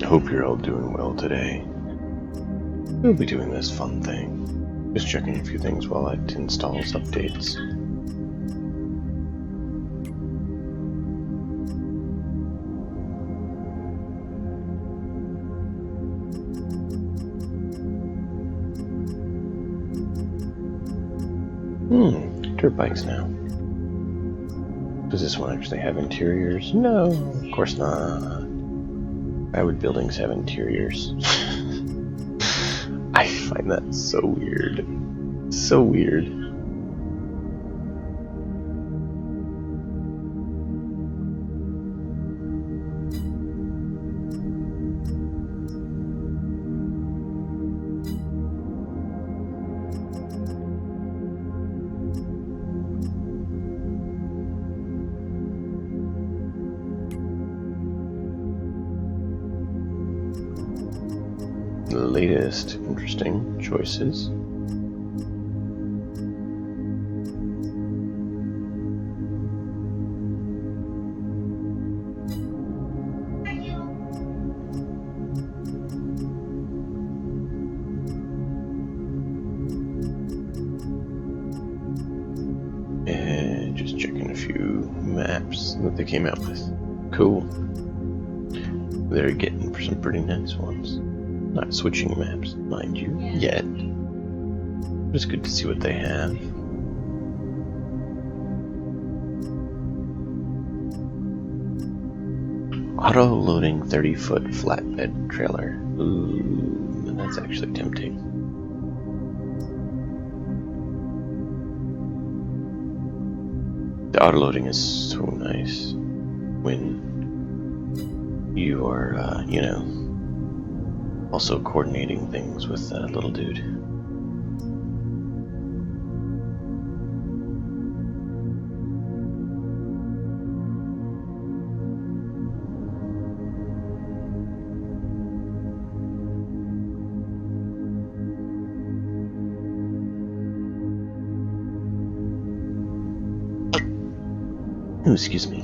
Hope you're all doing well today. We'll be doing this fun thing. Just checking a few things while it installs updates. Dirt bikes now. Does this one actually have interiors? No, of course not. Why would buildings have interiors? I find that so weird. So weird. The latest interesting choices. And just checking a few maps that they came out with. Cool. They're getting for some pretty nice ones. Not switching maps, mind you, yet. But it's good to see what they have. Auto-loading 30-foot flatbed trailer. Ooh, that's actually tempting. The auto-loading is so nice when you are, also coordinating things with that little dude. Oh, excuse me.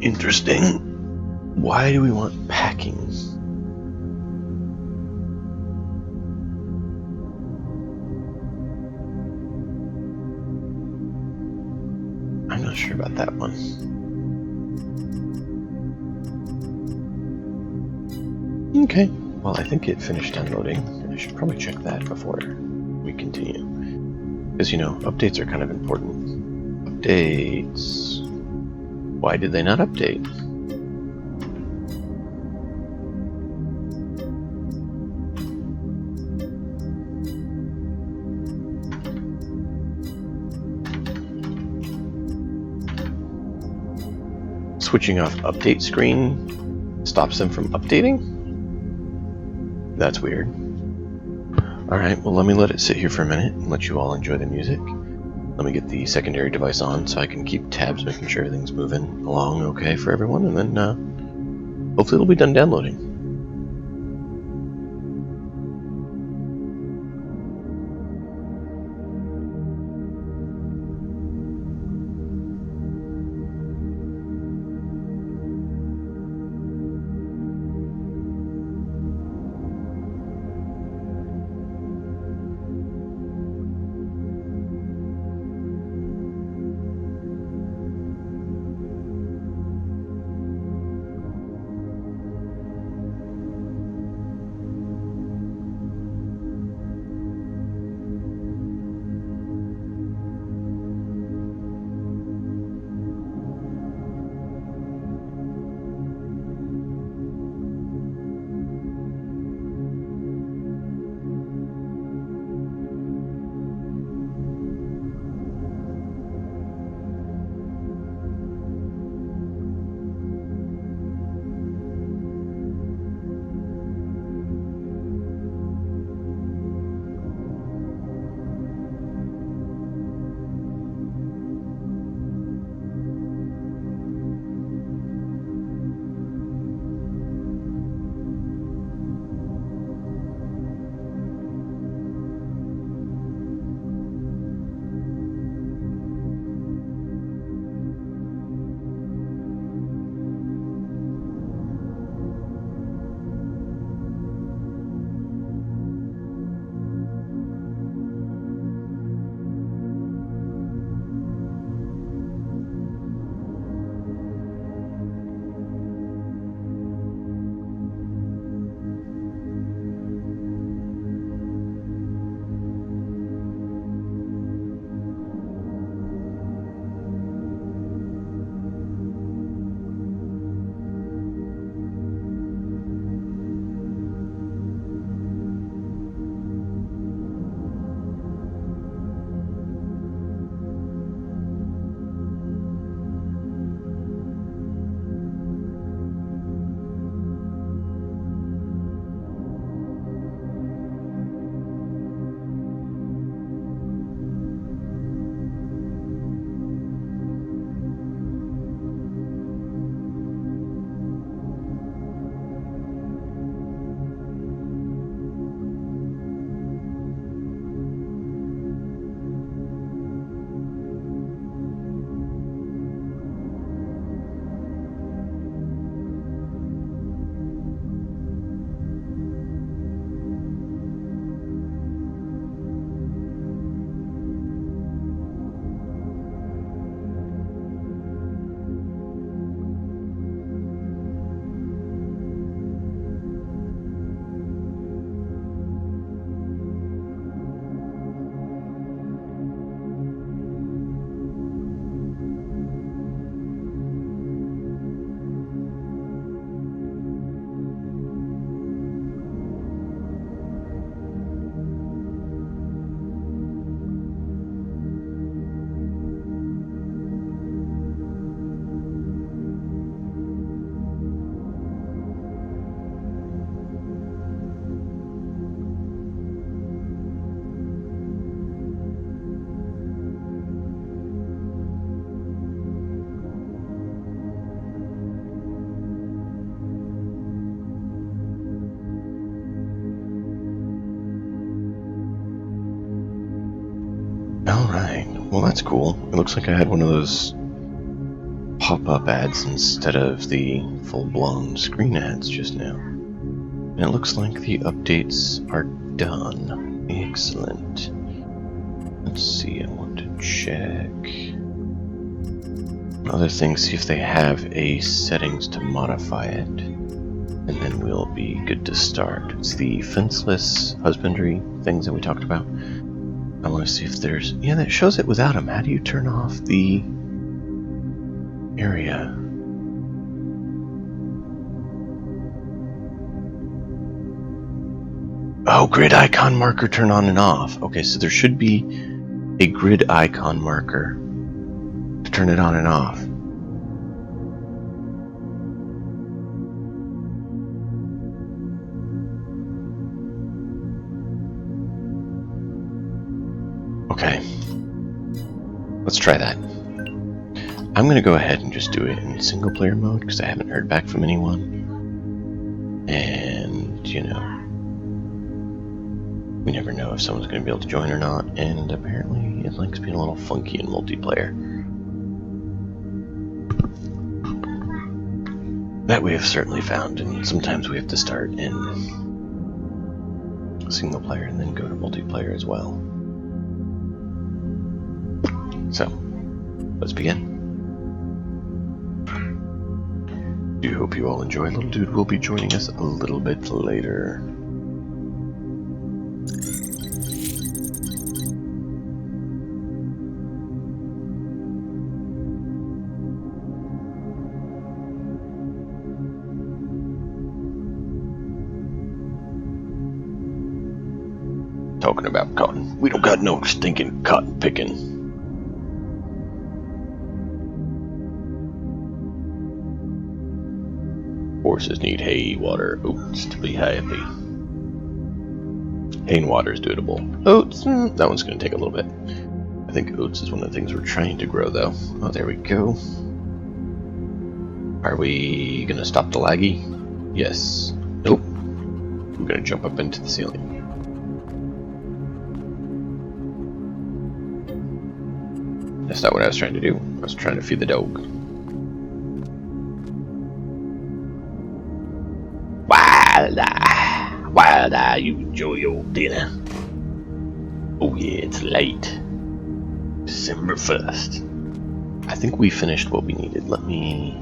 Interesting. Why do we want packing? I'm not sure about that one. Okay, well, I think it finished downloading. I should probably check that before we continue. Because, updates are kind of important. Updates. Why did they not update? Switching off update screen stops them from updating? That's weird. Alright, well, let it sit here for a minute and let you all enjoy the music. Let me get the secondary device on so I can keep tabs, making sure everything's moving along okay for everyone, and then hopefully it'll be done downloading. well, that's cool. It looks like I had one of those pop-up ads instead of the full-blown screen ads just now. And it looks like the updates are done. Excellent. Let's see, I want to check other things, see if they have a settings to modify it, and then we'll be good to start. It's the fenceless husbandry things that we talked about. I want to see if there's... yeah, that shows it without them. How do you turn off the area? Oh, grid icon marker turn on and off. Okay, so there should be a grid icon marker to turn it on and off. Okay, let's try that. I'm going to go ahead and just do it in single player mode because I haven't heard back from anyone. And, you know, we never know if someone's going to be able to join or not. And apparently it likes being a little funky in multiplayer. That we have certainly found, and sometimes we have to start in single player and then go to multiplayer as well. So, let's begin. I hope you all enjoy. Little dude will be joining us a little bit later. Talking about cotton. We don't got no stinking cotton picking. Horses need hay, water, oats to be happy. Hay and water is doable. Oats, that one's going to take a little bit. I think oats is one of the things we're trying to grow, though. Oh, there we go. Are we going to stop the laggy? Yes. Nope. We're going to jump up into the ceiling. That's not what I was trying to do. I was trying to feed the dog. Wilda, you enjoy your dinner. Oh yeah, it's late. December 1st. I think we finished what we needed. Let me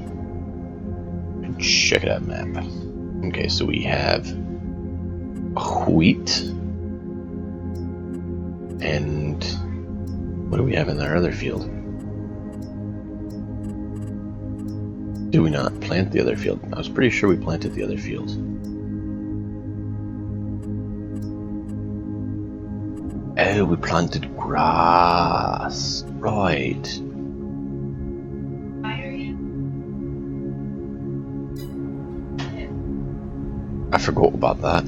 check it out, map. Okay, so we have wheat. And what do we have in our other field? Do we not plant the other field? I was pretty sure we planted the other field. Oh, we planted grass. Right. I forgot about that.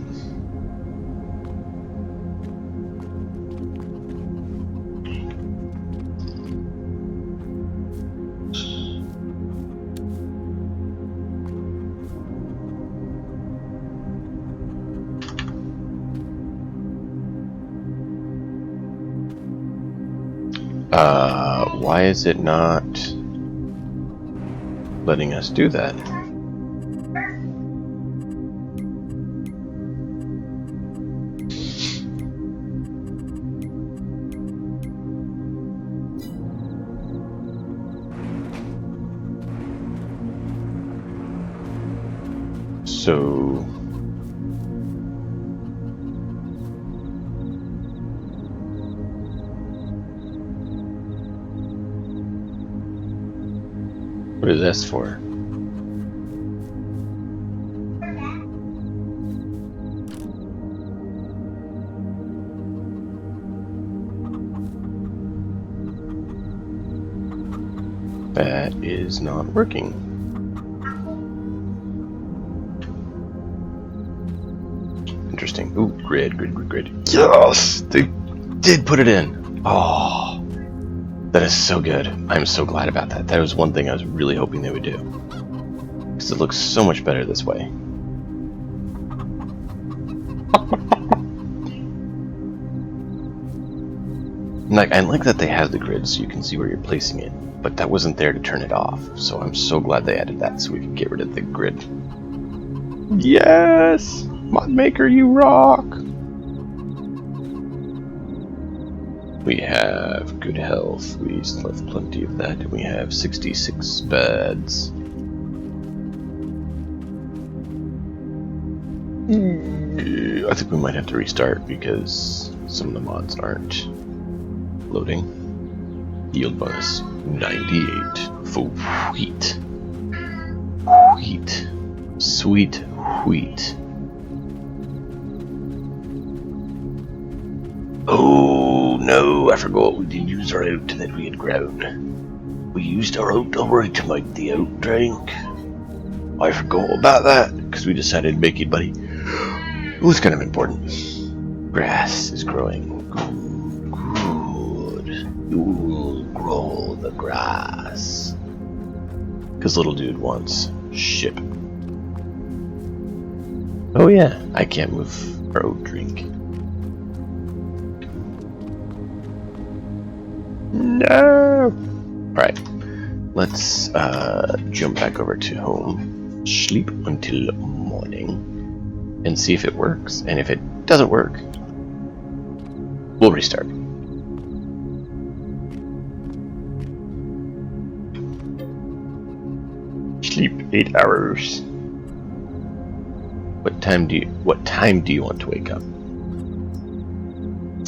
Why is it not letting us do that? So what is this for? That is not working. Interesting. Ooh, grid. Yes! They did put it in. Oh, that is so good. I'm so glad about that. That was one thing I was really hoping they would do. Because it looks so much better this way. Like, I like that they have the grid so you can see where you're placing it, but that wasn't there to turn it off. So I'm so glad they added that so we could get rid of the grid. Yes! Mod Maker, you rock! We have good health. We still have plenty of that. And we have 66 beds. I think we might have to restart because some of the mods aren't loading. Yield bonus 98. Sweet. Wheat. Sweet wheat. Oh no, I forgot we did use our oat that we had grown. We used our oat already to make the oat drink. I forgot about that because we decided to make it, buddy. It was kind of important. Grass is growing. Good. You'll grow the grass. Because little dude wants ship. Oh yeah, I can't move our oat drink. No! Alright, let's jump back over to home, sleep until morning, and see if it works. And if it doesn't work, we'll restart. Sleep 8 hours. What time do you want to wake up?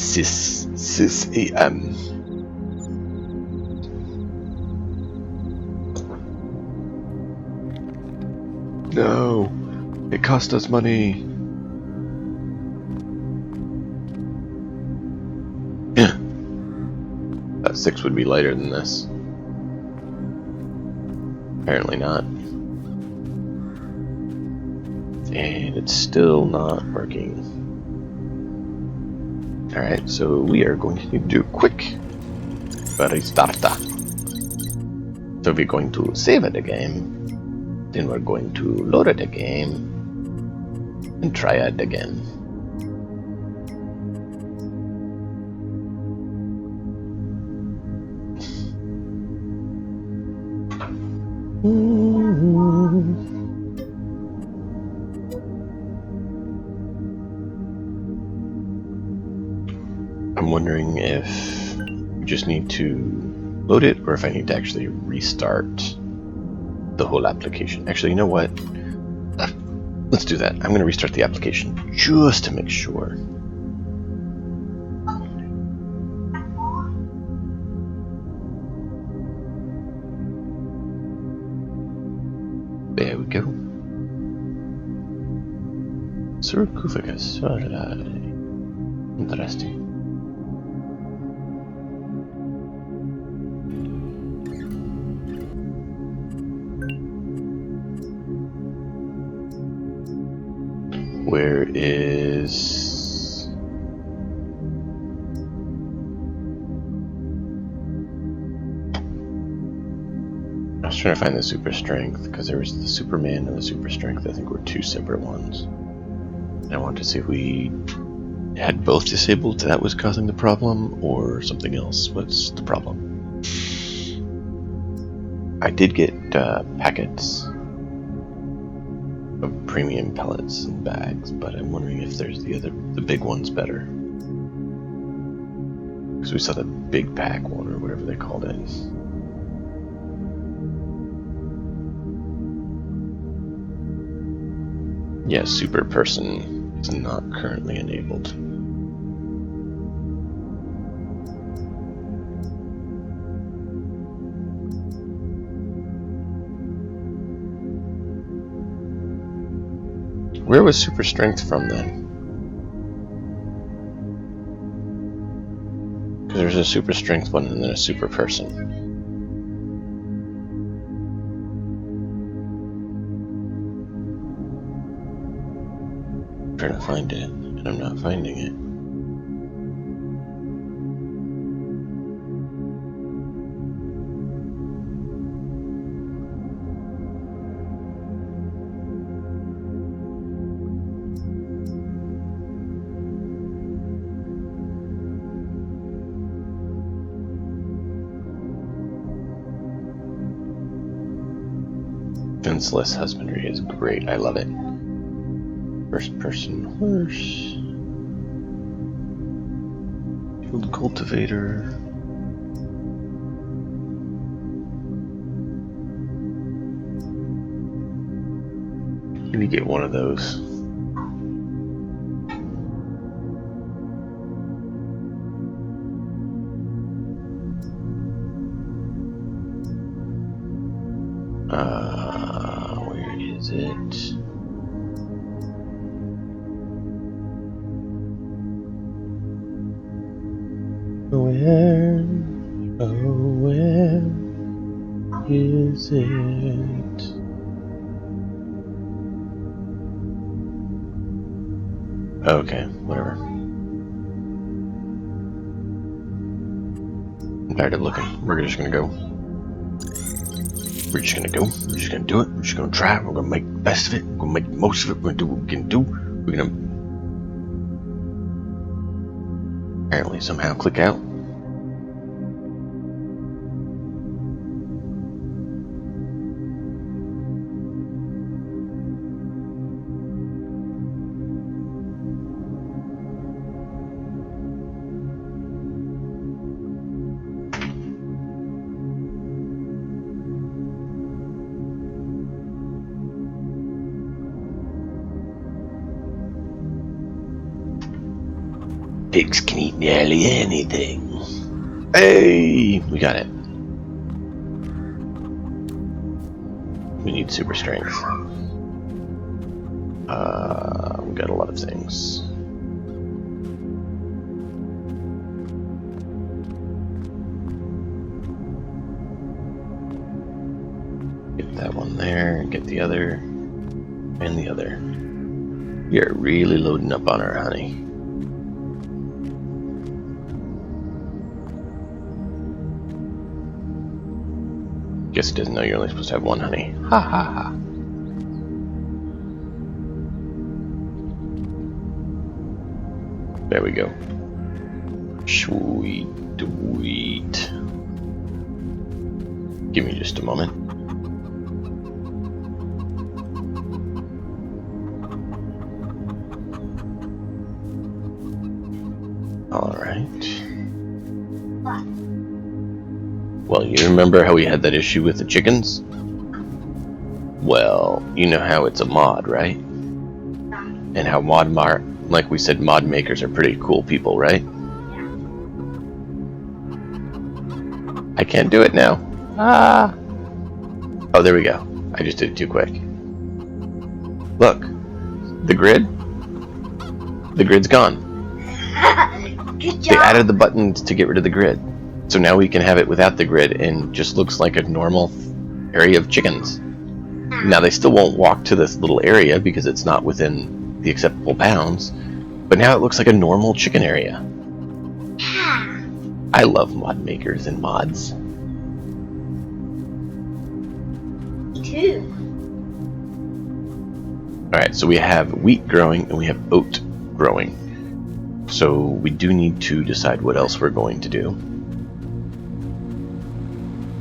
6 a.m. No, it cost us money. Yeah, that 6 would be lighter than this. Apparently not. And it's still not working. Alright, so we are going to need to do a quick restarta. So we're going to save it again. Then we're going to load it again and try it again. I'm wondering if we just need to load it or if I need to actually restart the whole application. Actually, you know what? Let's do that. I'm going to restart the application just to make sure. There we go. Sarcophagus. Interesting. Where is... I was trying to find the super strength because there was the Superman and the super strength. I think were 2 separate ones. And I wanted to see if we had both disabled that was causing the problem or something else. What's the problem? I did get packets of premium pellets and bags, but I'm wondering if there's the big one's better. Because we saw the big pack one or whatever they called it. Yeah, super person is not currently enabled. Where was super strength from then? Because there's a super strength one and then a super person. I'm trying to find it, and I'm not finding it. Defenseless husbandry is great. I love it. First person horse. Field cultivator. Let me get one of those. Where is it? Where, oh where is it? Okay, whatever. I'm tired of looking. We're just gonna go. We're just gonna go. We're just gonna do it. We're just gonna try. We're gonna make the best of it. We're gonna make the most of it. We're gonna do what we can do. We're gonna apparently somehow click out. Pigs can eat nearly anything. Hey, we got it. We need super strength. We got a lot of things. Get that one there, get the other, and the other. We are really loading up on our honey. Guess it doesn't know you're only supposed to have one honey. Ha ha ha. There we go. Sweet, sweet. Give me just a moment. Alright. Well, you remember how we had that issue with the chickens? Well, you know how it's a mod, right? And how like we said, mod makers are pretty cool people, right? I can't do it now. Ah. Oh, there we go. I just did it too quick. Look. The grid. The grid's gone. Good job. They added the buttons to get rid of the grid. So now we can have it without the grid and just looks like a normal area of chickens. Now they still won't walk to this little area because it's not within the acceptable bounds, but now it looks like a normal chicken area. I love mod makers and mods. Me too. Alright, so we have wheat growing and we have oat growing. So we do need to decide what else we're going to do.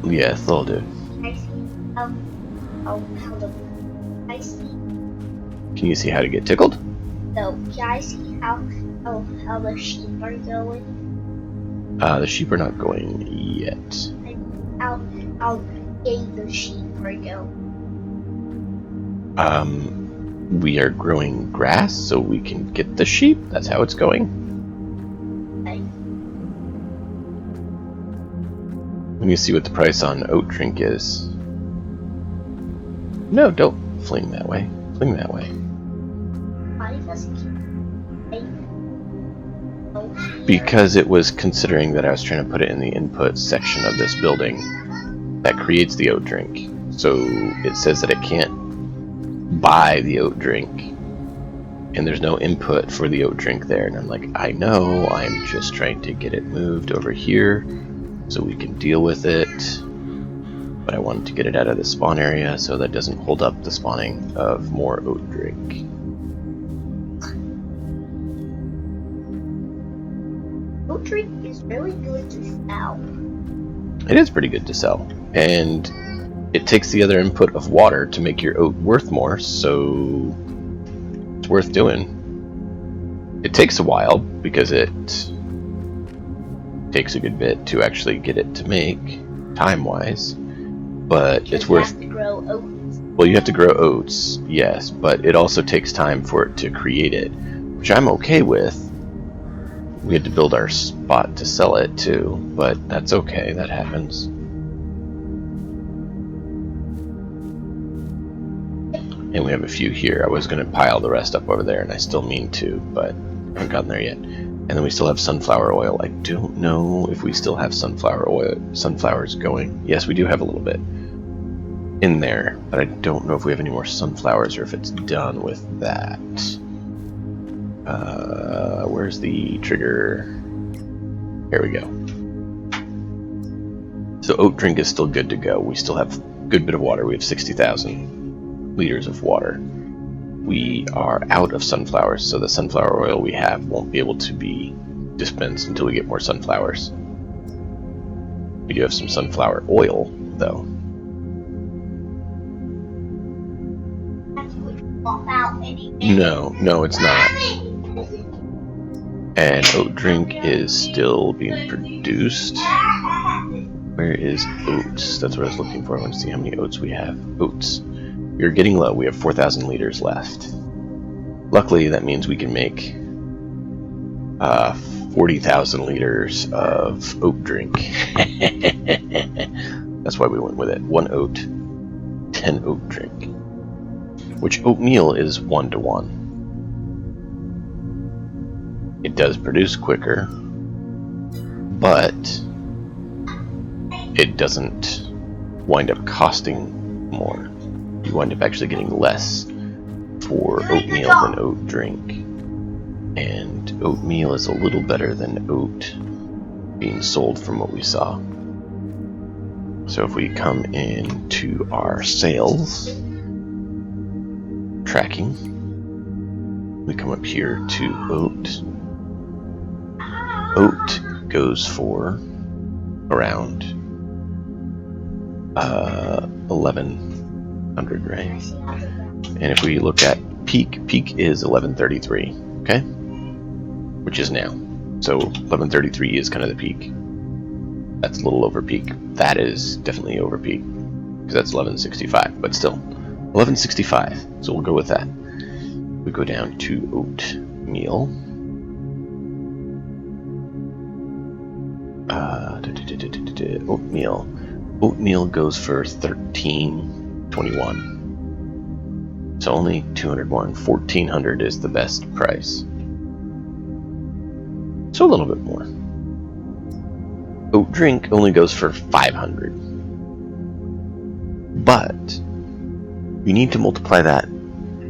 Yes, that'll do. I see how I see. Can you see how to get tickled? So can I see how the sheep are going? The sheep are not going yet. And how big the sheep are going? We are growing grass so we can get the sheep. That's how it's going. Okay. Let me see what the price on oat drink is. No, don't fling that way. Fling that way. Why does it keep Because it was considering that I was trying to put it in the input section of this building that creates the oat drink. So it says that it can't buy the oat drink. And there's no input for the oat drink there. And I'm like, I know, I'm just trying to get it moved over here so we can deal with it. But I wanted to get it out of the spawn area so that doesn't hold up the spawning of more oat drink. oat drink is really good to sell. It is pretty good to sell. And it takes the other input of water to make your oat worth more, so it's worth doing. It takes a while because it takes a good bit to actually get it to make, time-wise, but it's worth. You have to grow oats. Well, you have to grow oats, yes, but it also takes time for it to create it, which I'm okay with. We had to build our spot to sell it too, but that's okay, that happens. And we have a few here. I was going to pile the rest up over there, and I still mean to, but I haven't gotten there yet. And then we still have sunflower oil. I don't know if we still have sunflowers going. Yes, we do have a little bit in there, but I don't know if we have any more sunflowers or if it's done with that. Where's the trigger? Here we go. So oat drink is still good to go. We still have a good bit of water. We have 60,000 liters of water. We are out of sunflowers, so the sunflower oil we have won't be able to be dispensed until we get more sunflowers. We do have some sunflower oil, though. No, it's not. And oat drink is still being produced. Where is oats? That's what I was looking for. I want to see how many oats we have. Oats. We're getting low. We have 4,000 liters left. Luckily, that means we can make 40,000 liters of oat drink. That's why we went with it. 1 oat, 10 oat drink. Which oatmeal is 1-to-1. It does produce quicker, but it doesn't wind up costing more. You wind up actually getting less for oatmeal than oat drink. And oatmeal is a little better than oat being sold from what we saw. So if we come into our sales tracking, we come up here to oat. Oat goes for around 1100, right? And if we look at peak is 1133, okay? Which is now. So 1133 is kind of the peak. That's a little over peak. That is definitely over peak, because that's 1165, but still 1165. So we'll go with that. We go down to oatmeal. Oatmeal goes for 1321. So only 201. 1400 is the best price. So a little bit more. Oat drink only goes for 500. But you need to multiply that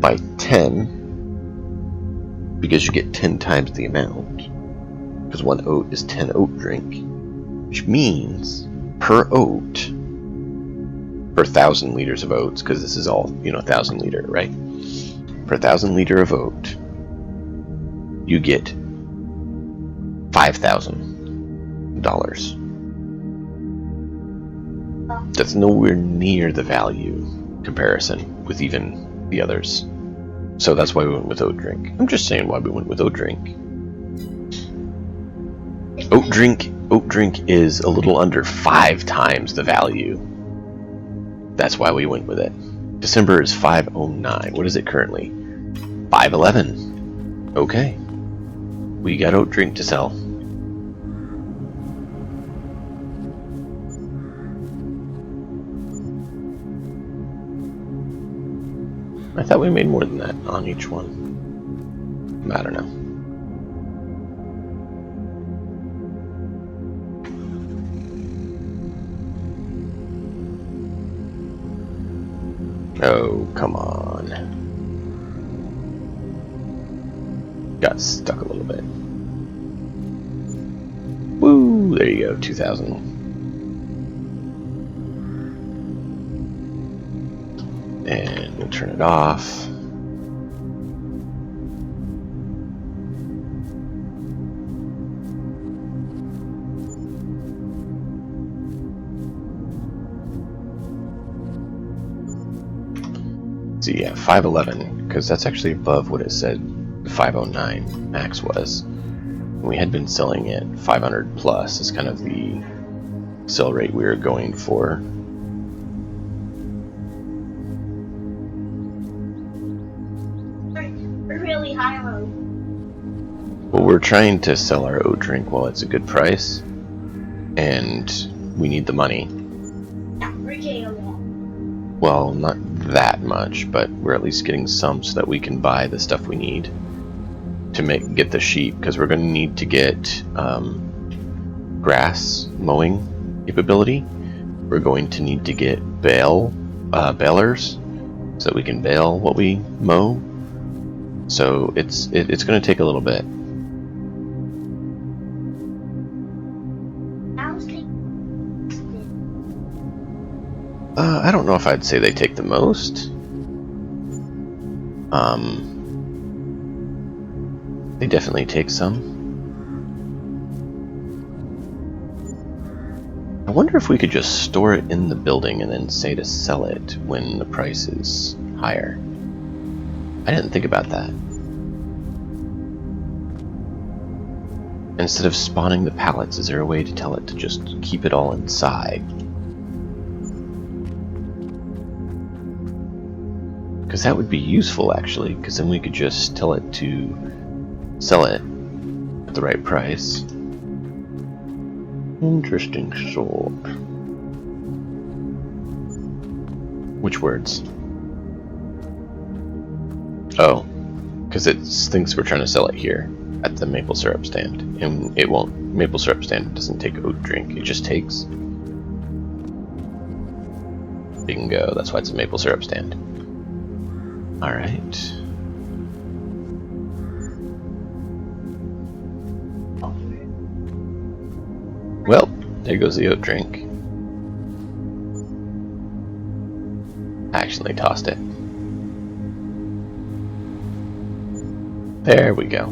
by 10 because you get 10 times the amount. Because 1 oat is 10 oat drink, which means per oat, per 1,000 liters of oats, because this is all, 1,000 liter, right? Per 1,000 liter of oat, you get $5,000. That's nowhere near the value comparison with even the others. So that's why we went with oat drink. I'm just saying why we went with oat drink. Oat drink is a little under 5 times the value. That's why we went with it. December is 509. What is it currently? 511. Okay. We got oat drink to sell. I thought we made more than that on each one. I don't know. Oh, come on. Got stuck a little bit. Woo! There you go, 2,000. And we'll turn it off. see, yeah, 511, because that's actually above what it said 509 max was. We had been selling it 500 plus is kind of the sell rate we were going for. We're really high low. Well, we're trying to sell our oat drink while it's a good price, and we need the money. Yeah, we're getting a lot. Well, not that much, but we're at least getting some so that we can buy the stuff we need to get the sheep, because we're going to need to get grass mowing capability. We're going to need to get balers so that we can bale what we mow. So it's going to take a little bit. I don't know if I'd say they take the most. They definitely take some. I wonder if we could just store it in the building and then say to sell it when the price is higher. I didn't think about that. Instead of spawning the pallets, is there a way to tell it to just keep it all inside? Because that would be useful, actually, because then we could just tell it to sell it at the right price. Interesting thought. Which words? Oh, because it thinks we're trying to sell it here at the maple syrup stand, and it won't. Maple syrup stand doesn't take oat drink, it just takes bingo. That's why it's a maple syrup stand. Alright. Well, there goes the oat drink. I accidentally tossed it. There we go.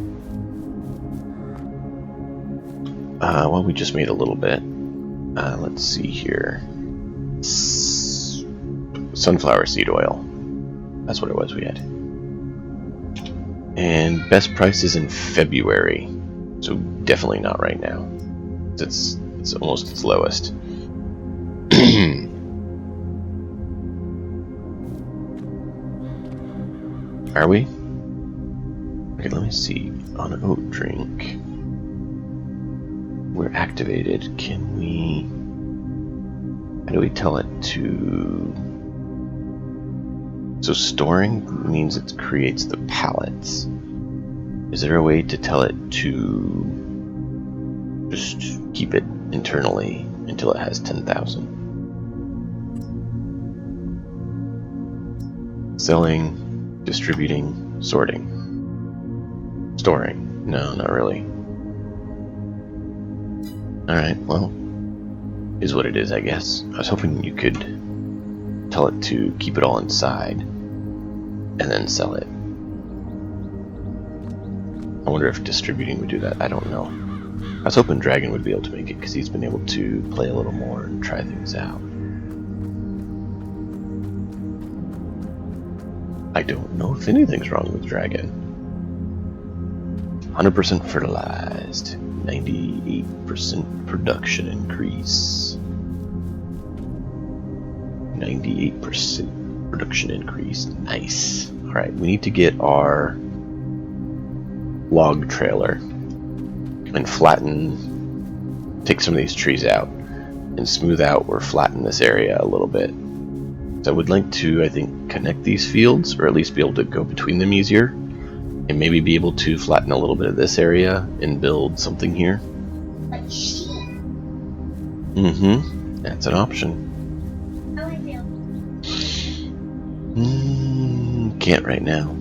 Well, we just made a little bit. Let's see here. Sunflower seed oil. That's what it was we had. And best price is in February. So definitely not right now. It's almost its lowest. Are we? Okay, let me see. On an oat drink, we're activated. Can we... How do we tell it to... So storing means it creates the pallets. Is there a way to tell it to just keep it internally until it has 10,000? Selling, distributing, sorting. Storing. No, not really. Alright, well, is what it is, I guess. I was hoping you could tell it to keep it all inside and then sell it. I wonder if distributing would do that. I don't know. I was hoping Dragon would be able to make it because he's been able to play a little more and try things out. I don't know if anything's wrong with Dragon. 100% fertilized. 98% production increase. 98% production increase. Nice. Alright, we need to get our log trailer and flatten, take some of these trees out and smooth out or flatten this area a little bit. So I would like to, I think, connect these fields, or at least be able to go between them easier, and maybe be able to flatten a little bit of this area and build something here. Like sheep. Mm-hmm. That's an option. How would I feel? Can't right now.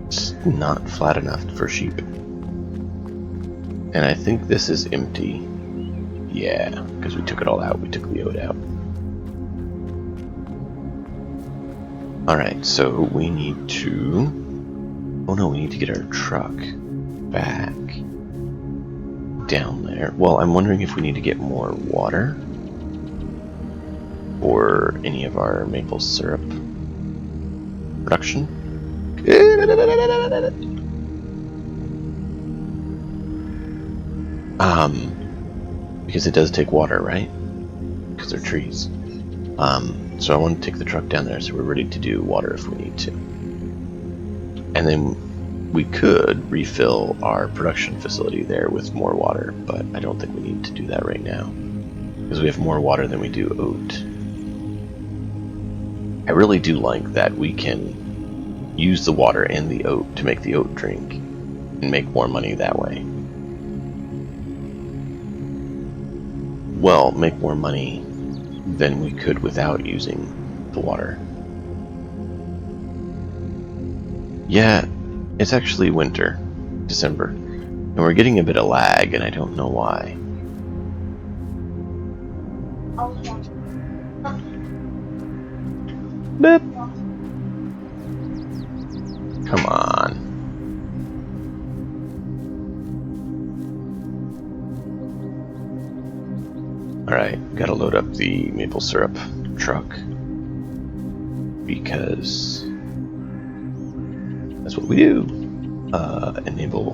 It's not flat enough for sheep. And I think this is empty. Yeah, because we took it all out. We took the oat out. Alright, so we need to... Oh no, we need to get our truck back down there. Well, I'm wondering if we need to get more water or any of our maple syrup production. Because it does take water, right? Because they're trees. So I want to take the truck down there so we're ready to do water if we need to. And then we could refill our production facility there with more water, but I don't think we need to do that right now. Because we have more water than we do oat. I really do like that we can use the water and the oat to make the oat drink and make more money that way. Well, make more money than we could without using the water. Yeah, it's actually winter, December, and we're getting a bit of lag, and I don't know why. Beep. Come on. Alright, gotta load up the maple syrup truck because that's what we do. Enable.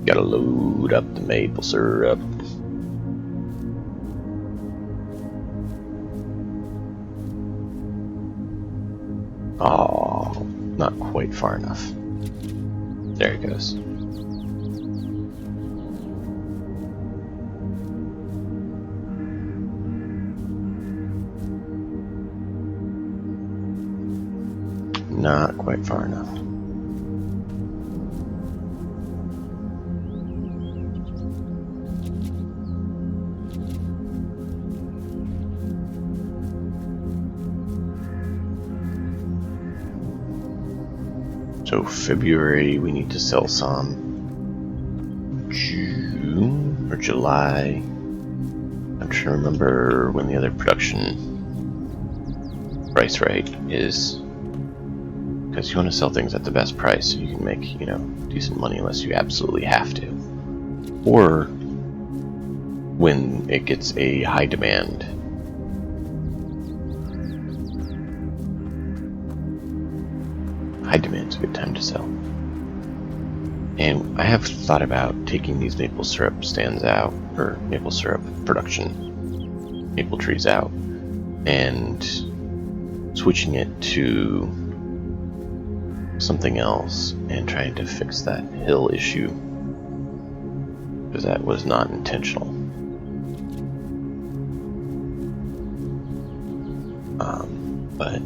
Gotta load up the maple syrup. Oh, not quite far enough. There it goes. Not quite far enough. So February we need to sell some. June or July. I'm trying to remember when the other production price rate is. Because you want to sell things at the best price so you can make, you know, decent money unless you absolutely have to. Or when it gets a high demand. High demand's a good time to sell. And I have thought about taking these maple syrup stands out, or maple syrup production maple trees out, and switching it to something else and trying to fix that hill issue, because that was not intentional. But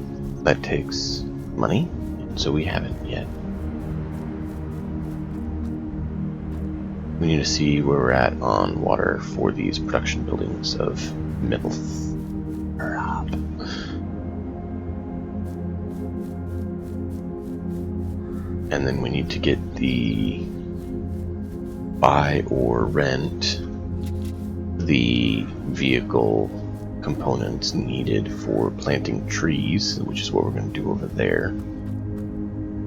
that takes money, so we haven't yet. We need to see where we're at on water for these production buildings of maple syrup. And then we need to get the buy or rent the vehicle components needed for planting trees, which is what we're going to do over there.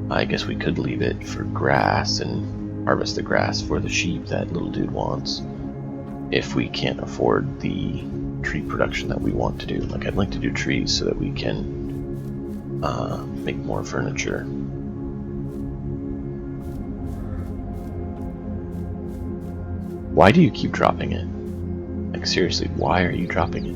I guess we could leave it for grass and harvest the grass for the sheep that little dude wants, if we can't afford the tree production that we want to do. Like, I'd like to do trees so that we can make more furniture. Why do you keep dropping it? Like, seriously, why are you dropping it?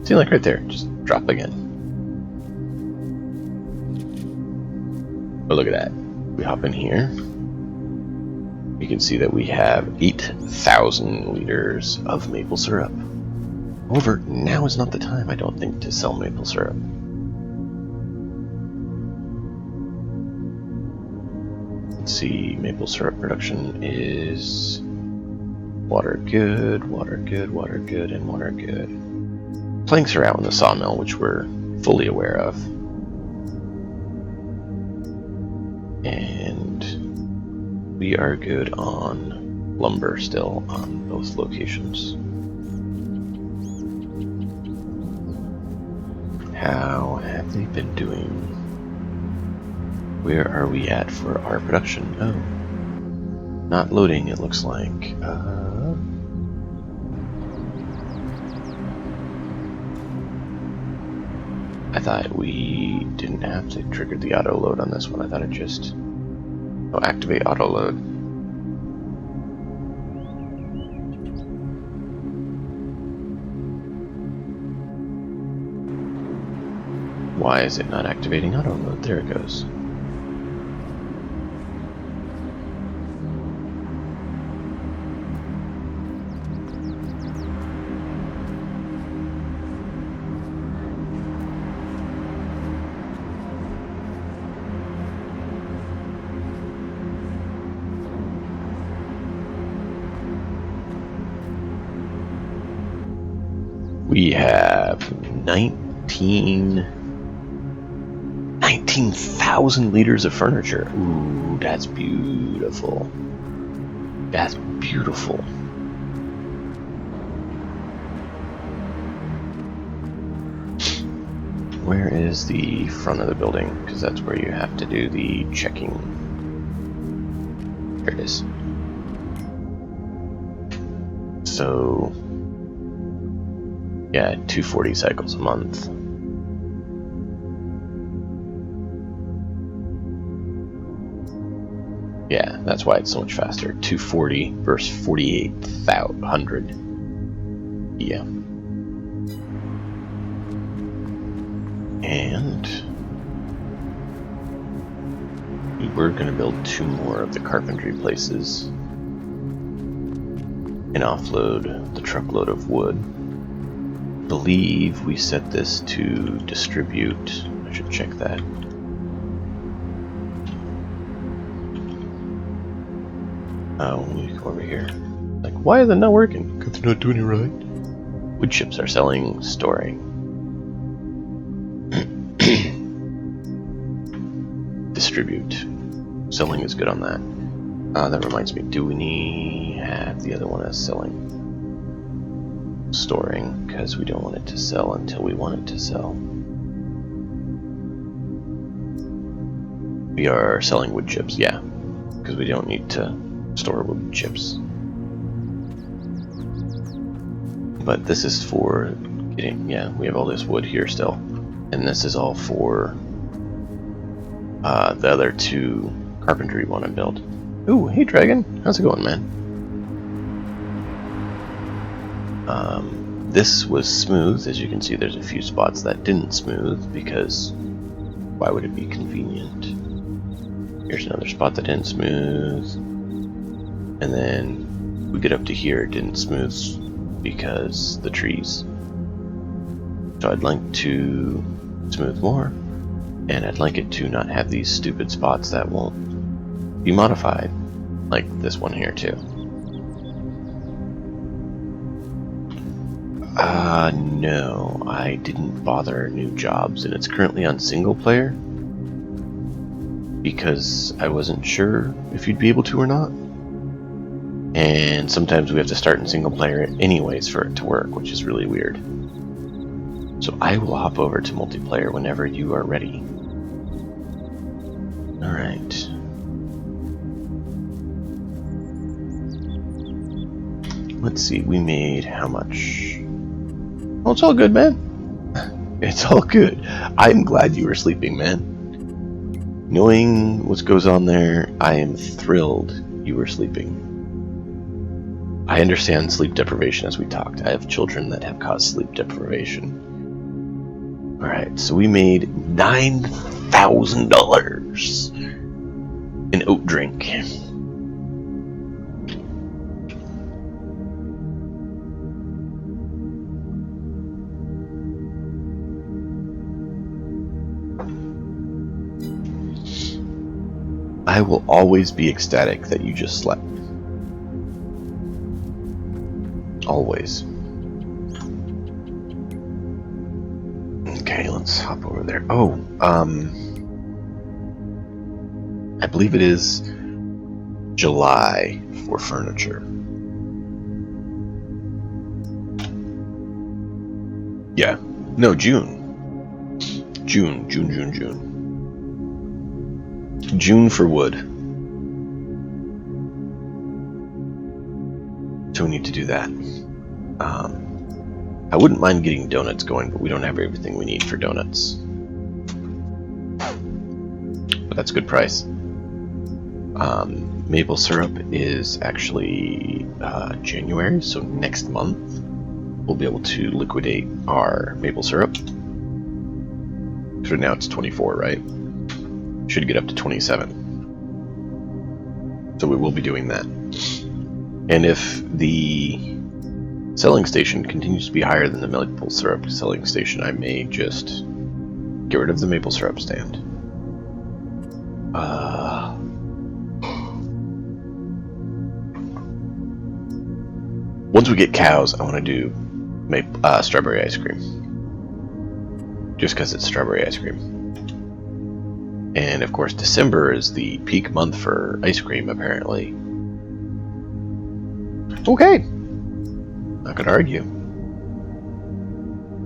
See, like right there, just drop again. Oh, look at that. We hop in here. You can see that we have 8,000 liters of maple syrup. However, now is not the time, I don't think, to sell maple syrup. Let's see, maple syrup production is water good, water good, water good, and water good. Planks are out in the sawmill, which we're fully aware of. And We are good on lumber still on both locations. How have they been doing? Where are we at for our production? Oh, not loading, it looks like. I thought we didn't have to trigger the auto load on this one. I thought it just... Oh, activate auto load. Why is it not activating auto load? There it goes. We have 19,000 liters of furniture. Ooh, that's beautiful. That's beautiful. Where is the front of the building? Because that's where you have to do the checking. There it is. So, yeah, 240 cycles a month. Yeah, that's why it's so much faster. 240 versus 4,800. Yeah. And we're going to build 2 more of the carpentry places and offload the truckload of wood. I believe we set this to distribute. I should check that. Oh, we come over here. Like, why is it not working? Because they're not doing it right. Wood chips are selling, storing. Distribute. Selling is good on that. That reminds me, do we have the other one as selling? Storing, because we don't want it to sell until we want it to sell. We are selling wood chips, yeah, because we don't need to store wood chips. But this is for getting, yeah, we have all this wood here still, and this is all for the other 2 carpentry we want to build. Ooh, hey Dragon, how's it going, man? This was smooth. As you can see, there's a few spots that didn't smooth because why would it be convenient? Here's another spot that didn't smooth, and then we get up to here, it didn't smooth because the trees. So I'd like to smooth more, and I'd like it to not have these stupid spots that won't be modified, like this one here too. No, I didn't bother new jobs, and it's currently on single player because I wasn't sure if you'd be able to or not. And sometimes we have to start in single player anyways for it to work, which is really weird. So I will hop over to multiplayer whenever you are ready. Alright. Let's see, we made how much? Oh, it's all good, man. It's all good. I'm glad you were sleeping, man. Knowing what goes on there, I am thrilled you were sleeping. I understand sleep deprivation as we talked. I have children that have caused sleep deprivation. Alright, so we made $9,000 in oat drink. I will always be ecstatic that you just slept. Always. Okay, let's hop over there. Oh, I believe it is July for furniture. Yeah, no, June. June for wood. So we need to do that. I wouldn't mind getting donuts going, but we don't have everything we need for donuts. But that's a good price. Maple syrup is actually January, so next month we'll be able to liquidate our maple syrup. So now it's 24, right? Should get up to 27. So we will be doing that. And if the selling station continues to be higher than the maple syrup selling station, I may just get rid of the maple syrup stand. Once we get cows, I want to do strawberry ice cream. Just because it's strawberry ice cream. And of course, December is the peak month for ice cream, apparently. Okay. Not gonna argue.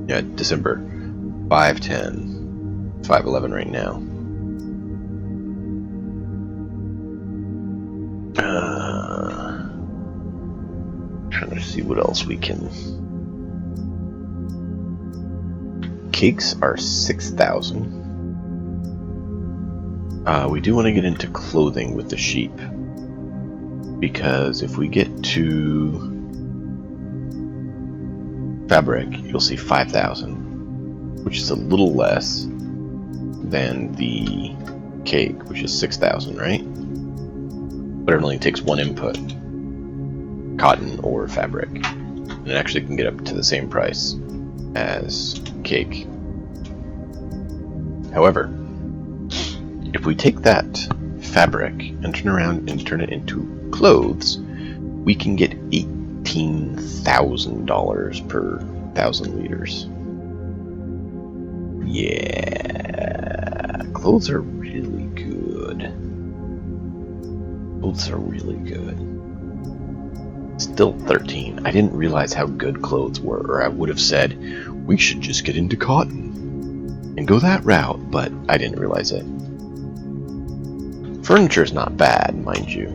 Yeah, December. 510. 511 right now. Trying to see what else we can. Cakes are 6,000. We do want to get into clothing with the sheep, because if we get to fabric, you'll see 5,000, which is a little less than the cake, which is 6,000, right? But it only takes one input, cotton or fabric, and it actually can get up to the same price as cake. However, if we take that fabric and turn around and turn it into clothes, we can get $18,000 per 1,000 liters. Yeah, clothes are really good. Clothes are really good. Still 13. I didn't realize how good clothes were, or I would have said we should just get into cotton and go that route, but I didn't realize it. Furniture's not bad, mind you,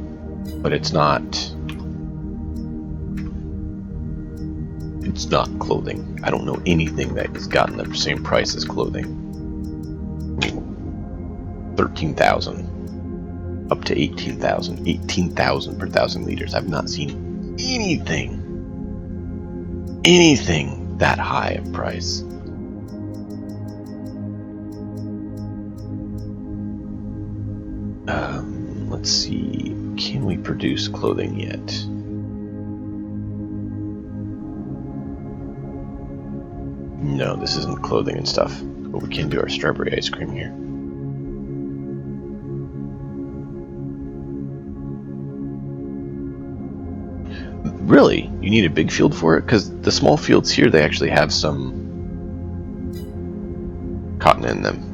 but it's not clothing. I don't know anything that has gotten the same price as clothing. 13,000 up to 18,000. 18,000 per 1,000 liters. I've not seen anything that high of price. Let's see, can we produce clothing yet? No, this isn't clothing and stuff, but we can do our strawberry ice cream here. Really? You need a big field for it? Because the small fields here, they actually have some cotton in them.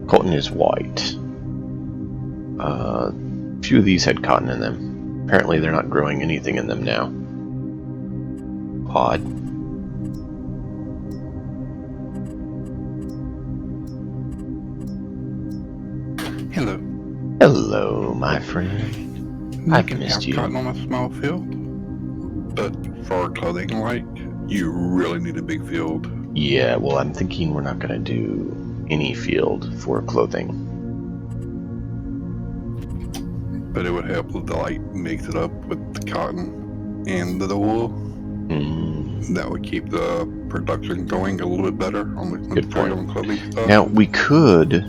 Cotton is white. A few of these had cotton in them. Apparently they're not growing anything in them now. Odd. Hello. Hello, my friend. I've missed you. Cotton on a small field, but for clothing, like, you really need a big field. Yeah, well, I'm thinking we're not going to do any field for clothing. But it would help to like mix it up with the cotton and the wool. That would keep the production going a little bit better on the Good point. on clothing stuff. Now we could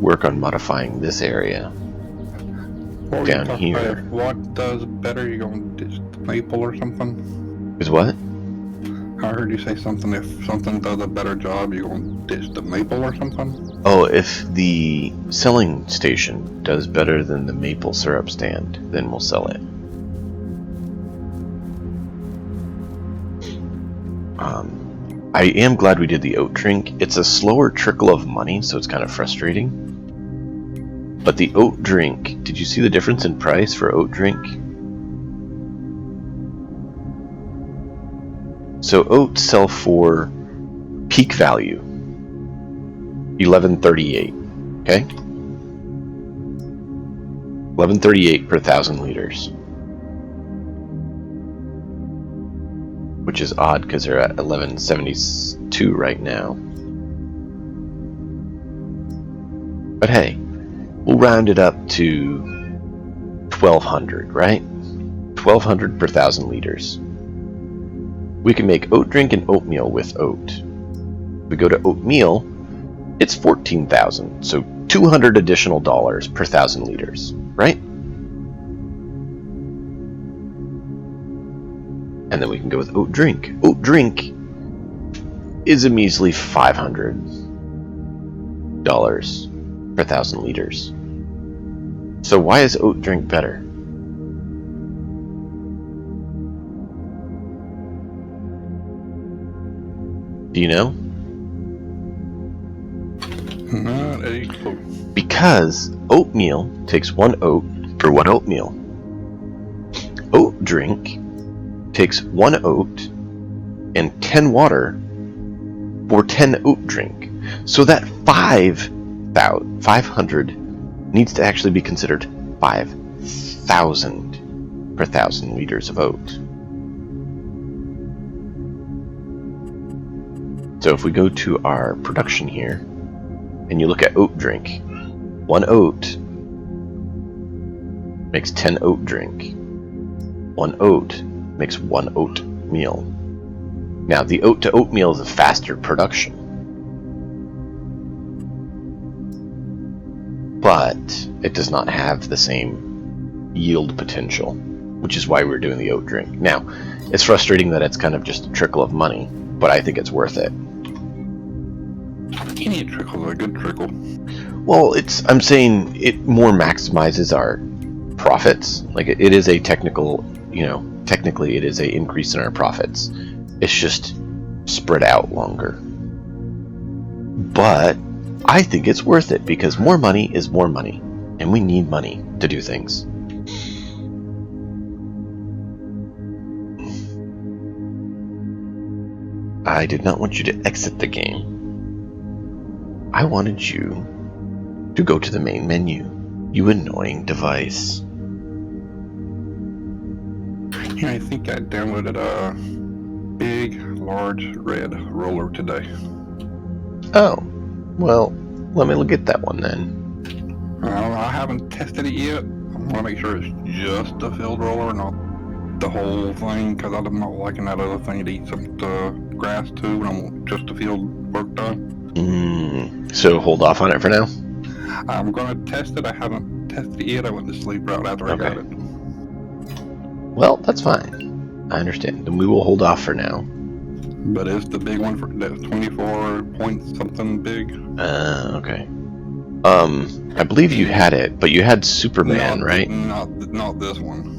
work on modifying this area down here. What does better? You gonna ditch the maple or something? Is what? I heard you say something. If something does a better job, you gonna ditch the maple or something? Oh, if the selling station does better than the maple syrup stand, then we'll sell it. I am glad we did the oat drink. It's a slower trickle of money, so it's kind of frustrating. But the oat drink, did you see the difference in price for oat drink? So oats sell for peak value, 1138, okay? 1138 per 1,000 liters. Which is odd because they're at 1172 right now. But hey, we'll round it up to 1,200, right? 1,200 per 1,000 liters. We can make oat drink and oatmeal with oat. If we go to oatmeal, it's 14,000, so $200 additional dollars per 1,000 liters, right? And then we can go with oat drink. Oat drink is a measly $500 per 1,000 liters. So why is oat drink better? Do you know? Not a clue. Because oatmeal takes 1 oat for 1 oatmeal. Oat drink takes 1 oat and 10 water for 10 oat drink. So that 500 needs to actually be considered 5,000 per 1,000 liters of oat. So if we go to our production here, and you look at oat drink, 1 oat makes 10 oat drink. 1 oat makes 1 oatmeal. Now, the oat to oatmeal is a faster production. But it does not have the same yield potential, which is why we're doing the oat drink. Now, it's frustrating that it's kind of just a trickle of money, but I think it's worth it. Any trickle is a good trickle. Well, I'm saying it more maximizes our profits. Like, it is a technical, technically it is a increase in our profits. It's just spread out longer. But I think it's worth it because more money is more money, and we need money to do things. I did not want you to exit the game. I wanted you to go to the main menu, you annoying device. Yeah, I think I downloaded a big, large red roller today. Oh, well, let me look at that one then. I haven't tested it yet. I want to make sure it's just a field roller, not the whole thing, because I'm not liking that other thing that eats up the grass too when I'm just a field work done. So hold off on it for now? I'm going to test it. I haven't tested it yet. I went to sleep right after I got it. Well, that's fine. I understand. Then we will hold off for now. But it's the big one for that 24 point something big. Okay. I believe you had it, but you had Superman, right? Not this one.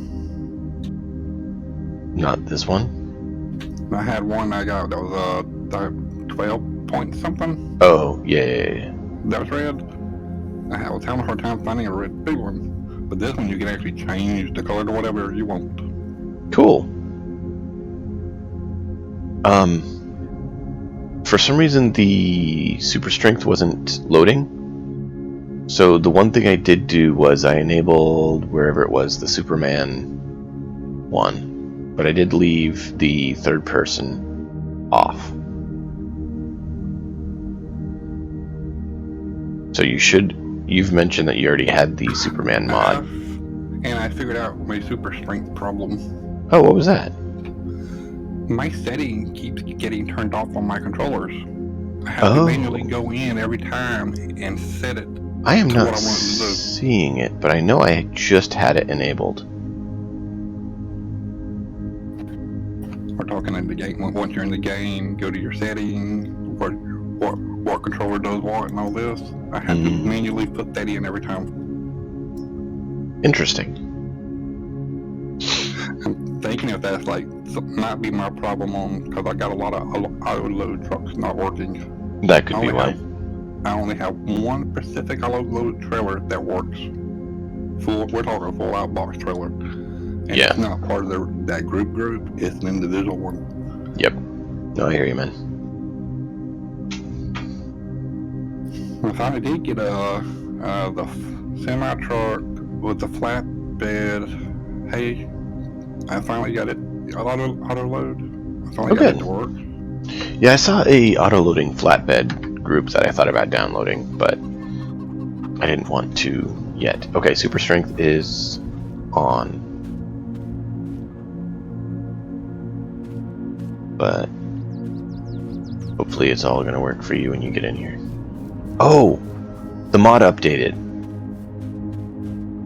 Not this one? I had one I got that was 12 point something. Oh, yeah. That was red. I was having a hard time finding a red big one. But this one you can actually change the color to whatever you want. Cool. For some reason the super strength wasn't loading. So the one thing I did do was I enabled wherever it was the Superman one, but I did leave the third person off. So you've mentioned that you already had the Superman mod. And I figured out my super strength problem. Oh, what was that? My setting keeps getting turned off on my controllers. I have to manually go in every time and set it. I am not seeing it, but I know I just had it enabled. We're talking in the game. Once you're in the game, go to your settings, what controller does what, and all this. I have to manually put that in every time. Interesting. thinking if that's like might be my problem on because I got a lot of auto load trucks not working. That could be why. I only have one Pacific auto load trailer that works. Full. We're talking full out box trailer. And Yeah. it's not part of that group. It's an individual one. Yep. No, I hear you, man. I finally did get the semi truck with the flatbed. Hey, I finally got it auto load. I finally got it to work. Yeah, I saw a auto-loading flatbed group that I thought about downloading, but I didn't want to yet. Okay, super strength is on. But hopefully it's all going to work for you when you get in here. Oh! The mod updated.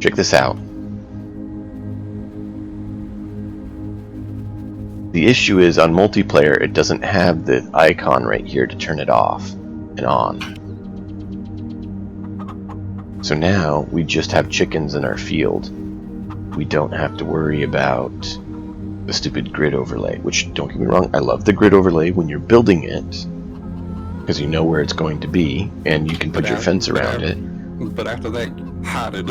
Check this out. The issue is on multiplayer, it doesn't have the icon right here to turn it off and on. So now we just have chickens in our field. We don't have to worry about the stupid grid overlay, which, don't get me wrong, I love the grid overlay when you're building it, because you know where it's going to be, and you can put your fence around it. But after that, hide it.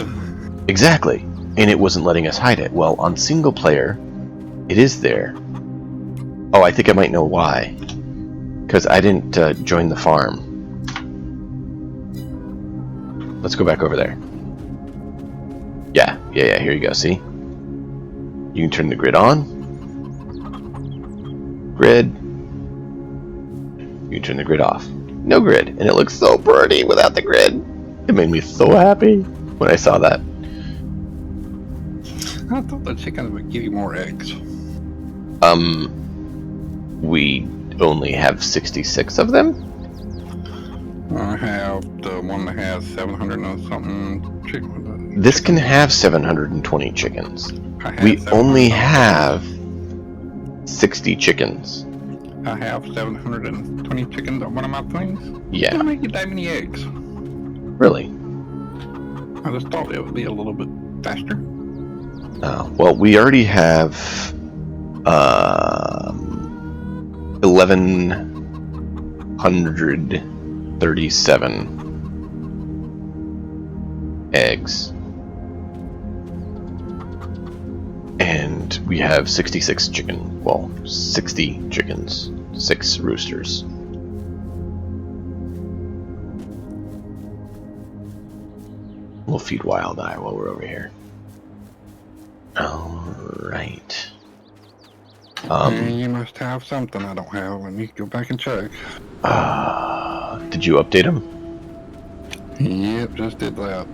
Exactly, and it wasn't letting us hide it. Well, on single player, it is there. Oh, I think I might know why. Because I didn't join the farm. Let's go back over there. Yeah, here you go, see? You can turn the grid on. Grid. You can turn the grid off. No grid. And it looks so pretty without the grid. It made me so happy when I saw that. I thought the chickens would give you more eggs. We only have 66 of them? I have the one that has 700 and something chickens. This can have 720 chickens. We only have 60 chickens. I have 720 chickens on one of my things. Yeah. Don't make it that many eggs. Really? I just thought it would be a little bit faster. Well, we already have 1,137 eggs. And we have 66 chicken. Well, 60 chickens. 6 roosters. We'll feed Wild Eye while we're over here. Alright. You must have something I don't have. Let me go back and check. Did you update them? Yep, just did that.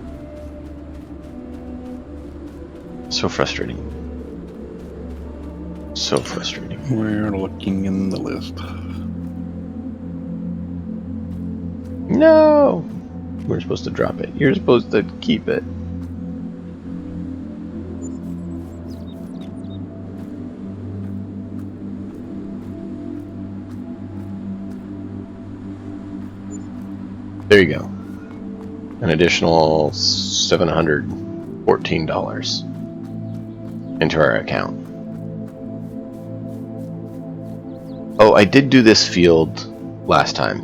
So frustrating. So frustrating. We're looking in the list. No! We're supposed to drop it. You're supposed to keep it. There you go. An additional $714 into our account. Oh, I did do this field last time.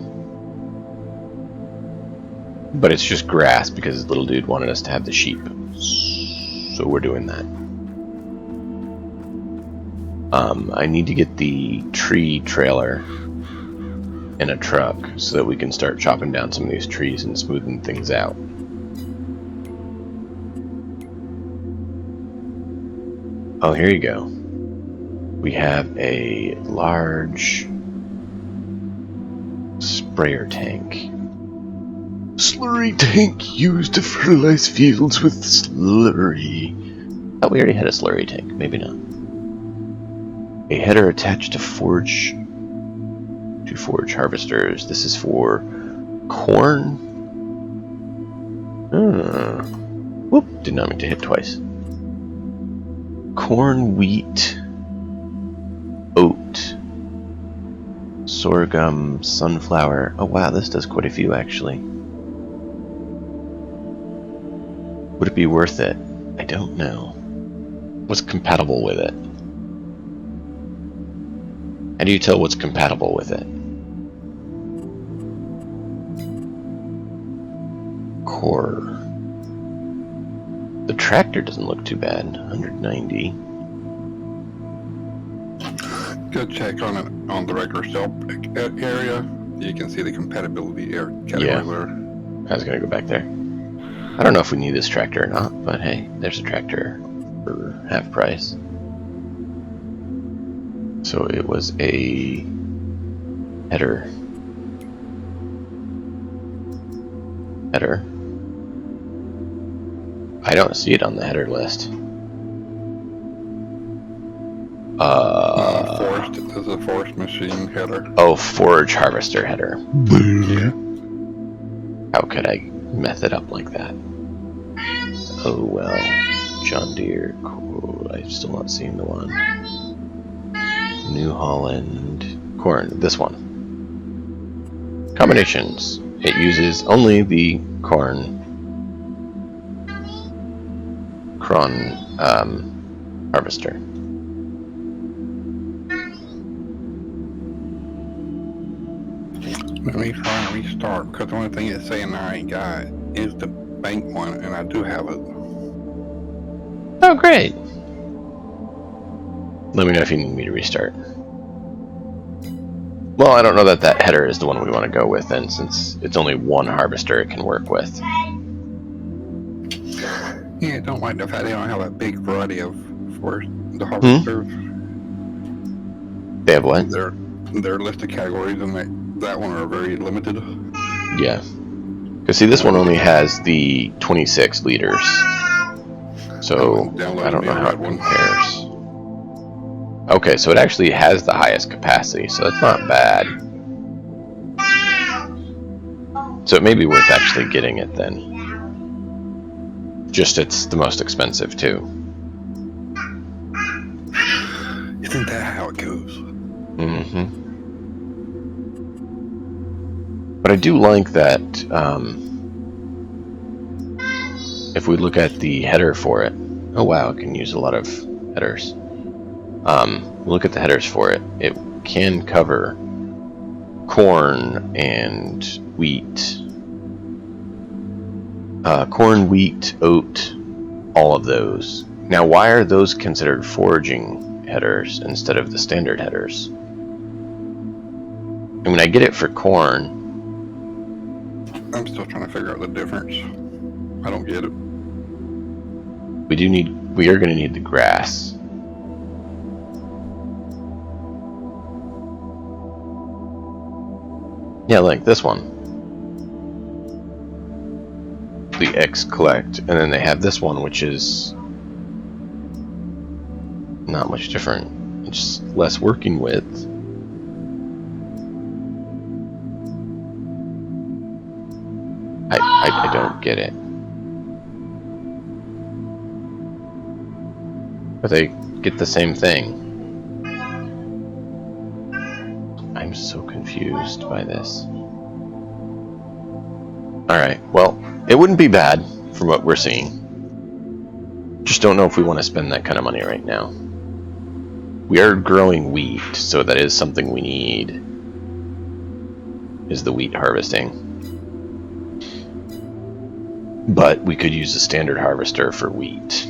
But it's just grass because little dude wanted us to have the sheep. So we're doing that. I need to get the tree trailer in a truck so that we can start chopping down some of these trees and smoothing things out. Oh, here you go. We have a large sprayer tank. Slurry tank used to fertilize fields with slurry. Oh, we already had a slurry tank. Maybe not. A header attached to forge harvesters. This is for corn. Whoop! Did not mean to hit twice. Corn, wheat, oat, sorghum, sunflower. Oh wow, this does quite a few actually. Would it be worth it? I don't know. What's compatible with it? do you tell what's compatible with it? Core. The tractor doesn't look too bad. 190. Go check on it on the regular cell area. You can see the compatibility category Yeah. there. I was gonna go back there. I don't know if we need this tractor or not, but hey, there's a tractor for half price. So it was a header. Header. I don't see it on the header list. Forest. There's a forest machine header. Oh, forage harvester header. Yeah. How could I mess it up like that? Oh well. John Deere. Cool. I've still not seen the one. New Holland. Corn. This one. Combinations. It uses only the corn harvester. Let me try and restart because the only thing it's saying I ain't got is the bank one, and I do have it. Oh, great. Let me know if you need me to restart. Well, I don't know that that header is the one we want to go with, then, since it's only one harvester it can work with. Yeah, I don't like the fact they don't have a big variety of forest the harvesters. They have what? Their list of categories and that one are very limited. Yeah. Because see, this one only has the 26 liters. So I don't know how it compares. Okay, so it actually has the highest capacity, so that's not bad. So it may be worth actually getting it then. Just it's the most expensive too. Isn't that how it goes? Mm-hmm. But I do like that if we look at the header for it. Oh wow, it can use a lot of headers. Look at the headers for it. It can cover corn and wheat. Corn, wheat, oat, all of those. Now, why are those considered foraging headers instead of the standard headers? I mean, I get it for corn. I'm still trying to figure out the difference. I don't get it. We are going to need the grass. Yeah, like this one. The X collect, and then they have this one, which is not much different. It's less working with. I don't get it. But they get the same thing. I'm so confused by this. Alright, well, it wouldn't be bad from what we're seeing. Just don't know if we want to spend that kind of money right now. We are growing wheat, so that is something we need. Is the wheat harvesting. But we could use a standard harvester for wheat.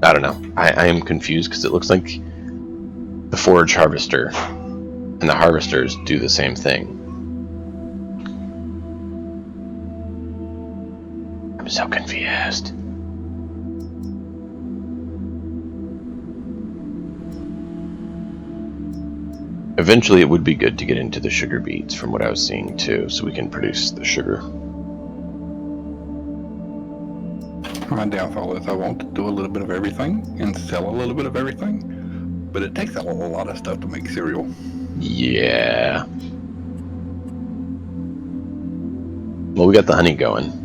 I don't know. I am confused because it looks like the forage harvester and the harvesters do the same thing. I'm so confused. Eventually it would be good to get into the sugar beets from what I was seeing too, so we can produce the sugar. My downfall is I want to do a little bit of everything and sell a little bit of everything, but it takes a lot of stuff to make cereal. Yeah. Well, we got the honey going.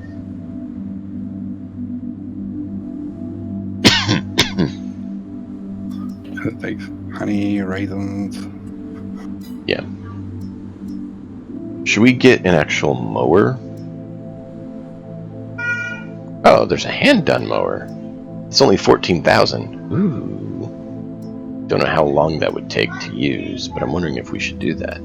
It takes honey, raisins, Yeah. Should we get an actual mower? Oh, there's a hand-done mower. It's only 14,000. Ooh. Don't know how long that would take to use, but I'm wondering if we should do that.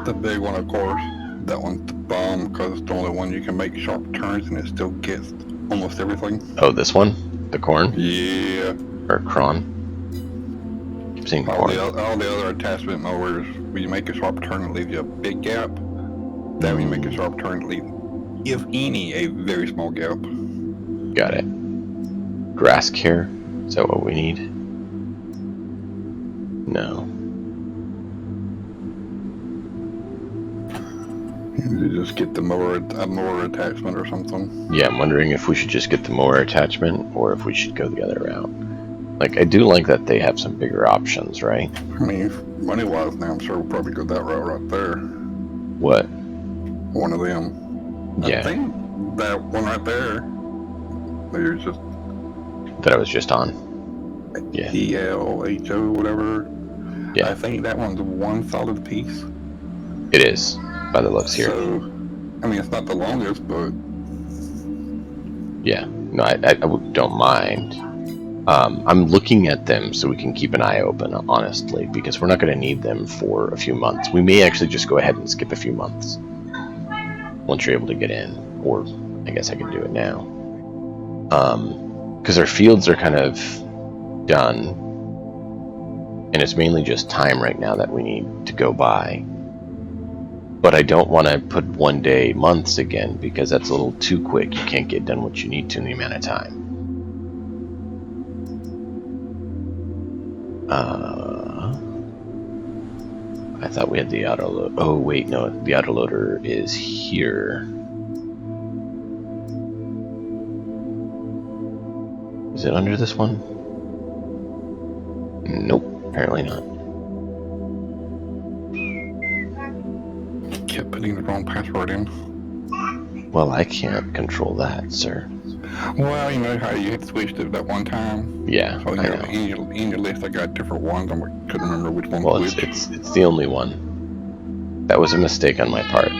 The big one, of course. That one's the bomb because it's the only one you can make sharp turns and it still gets almost everything. Oh, this one? The corn? Yeah. Or cron? Keep saying corn. All the other attachment mowers, when you make a sharp turn and leave you a big gap, that when you make a sharp turn and leave, if any, a very small gap. Got it. Grass care? Is that what we need? No. You just get the mower attachment or something. Yeah, I'm wondering if we should just get the mower attachment or if we should go the other route. Like, I do like that they have some bigger options, right? I mean, money-wise now, I'm sure we'll probably go that route right there. What? One of them. Yeah. I think that one right there, there's just... That I was just on. Yeah. ELHO, whatever. Yeah. I think that one's one solid piece. It is, by the looks here. So, I mean, it's not the longest, but... Yeah. No, I don't mind. I'm looking at them so we can keep an eye open, honestly, because we're not going to need them for a few months. We may actually just go ahead and skip a few months once you're able to get in, or I guess I can do it now. Because our fields are kind of done, and it's mainly just time right now that we need to go by. But I don't want to put 1 day months again, because that's a little too quick. You can't get done what you need to in the amount of time. I thought we had the autoloader. Oh wait, no, the autoloader is here. Is it under this one? Nope, apparently not. Kept putting the wrong password in. Well, I can't control that, sir. Well, you know how you had switched it that one time? Yeah, So I know. in your list, I got different ones. I couldn't remember which one Well, was which. it's the only one. That was a mistake on my part.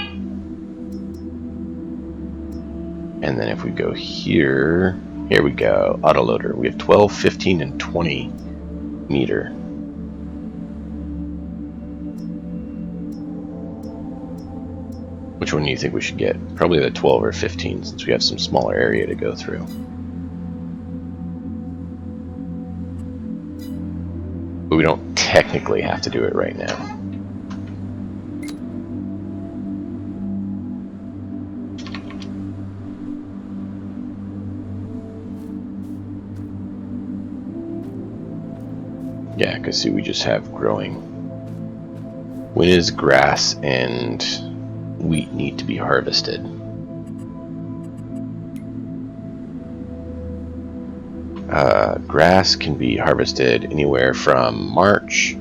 And then if we go here, here we go, autoloader. We have 12, 15, and 20 meter. Which one do you think we should get? Probably the 12 or 15, since we have some smaller area to go through. But we don't technically have to do it right now. Yeah, because see, we just have growing. When is grass and wheat need to be harvested? Grass can be harvested anywhere from March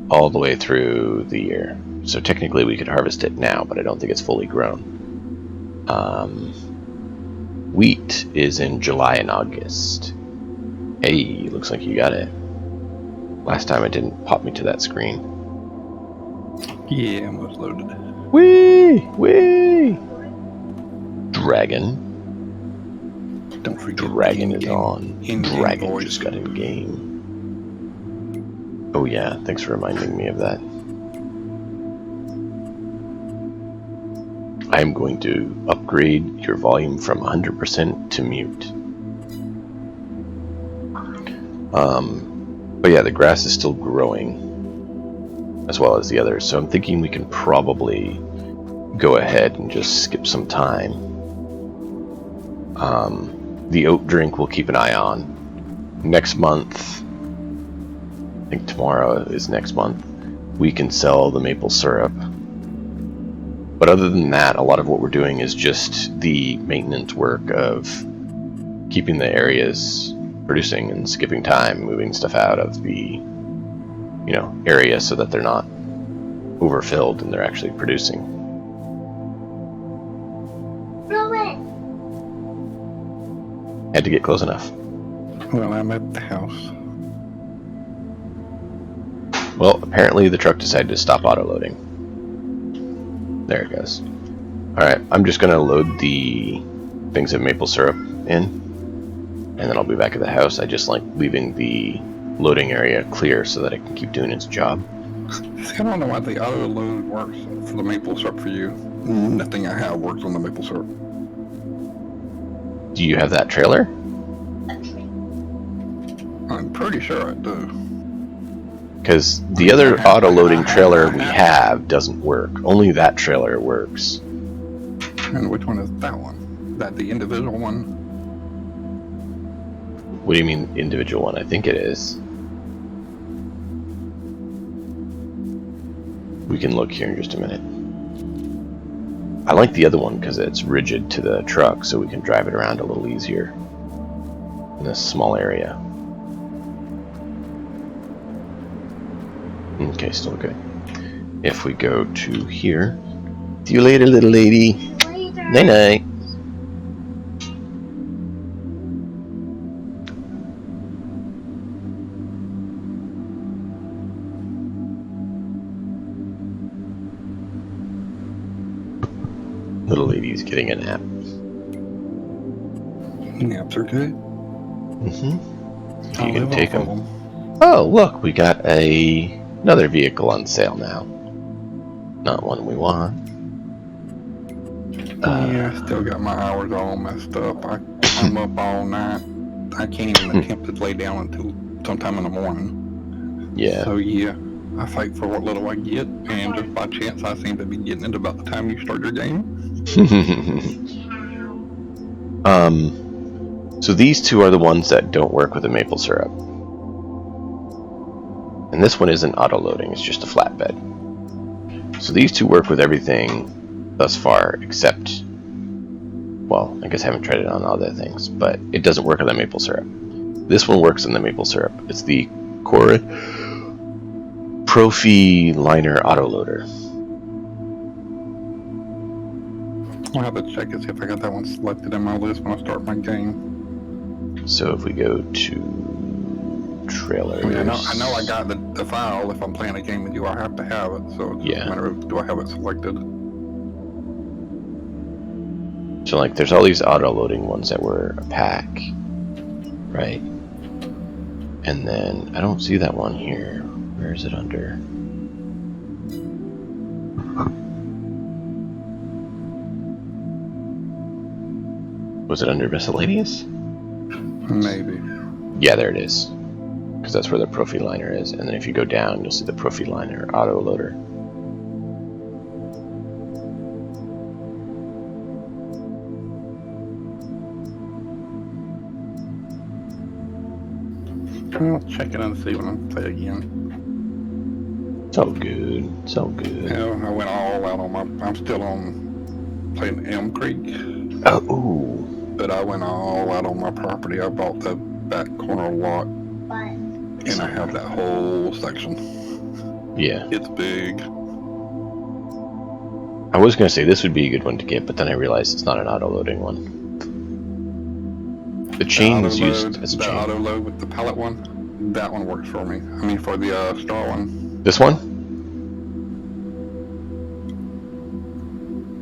all the way through the year. So technically we could harvest it now, but I don't think it's fully grown. Wheat is in July and August. Hey, looks like you got it. Last time it didn't pop me to that screen. Yeah, almost loaded. Whee! Whee! Dragon. Don't forget. Dragon is on. Dragon voice. just got in game. Oh yeah, thanks for reminding me of that. I'm going to upgrade your volume from 100% to mute. But yeah, the grass is still growing, as well as the others, so I'm thinking we can probably go ahead and just skip some time. The oat drink we'll keep an eye on. Next month, I think tomorrow is next month, we can sell the maple syrup. But other than that, a lot of what we're doing is just the maintenance work of keeping the areas producing and skipping time, moving stuff out of the, area so that they're not overfilled and they're actually producing. Rowan! Had to get close enough. Well, I'm at the house. Well, apparently the truck decided to stop auto-loading. There it goes. Alright, I'm just gonna load the things of maple syrup in, and then I'll be back at the house. I just like leaving the loading area clear so that it can keep doing its job. See, I don't know why the auto load works for the maple syrup for you. Nothing I have works on the maple syrup. Do you have that trailer? I'm pretty sure I do. Because the other auto-loading trailer we have doesn't work. Only that trailer works. And which one is that one? Is that the individual one? What do you mean individual one? I think it is. We can look here in just a minute. I like the other one because it's rigid to the truck, so we can drive it around a little easier in this small area. Okay, still good. If we go to here, see you later, little lady. Later. Night night. Little lady's getting a nap. Naps are good. You I'll can live take off them. of Oh, look, we got another vehicle on sale now. Not one we want. Yeah, I still got my hours all messed up. I'm up all night. I can't even attempt to lay down until sometime in the morning. Yeah. So yeah, I fight for what little I get, and just by chance I seem to be getting it about the time you start your game. So these two are the ones that don't work with the maple syrup. And this one isn't auto-loading, it's just a flatbed. So these two work with everything thus far, except, well, I guess I haven't tried it on other things, but it doesn't work on the maple syrup. This one works on the maple syrup. It's the Core Profi Liner Autoloader. I'll have to check and see if I got that one selected in my list when I start my game. So if we go to trailers... I mean, I know I got the file. If I'm playing a game with you, I have to have it. So it's just a matter of, do I have it selected? So like there's all these auto-loading ones that were a pack, right? And then I don't see that one here. Where is it under? Was it under miscellaneous? Maybe. Yeah, there it is. Because that's where the Profi Liner is. And then if you go down, you'll see the Profi Liner Autoloader. I'll check it and see when I play again. It's all good. It's all good. Yeah, I went all out on my... I'm still on playing Elm Creek. Oh, ooh. But I went all out on my property. I bought the back corner lot. And I have that whole section. Yeah. It's big. I was going to say this would be a good one to get, but then I realized it's not an auto-loading one. The chain is used as a chain. The auto load with the pallet one, that one works for me. I mean, for the star one. This one?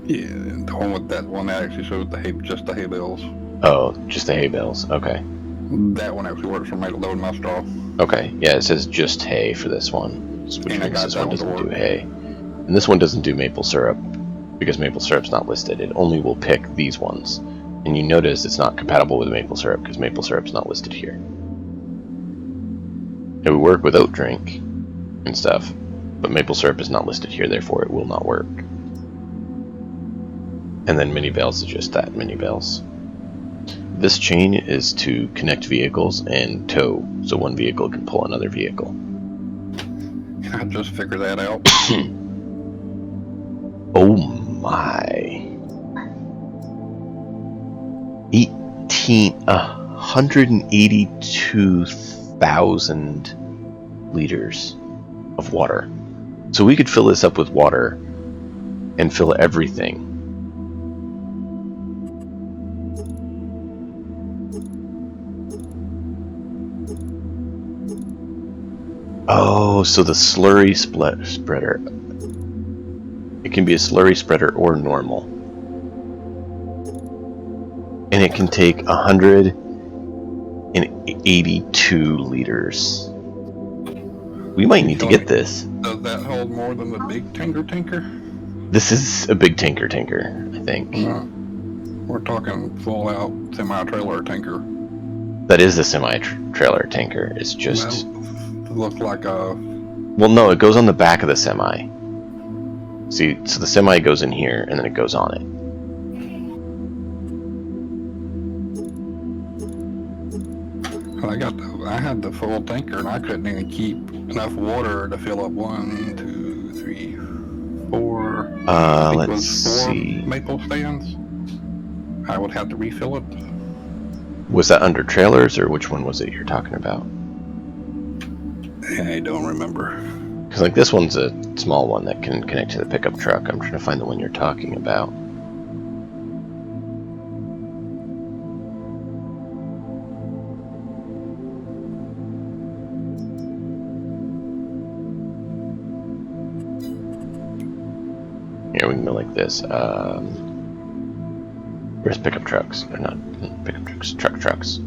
Yeah, the one with that one that actually shows the hay, just the hay bales. Oh, just the hay bales. Okay. That one actually works for me to load my straw. Okay. Yeah, it says just hay for this one, which means this one doesn't do hay. And this one doesn't do maple syrup because maple syrup's not listed. It only will pick these ones. And you notice it's not compatible with maple syrup because maple syrup's not listed here. It would work with oat drink and stuff, but maple syrup is not listed here, therefore it will not work. And then mini bales is just that, mini bales. This chain is to connect vehicles and tow, so one vehicle can pull another vehicle. I just figured that out. Oh my. 182,000 liters of water. So we could fill this up with water and fill everything. Oh, so the slurry spreader. It can be a slurry spreader or normal. And it can take 182 liters. We might need to get this. Does that hold more than the big tanker? This is a big tanker, I think. We're talking full out semi-trailer tanker. That is a semi-trailer tanker. It's just... It looks like a... Well, no, it goes on the back of the semi. See, so the semi goes in here, and then it goes on it. I had the full tanker, and I couldn't even keep enough water to fill up 1, 2, 3, 4. Let's see. Maple stands. I would have to refill it. Was that under trailers, or which one was it you're talking about? I don't remember. Because like this one's a small one that can connect to the pickup truck. I'm trying to find the one you're talking about. Here, we can go like this. Where's pickup trucks? They're not pickup trucks, trucks.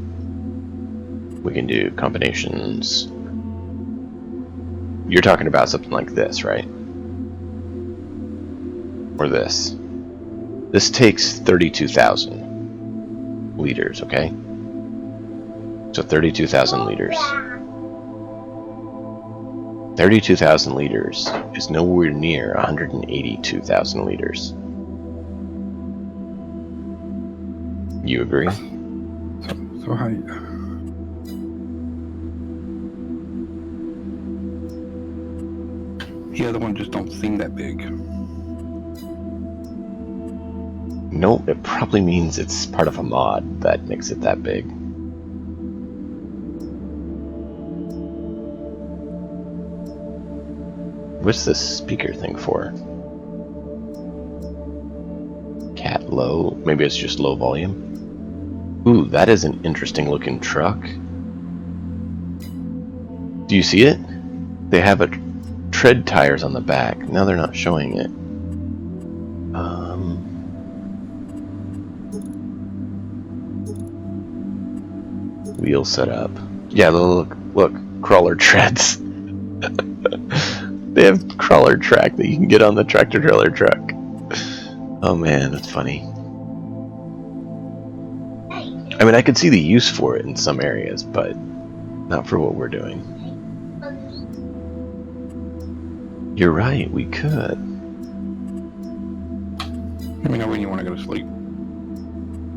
We can do combinations. You're talking about something like this, right? Or this. This takes 32,000 liters, okay? So 32,000 liters. 32,000 liters is nowhere near 182,000 liters. You agree? So how the other one just don't seem that big. Nope, it probably means it's part of a mod that makes it that big. What's this speaker thing for? Cat low? Maybe it's just low volume? Ooh, that is an interesting looking truck. Do you see it? They have a tread tires on the back. Now they're not showing it. Wheel setup. Yeah, look, crawler treads. They have crawler track that you can get on the tractor trailer truck. Oh man, that's funny. I mean, I could see the use for it in some areas, but not for what we're doing. You're right, we could. Let me know when you want to go to sleep.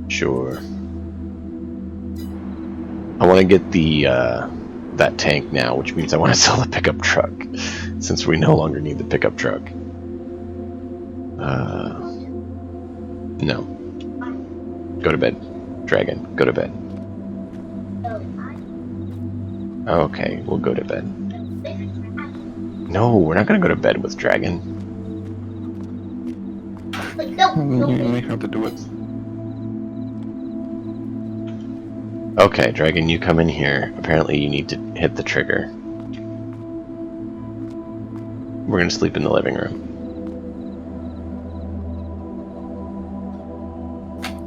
Sure. I want to get the that tank now, which means I want to sell the pickup truck, since we no longer need the pickup truck. No. Go to bed, Dragon. Go to bed. Okay, we'll go to bed. No, we're not gonna go to bed with Dragon. You may have to do it. Okay, Dragon, you come in here. Apparently you need to hit the trigger. We're gonna sleep in the living room.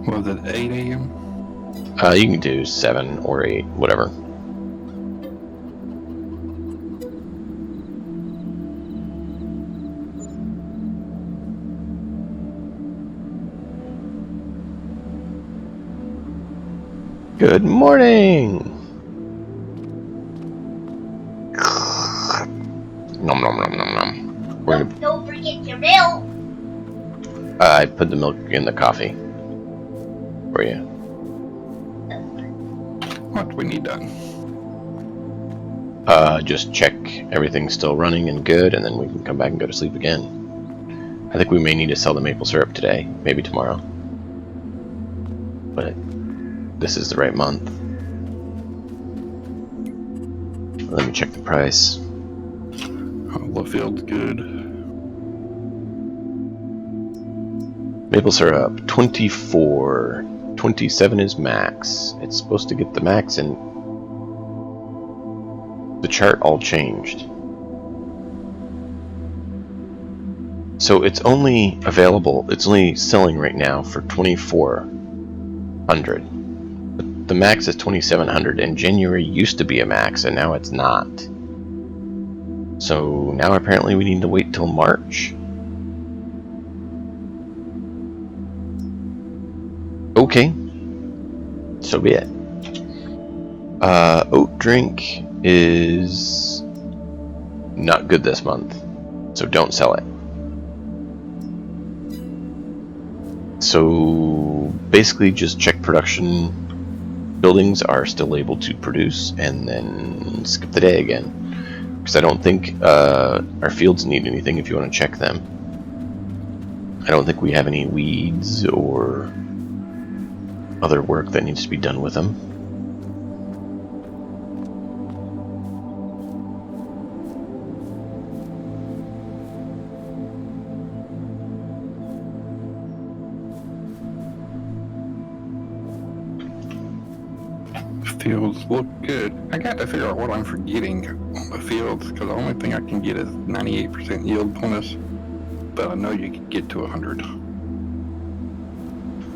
Was it 8 a.m.? You can do 7 or 8, whatever. Good morning! Nom nom nom nom nom. Don't forget your milk. I put the milk in the coffee for you. What do we need done? Just check everything's still running and good, and then we can come back and go to sleep again. I think we may need to sell the maple syrup today, maybe tomorrow. But this is the right month. Let me check the price. Oh, the field's good. Maple syrup, 24. 27 is max. It's supposed to get the max, and the chart all changed. So it's only available, it's only selling right now for 2,400. The max is 2,700, and January used to be a max, and now it's not. So now apparently we need to wait till March. Okay. So be it. Oat drink is not good this month, so don't sell it. So basically just check production buildings are still able to produce, and then skip the day again. Because I don't think our fields need anything if you want to check them. I don't think we have any weeds or other work that needs to be done with them. Fields look good. I got to figure out what I'm forgetting on the fields, because the only thing I can get is 98% yield bonus, but I know you can get to 100.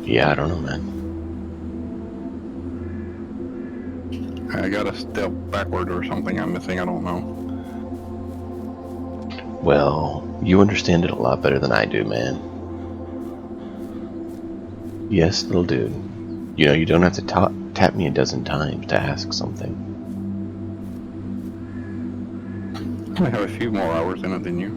Yeah, I don't know, man. I got a step backward or something I'm missing, I don't know. Well, you understand it a lot better than I do, man. Yes, little dude. You know, you don't have to tap me a dozen times to ask something. I have a few more hours in it than you.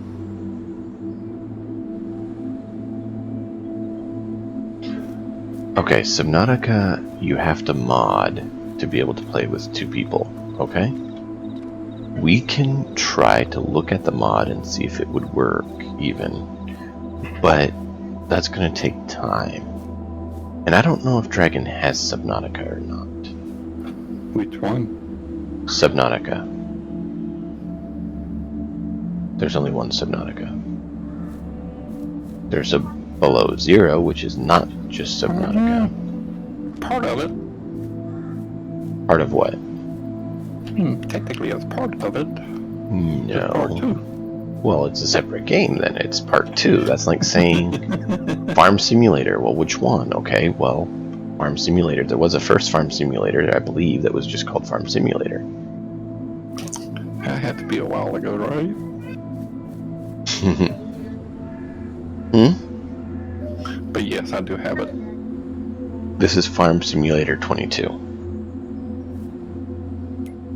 Okay, Subnautica, you have to mod to be able to play with 2 people, okay? We can try to look at the mod and see if it would work, even. But that's going to take time. And I don't know if Dragon has Subnautica or not. Which one? Subnautica. There's only one Subnautica. There's a Below Zero, which is not just Subnautica. Part of it. Part of what? Technically, it's part of it. No. It's part 2. Well, it's a separate game then. It's part 2. That's like saying Farm Simulator. Well, which one? Okay, well, Farm Simulator. There was a first Farm Simulator, I believe, that was just called Farm Simulator. That had to be a while ago, right? But yes, I do have it. This is Farm Simulator 22.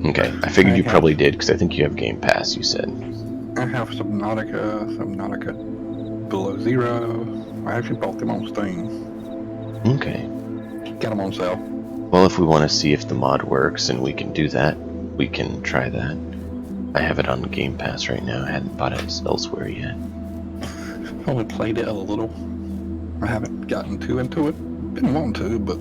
Okay, I figured you probably did, because I think you have Game Pass, you said. I have Subnautica Below Zero. I actually bought them on Steam. Okay. Got them on sale. Well, if we want to see if the mod works and we can do that, we can try that. I have it on Game Pass right now. I hadn't bought it elsewhere yet. I've only played it a little. I haven't gotten too into it. Been wanting to, but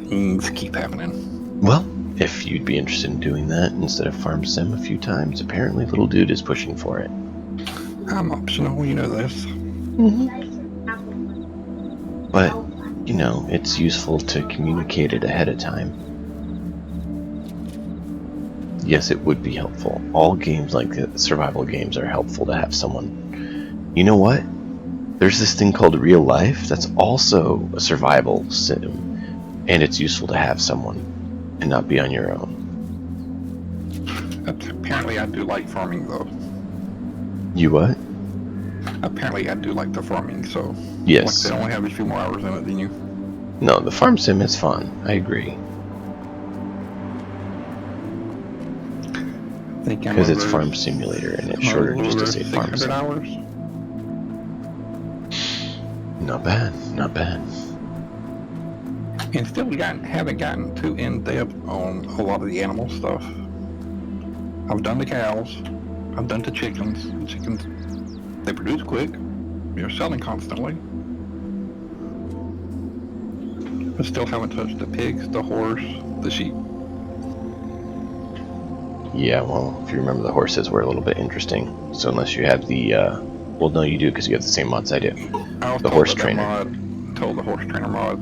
things keep happening. Well, if you'd be interested in doing that instead of Farm Sim a few times, apparently Little Dude is pushing for it. I'm optional, you know this. But, you know, it's useful to communicate it ahead of time. Yes, it would be helpful. All games like survival games are helpful to have someone. You know what? There's this thing called real life that's also a survival sim, and it's useful to have someone and not be on your own. Apparently I do like farming though. You what? Apparently I do like the farming, so... Yes. Like I said, I only have a few more hours in it than you. No, the farm sim is fun. I agree. Because it's Farm Simulator and it's shorter just to say Farm Sim. Hours? Not bad, not bad. And still haven't gotten too in-depth on a lot of the animal stuff. I've done the cows. I've done the chickens. The chickens, they produce quick. They're selling constantly. I still haven't touched the pigs, the horse, the sheep. Yeah, well, if you remember, the horses were a little bit interesting. So unless you have the, well, no, you do because you have the same mods I do. The horse trainer. Told the horse trainer mod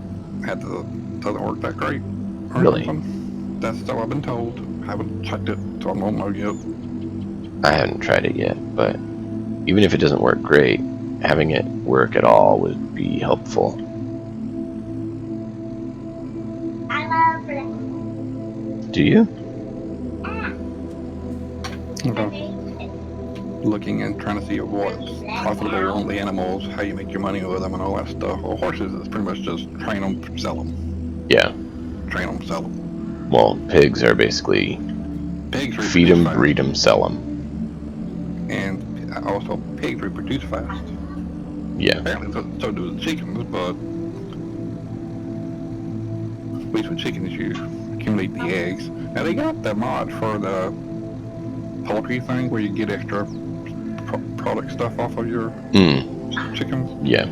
doesn't work that great. Really? That's all I've been told. I haven't checked it, so I don't know yet. I haven't tried it yet, but even if it doesn't work great, having it work at all would be helpful. I love it. Do you? Okay. Looking and trying to see what's profitable on the animals, how you make your money with them, and all that stuff. Well, horses is pretty much just train them, sell them. Yeah. Train them, sell them. Well, pigs are basically Pigs feed them, reproduce fast. breed them, sell them. And also pigs reproduce fast. Yeah. Apparently, so do the chickens, but at least with chickens, you accumulate the eggs. Now they got the mod for the poultry thing where you get extra product stuff off of your chickens. Yeah.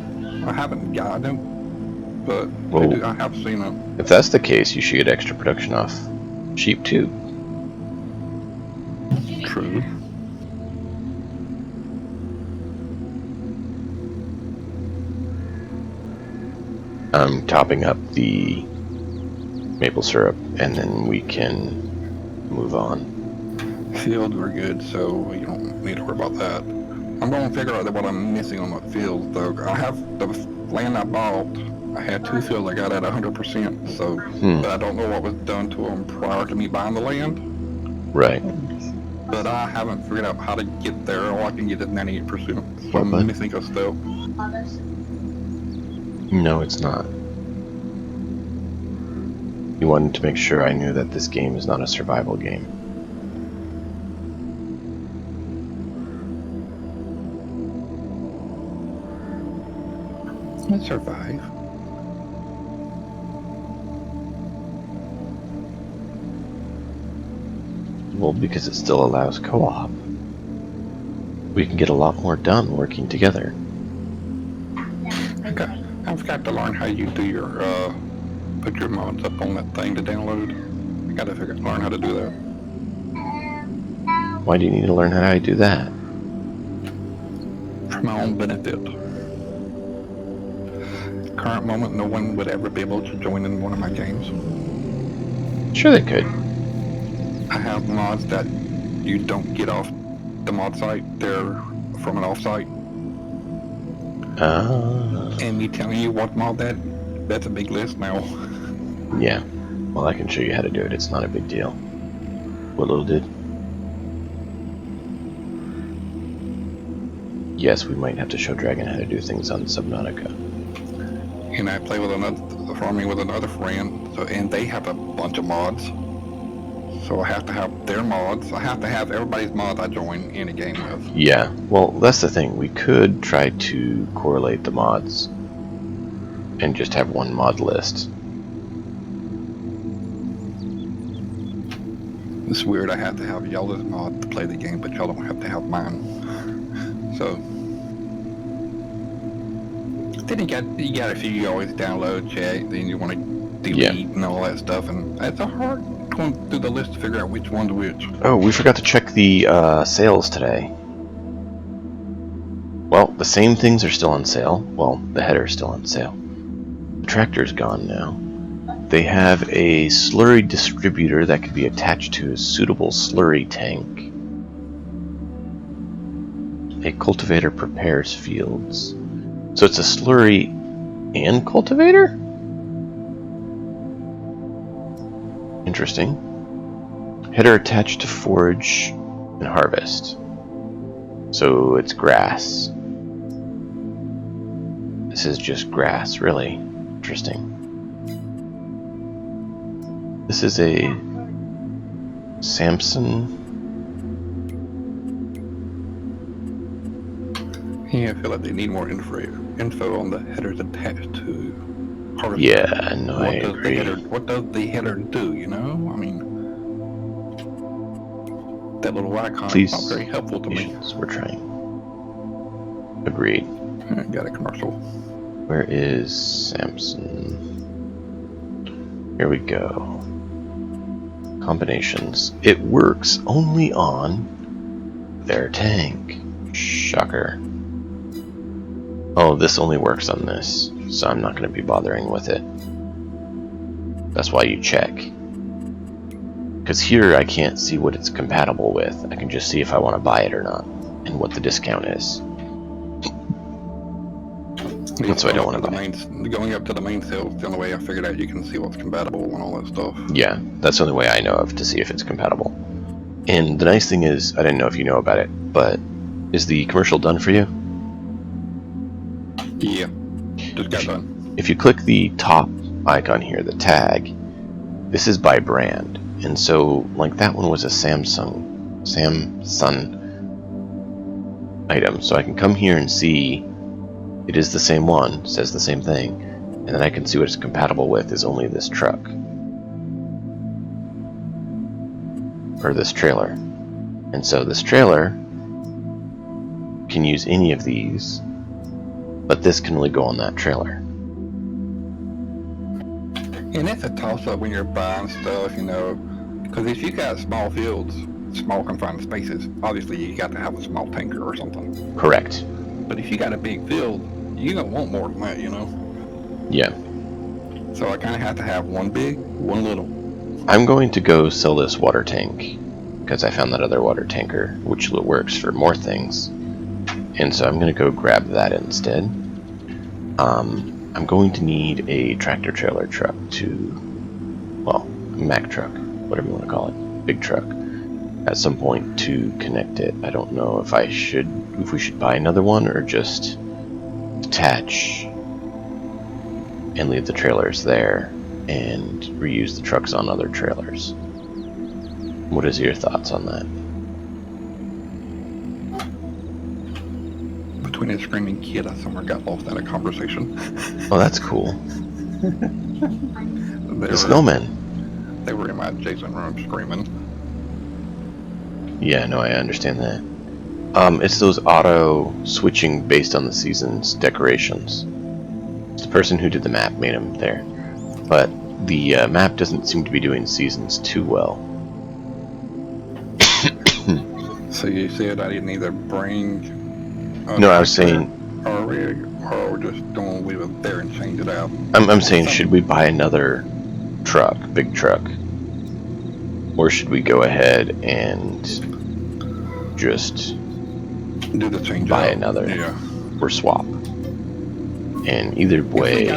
I haven't gotten them, but Well, I have seen them. if that's the case, you should get extra production off sheep too. True. I'm topping up the maple syrup, and then we can move on. Fields were good, so you don't need to worry about that. I'm going to figure out what I'm missing on my fields, though. I have the land I bought. I had 2 fields I got at 100%, so but I don't know what was done to them prior to me buying the land. Right. But I haven't figured out how to get there. All I can get is 98%. So What, I'm bud? missing a step. No, it's not. You wanted to make sure I knew that this game is not a survival game. I survive. Well, because it still allows co-op. We can get a lot more done working together. Okay. I've got to learn how you do your, put your mods up on that thing to download. I gotta learn how to do that. Why do you need to learn how to do that? For my own benefit. Current moment, no one would ever be able to join in one of my games. Sure they could. I have mods that you don't get off the mod site. They're from an off-site. And me telling you what mod that's a big list now. Yeah. Well, I can show you how to do it. It's not a big deal. What little did? Yes, we might have to show Dragon how to do things on Subnautica. And I play with farming with another friend, and they have a bunch of mods. So I have to have their mods. I have to have everybody's mods I join in a game with. Yeah, well, that's the thing. We could try to correlate the mods and just have one mod list. It's weird. I have to have y'all's mod to play the game, but y'all don't have to have mine. So then you got a few you always download, check, then you want to delete and all that stuff, and it's a hard going through the list to figure out which one's which. Oh, we forgot to check the sales today. Well, the same things are still on sale. Well, the header's still on sale. The tractor's gone now. They have a slurry distributor that could be attached to a suitable slurry tank. A cultivator prepares fields. So it's a slurry and cultivator? Interesting. Header attached to forage and harvest. So it's grass. This is just grass, really. Interesting. This is a Samson. Yeah, I feel like they need more info on the headers attached to harvest. Yeah, no, I agree. What does the header do, you know? I mean, that little icon is not very helpful to me. We're trying. Agreed. I got a commercial. Where is Samson? Here we go. Combinations. It works only on their tank. Shocker. Oh, this only works on this, so I'm not going to be bothering with it. That's why you check. Because here I can't see what it's compatible with. I can just see if I want to buy it or not, and what the discount is. That's why I don't want to buy. Going up to the main sales, the only way I figured out you can see what's compatible and all that stuff. Yeah, that's the only way I know of to see if it's compatible. And the nice thing is, I didn't know if you know about it, but is the commercial done for you? Yeah, just got done. If you click the top icon here, the tag, this is by brand. And so, like, that one was a Samsung item. So I can come here and see it is the same one, says the same thing, and then I can see what it's compatible with is only this truck. Or this trailer. And so this trailer can use any of these, but this can only go on that trailer. And it's a toss-up when you're buying stuff, you know, because if you got small fields, small confined spaces, obviously you got to have a small tanker or something. Correct. But if you got a big field, you're going to want more than that, you know? Yeah. So I kind of have to have one big, one little. I'm going to go sell this water tank, because I found that other water tanker, which works for more things. And so I'm going to go grab that instead. I'm going to need a tractor trailer truck well, Mack truck, whatever you want to call it, big truck, at some point to connect it. I don't know if we should buy another one or just detach and leave the trailers there and reuse the trucks on other trailers. What is your thoughts on that? Between a screaming kid, I somewhere got lost in a conversation. Oh, that's cool. The snowmen. They were in my adjacent room screaming. Yeah, no, I understand that. It's those auto switching based on the season's decorations. It's the person who did the map made them there. But the map doesn't seem to be doing seasons too well. So you said I didn't either bring... No, I was saying... Or we're just going to leave it there and change it out. I'm saying, should we buy another truck, big truck? Or should we go ahead and just do the change buy out. Another? Yeah. Or swap? And either way...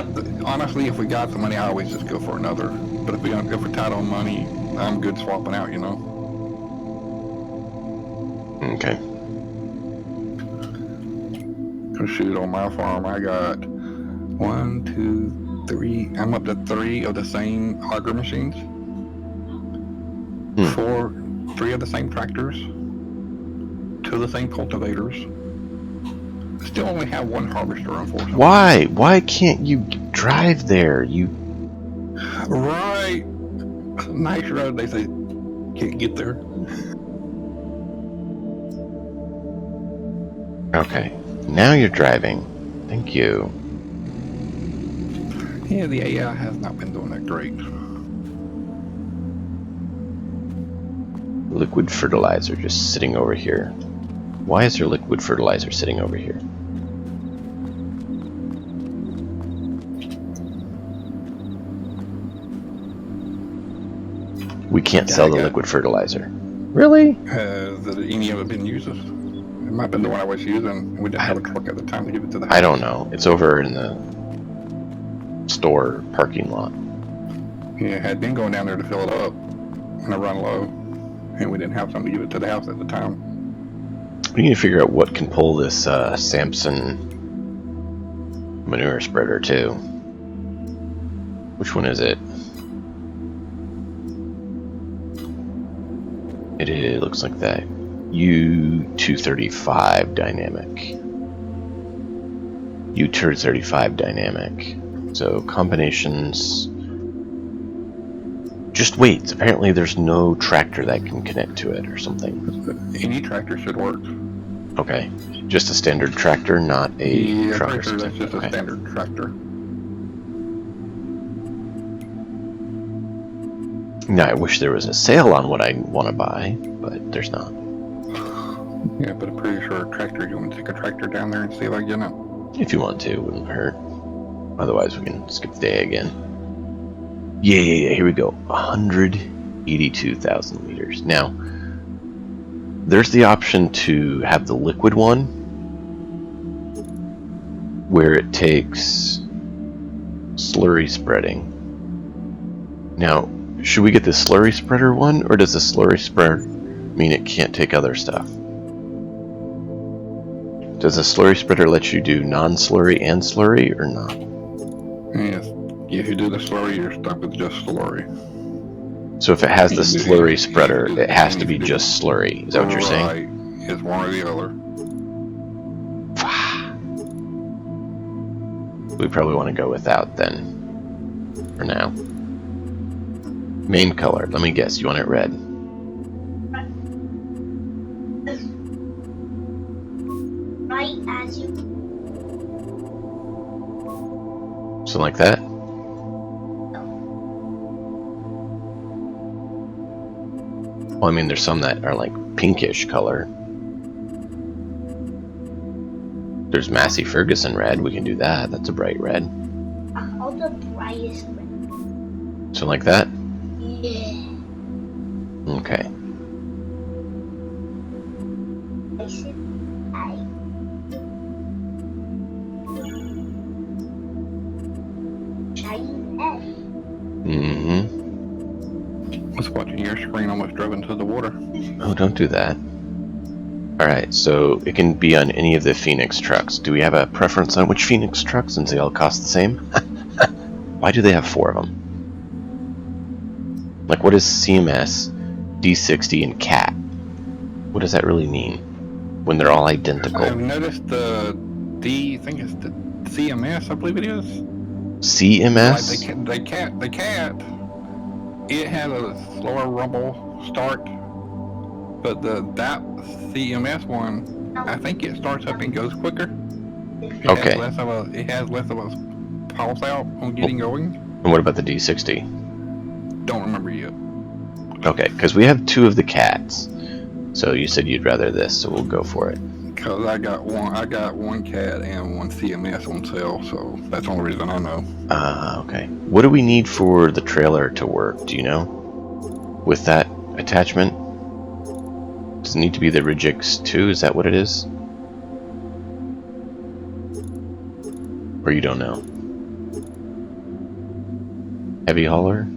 honestly, if we got the money, I always just go for another. But if we're tight on money, I'm good swapping out, you know? Okay. Shoot, on my farm, I got 1, 2, 3. I'm up to 3 of the same auger machines. 3 of the same tractors. 2 of the same cultivators. Still only have 1 harvester, unfortunately. Why? Why can't you drive there? Right. Nice road. They say can't get there. Okay. Now you're driving. Thank you. Yeah, the AI has not been doing that great. Liquid fertilizer just sitting over here. Why is there liquid fertilizer sitting over here? We can't sell the liquid fertilizer. Really? Has any of it been used? It might have been the one I was using. We didn't have a truck at the time to give it to the house. I don't know. It's over in the store parking lot. Yeah, it had been going down there to fill it up and I run low. And we didn't have something to give it to the house at the time. We need to figure out what can pull this Samson manure spreader too. Which one is it? It looks like that U235 dynamic. U235 dynamic. So combinations. Just wait. Apparently there's no tractor that can connect to it or something. Any tractor should work. Okay. Just a standard tractor, not a truck or something. That's just a standard tractor. Now I wish there was a sale on what I want to buy, but there's not. Yeah, but I'm pretty sure a tractor, you want to take a tractor down there and see if I get it? If you want to, it wouldn't hurt. Otherwise we can skip the day again. Yeah, here we go. 182,000 liters. Now, there's the option to have the liquid one, where it takes slurry spreading. Now, should we get the slurry spreader one, or does the slurry spreader mean it can't take other stuff? Does the slurry spreader let you do non-slurry and slurry, or not? Yes. If you do the slurry, you're stuck with just slurry. So if it has the slurry spreader, it has to be just slurry. Is that what you're saying? Right. It's one or the other. We probably want to go without then, for now. Main color, let me guess, you want it red. Right as you. Something like that? Well, I mean, there's some that are like pinkish color. There's Massey Ferguson red, we can do that. That's a bright red. All the brightest red. Something like that? Yeah. Okay. I said I. Shiny red. Mm-hmm. I was watching your screen, almost drove into the water. Oh, don't do that. Alright, so it can be on any of the Phoenix trucks. Do we have a preference on which Phoenix truck, since they all cost the same? Why do they have 4 of them? Like, what is CMS, D60, and CAT? What does that really mean? When they're all identical. I've noticed I think it's the CMS, I believe it is. CMS? Like the cat, it had a slower rumble start, but that CMS one, I think it starts up and goes quicker. It Okay. has less of a pulse out on getting going. And what about the D60? Don't remember yet. Okay, because we have 2 of the cats. So you said you'd rather this, so we'll go for it. Cause I got one cat and one CMS on sale, so that's the only reason I know. Okay. What do we need for the trailer to work? Do you know? With that attachment? Does it need to be the Rigix 2? Is that what it is? Or you don't know? Heavy hauler?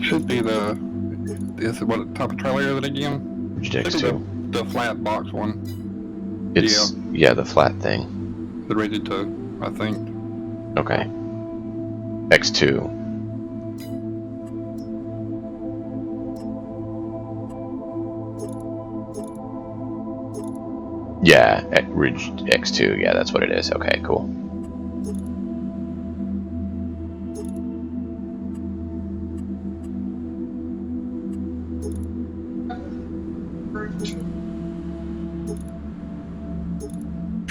Should be what type of trailer is it again? Rigix Should 2. be the flat box one. It's, yeah, the flat thing. The Rigid 2, I think. Okay. X2. Yeah, Ridge X2. Yeah, that's what it is. Okay, cool.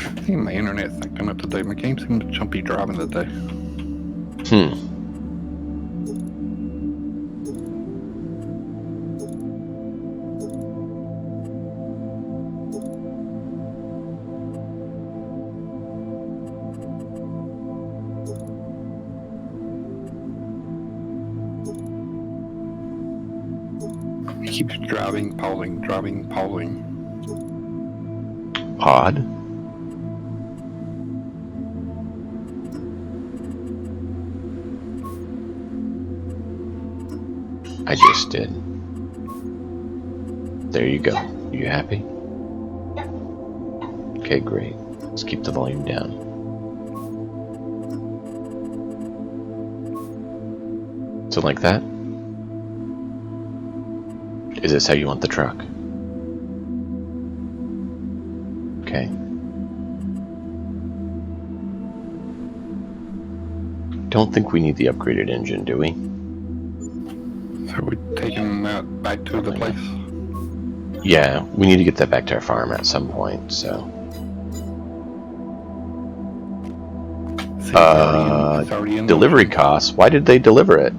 I think my internet's acting up today. My game seems jumpy driving today. It keeps driving, pausing. Odd. I just did. There you go. You happy? Okay, great. Let's keep the volume down. So like that? Is this how you want the truck? Okay. Don't think we need the upgraded engine, do we? So we're taking that back to the place? Yeah, we need to get that back to our farm at some point, so... It's already in delivery costs? Why did they deliver it?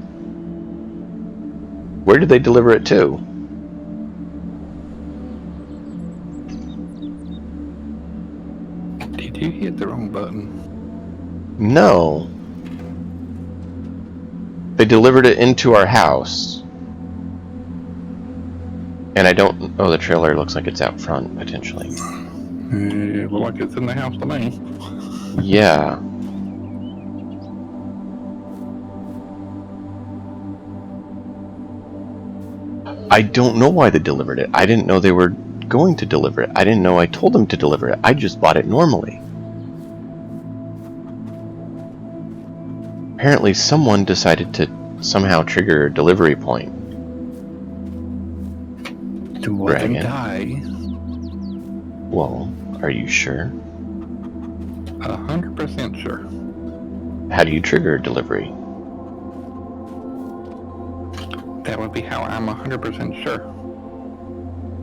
Where did they deliver it to? Did you hit the wrong button? No. They delivered it into our house. And I don't... Oh, the trailer looks like it's out front, potentially. It looks like it's in the house to me. Yeah. I don't know why they delivered it. I didn't know they were going to deliver it. I didn't know I told them to deliver it. I just bought it normally. Apparently someone decided to somehow trigger a delivery point. To let them Dragon. die. Well, are you sure? 100% sure. How do you trigger a delivery? That would be how I'm 100% sure.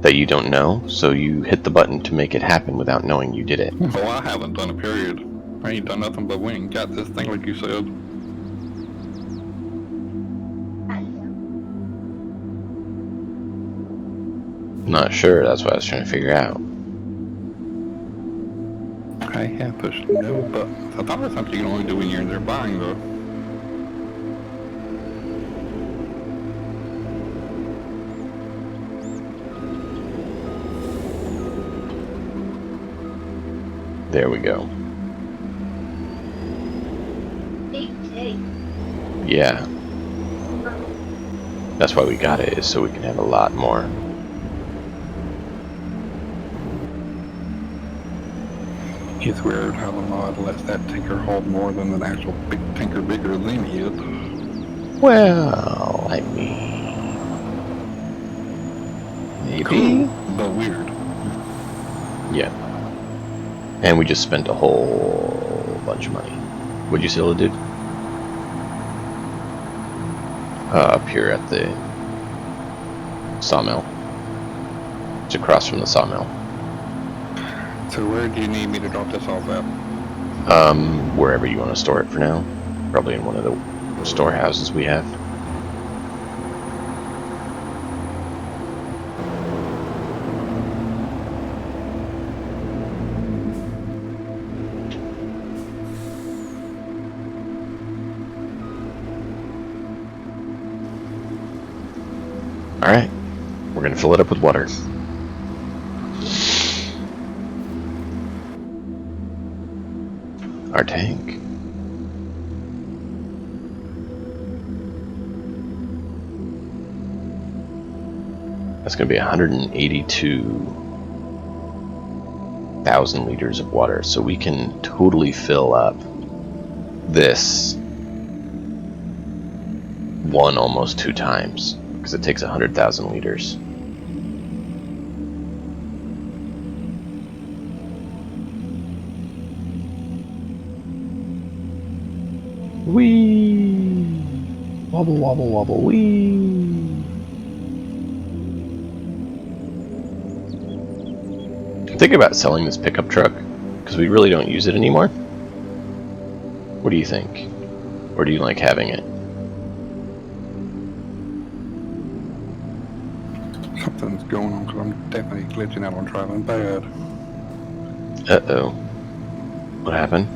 That you don't know, so you hit the button to make it happen without knowing you did it. Well, I haven't done a period. I ain't done nothing but went and got this thing like you said. Not sure, that's what I was trying to figure out. I have pushed no buttons. I thought it was something you can only do when you're in there buying, though. There we go. Big tank. Yeah. That's why we got it, is so we can have a lot more. It's weird how the mod lets that tanker hold more than an actual big tanker bigger than it. Well, I mean... maybe? Cool, but weird. Yeah. And we just spent a whole bunch of money. What'd you sell it, dude? Up here at the sawmill. It's across from the sawmill. So where do you need me to drop this off at? Wherever you want to store it for now. Probably in one of the storehouses we have. Alright, we're going to fill it up with water. Our tank. That's going to be 182,000 liters of water, so we can totally fill up this one almost 2 times. Because it takes 100,000 liters. Whee! Wobble, wobble, wobble, whee! I'm thinking about selling this pickup truck, because we really don't use it anymore. What do you think? Or do you like having it? Something's going on because I'm definitely glitching out on driving bad. Uh-oh. What happened?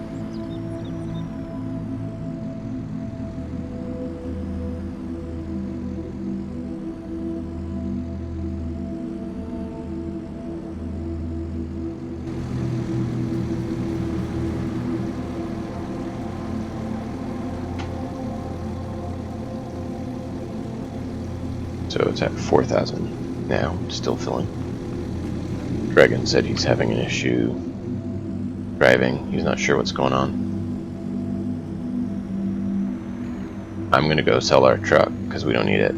So it's at 4,000 now, still filling. Dragon said he's having an issue driving. He's not sure what's going on. I'm gonna go sell our truck because we don't need it.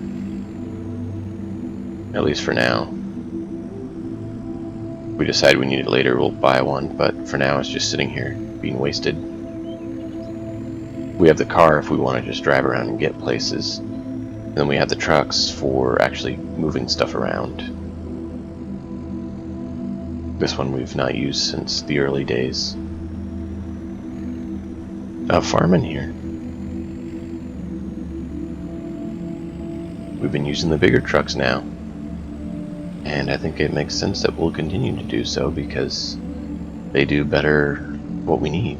At least for now. If we decide we need it later, we'll buy one, but for now it's just sitting here, being wasted. We have the car if we want to just drive around and get places. And then we have the trucks for actually moving stuff around. This one we've not used since the early days of farming here. We've been using the bigger trucks now. And I think it makes sense that we'll continue to do so because they do better what we need.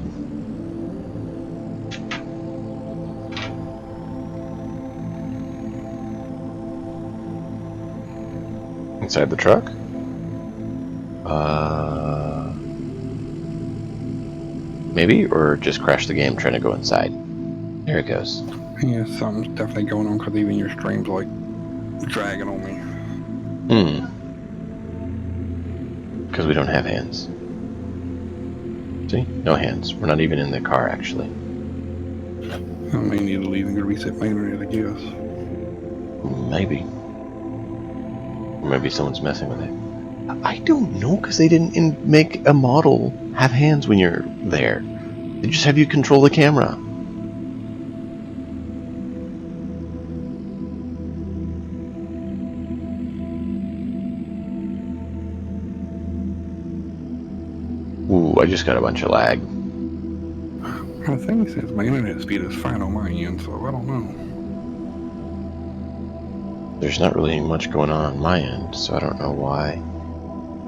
Inside the truck? maybe, or just crash the game trying to go inside. There it goes. Yeah, something's definitely going on because even your stream's like dragging on me. Because we don't have hands. See? No hands. We're not even in the car, actually. I may need to leave and go reset my internet, I guess. Maybe. Or maybe someone's messing with it. I don't know, because they didn't make a model have hands when you're there. They just have you control the camera. Ooh, I just got a bunch of lag. I think it says my internet speed is fine on my end, so I don't know. There's not really much going on my end, so I don't know why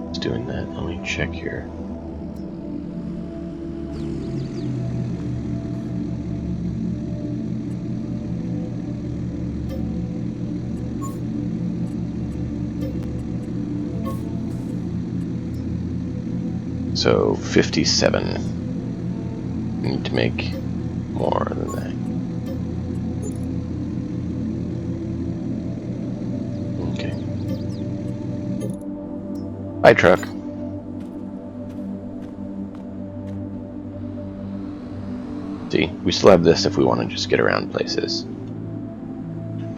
it's doing that. Let me check here. So 57. I need to make more than that. Okay. Hi, truck. See, we still have this if we want to just get around places.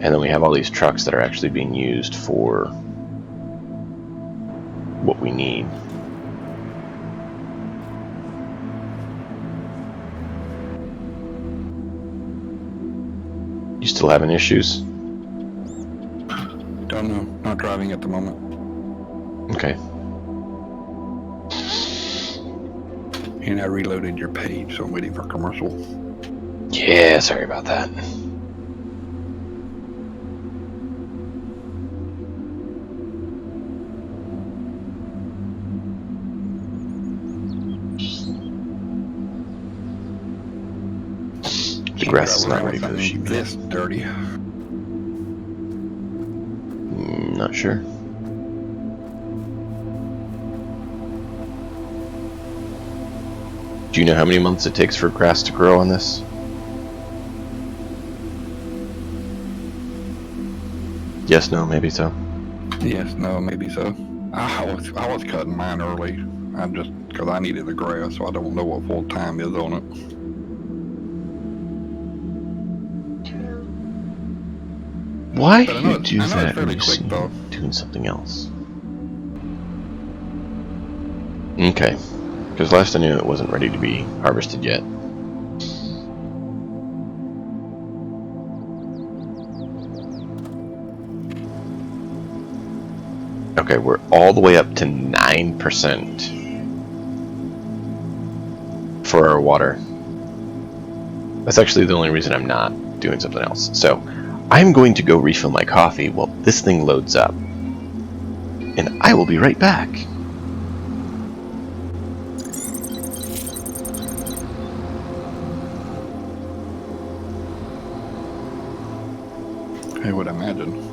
And then we have all these trucks that are actually being used for what we need. You still having issues? Don't know. Not driving at the moment. Okay. And I reloaded your page, so I'm waiting for a commercial. Yeah, sorry about that. The grass is not ready for the sheep yet. This dirty. Not sure. Do you know how many months it takes for grass to grow on this? Yes, no, maybe so. Yes, no, maybe so. I was cutting mine early. Because I needed the grass, so I don't know what full time is on it. Why But do I know you do it's that when fairly you quick, see me though. doing something else? Okay, because last I knew it wasn't ready to be harvested yet. Okay, we're all the way up to 9% for our water. That's actually the only reason I'm not doing something else. So, I'm going to go refill my coffee while this thing loads up. And I will be right back. I would imagine.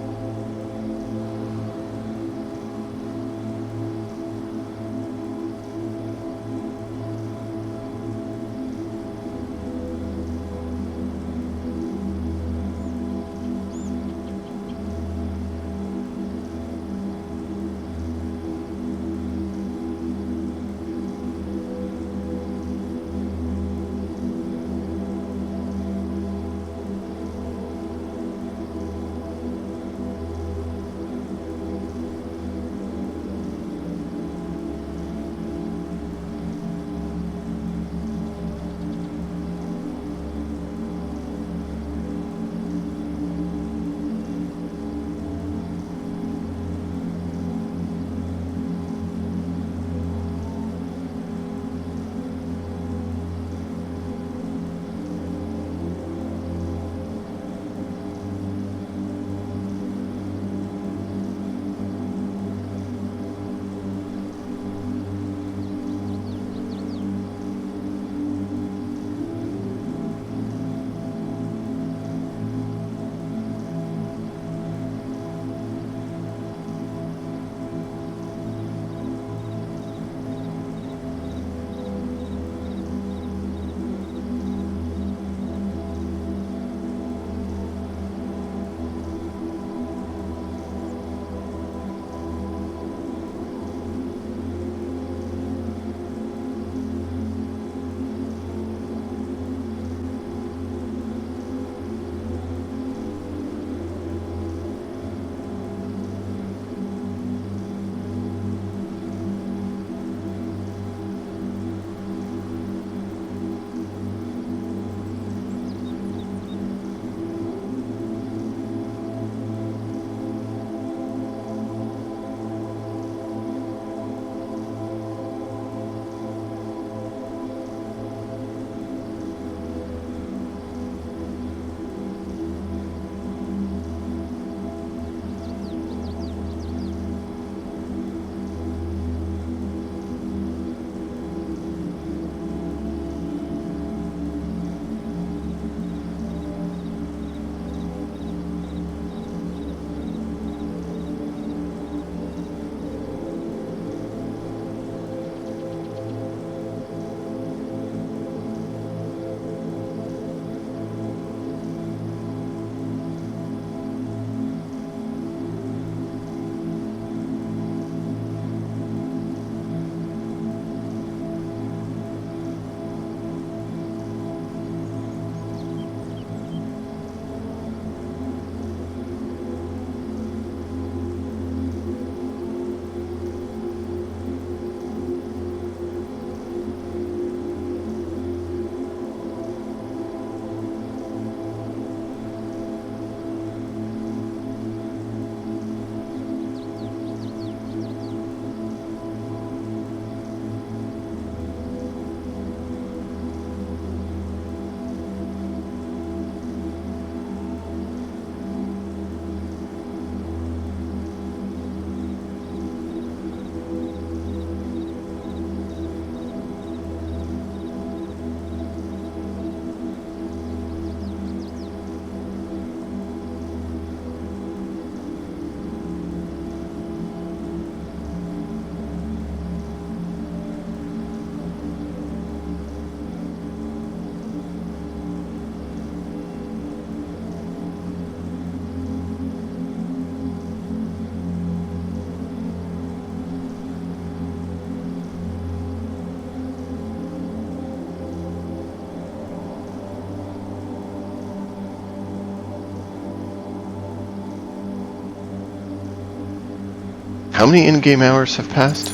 How many in-game hours have passed?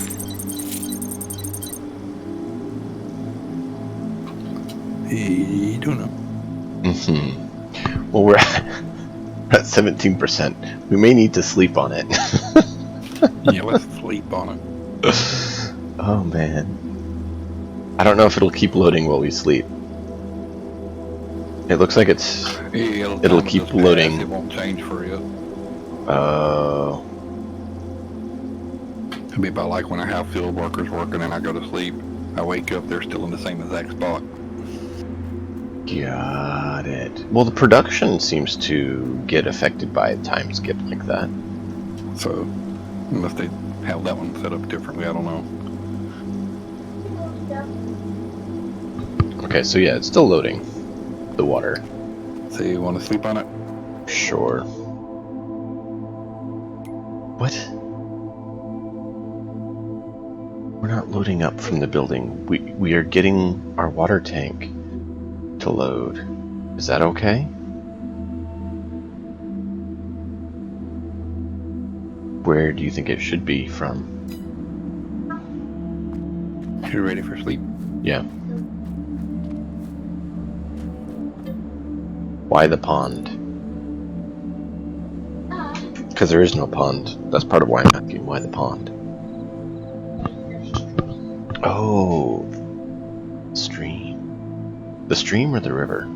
I don't know. Well, we're at 17%. We may need to sleep on it. Yeah, let's sleep on it. Oh man. I don't know if it'll keep loading while we sleep. It looks like Yeah, it'll keep loading. It won't change for you. Oh. It'll be about like when I have field workers working and I go to sleep. I wake up, they're still in the same exact spot. Got it. Well, the production seems to get affected by a time skip like that. So, unless they have that one set up differently, I don't know. Okay, so yeah, it's still loading the water. So you want to sleep on it? Sure. What? We're not loading up from the building. We are getting our water tank to load. Is that okay? Where do you think it should be from? You're ready for sleep? Yeah. Why the pond? Because there is no pond. That's part of why I'm asking why the pond. Oh, stream. The stream or the river?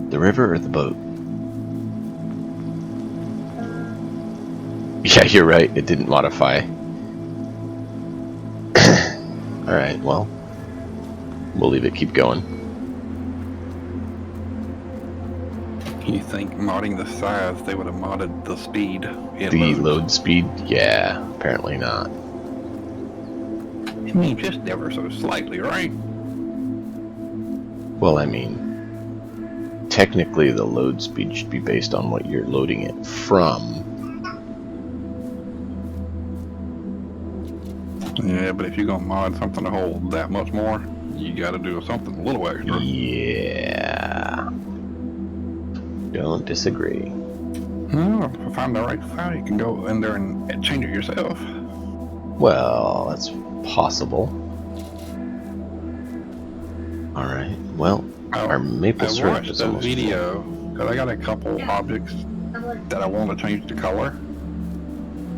The river or the boat? Yeah, you're right. It didn't modify. Alright, well, we'll leave it keep going. You think modding the size, they would have modded the speed? The load speed? Yeah, apparently not. I mean, just ever so slightly, right? Well, I mean, technically the load speed should be based on what you're loading it from. Yeah, but if you're gonna mod something to hold that much more, you gotta do something a little extra. Yeah. Don't disagree. Well, if I find the right file, you can go in there and change it yourself. Well, that's possible. Alright, well, our maple syrup is I watched almost a video, because I got a couple objects that I want to change the color.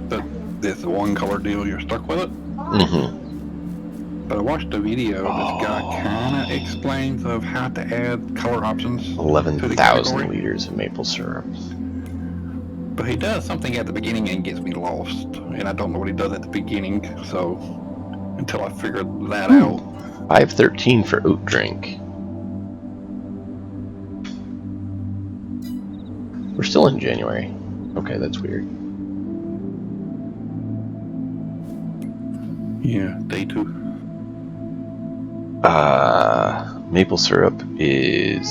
But this one color deal, you're stuck with it. Mm-hmm. But I watched a video, this guy kind of explains of how to add color options. 11,000 liters of maple syrup. But he does something at the beginning and gets me lost. And I don't know what he does at the beginning, so until I figure that out. 513 for oat drink. We're still in January. Okay, that's weird. Yeah, day 2. Maple syrup is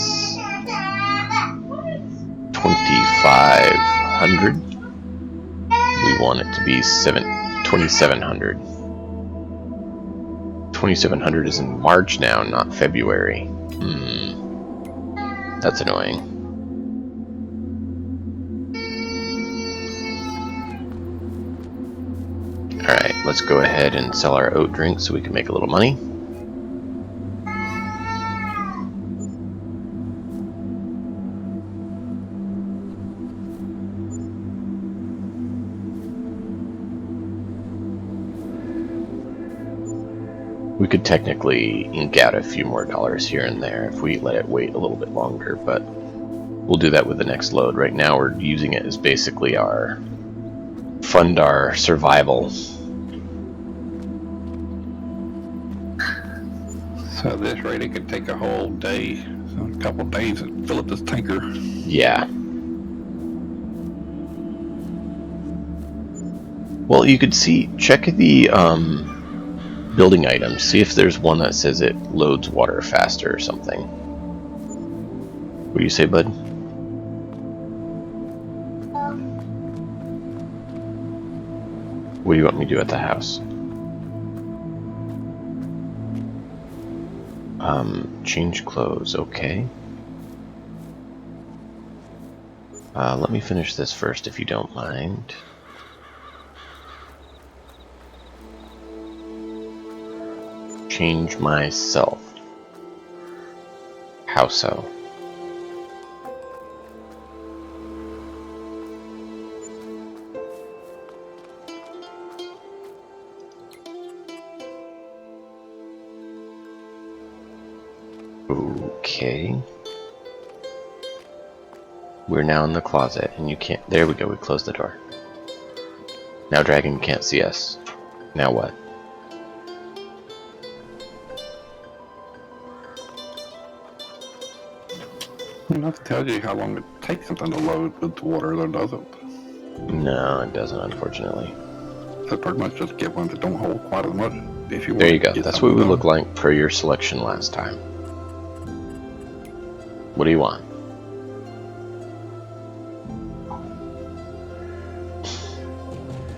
2,500. We want it to be 2,700. 2,700 is in March now, not February. That's annoying. Alright, let's go ahead and sell our oat drink so we can make a little money. We could technically ink out a few more dollars here and there if we let it wait a little bit longer, but we'll do that with the next load. Right now we're using it as basically our fund our survival. So at this rate, it could take a whole day, so a couple days to fill up this tanker. Yeah. Well, you could see, check the building items, see if there's one that says it loads water faster or something. What do you say, bud? What do you want me to do at the house? Change clothes, okay. Let me finish this first, if you don't mind. Change myself. How so? Okay. We're now in the closet, and you can't... There we go, we closed the door. Now Dragon can't see us. Now what? Enough tells you how long it takes something to load with the water, though, doesn't. No, it doesn't, unfortunately. So pretty much just get ones that don't hold quite as much. If you There want you go. to get That's what we something look done. like for your selection last time. What do you want?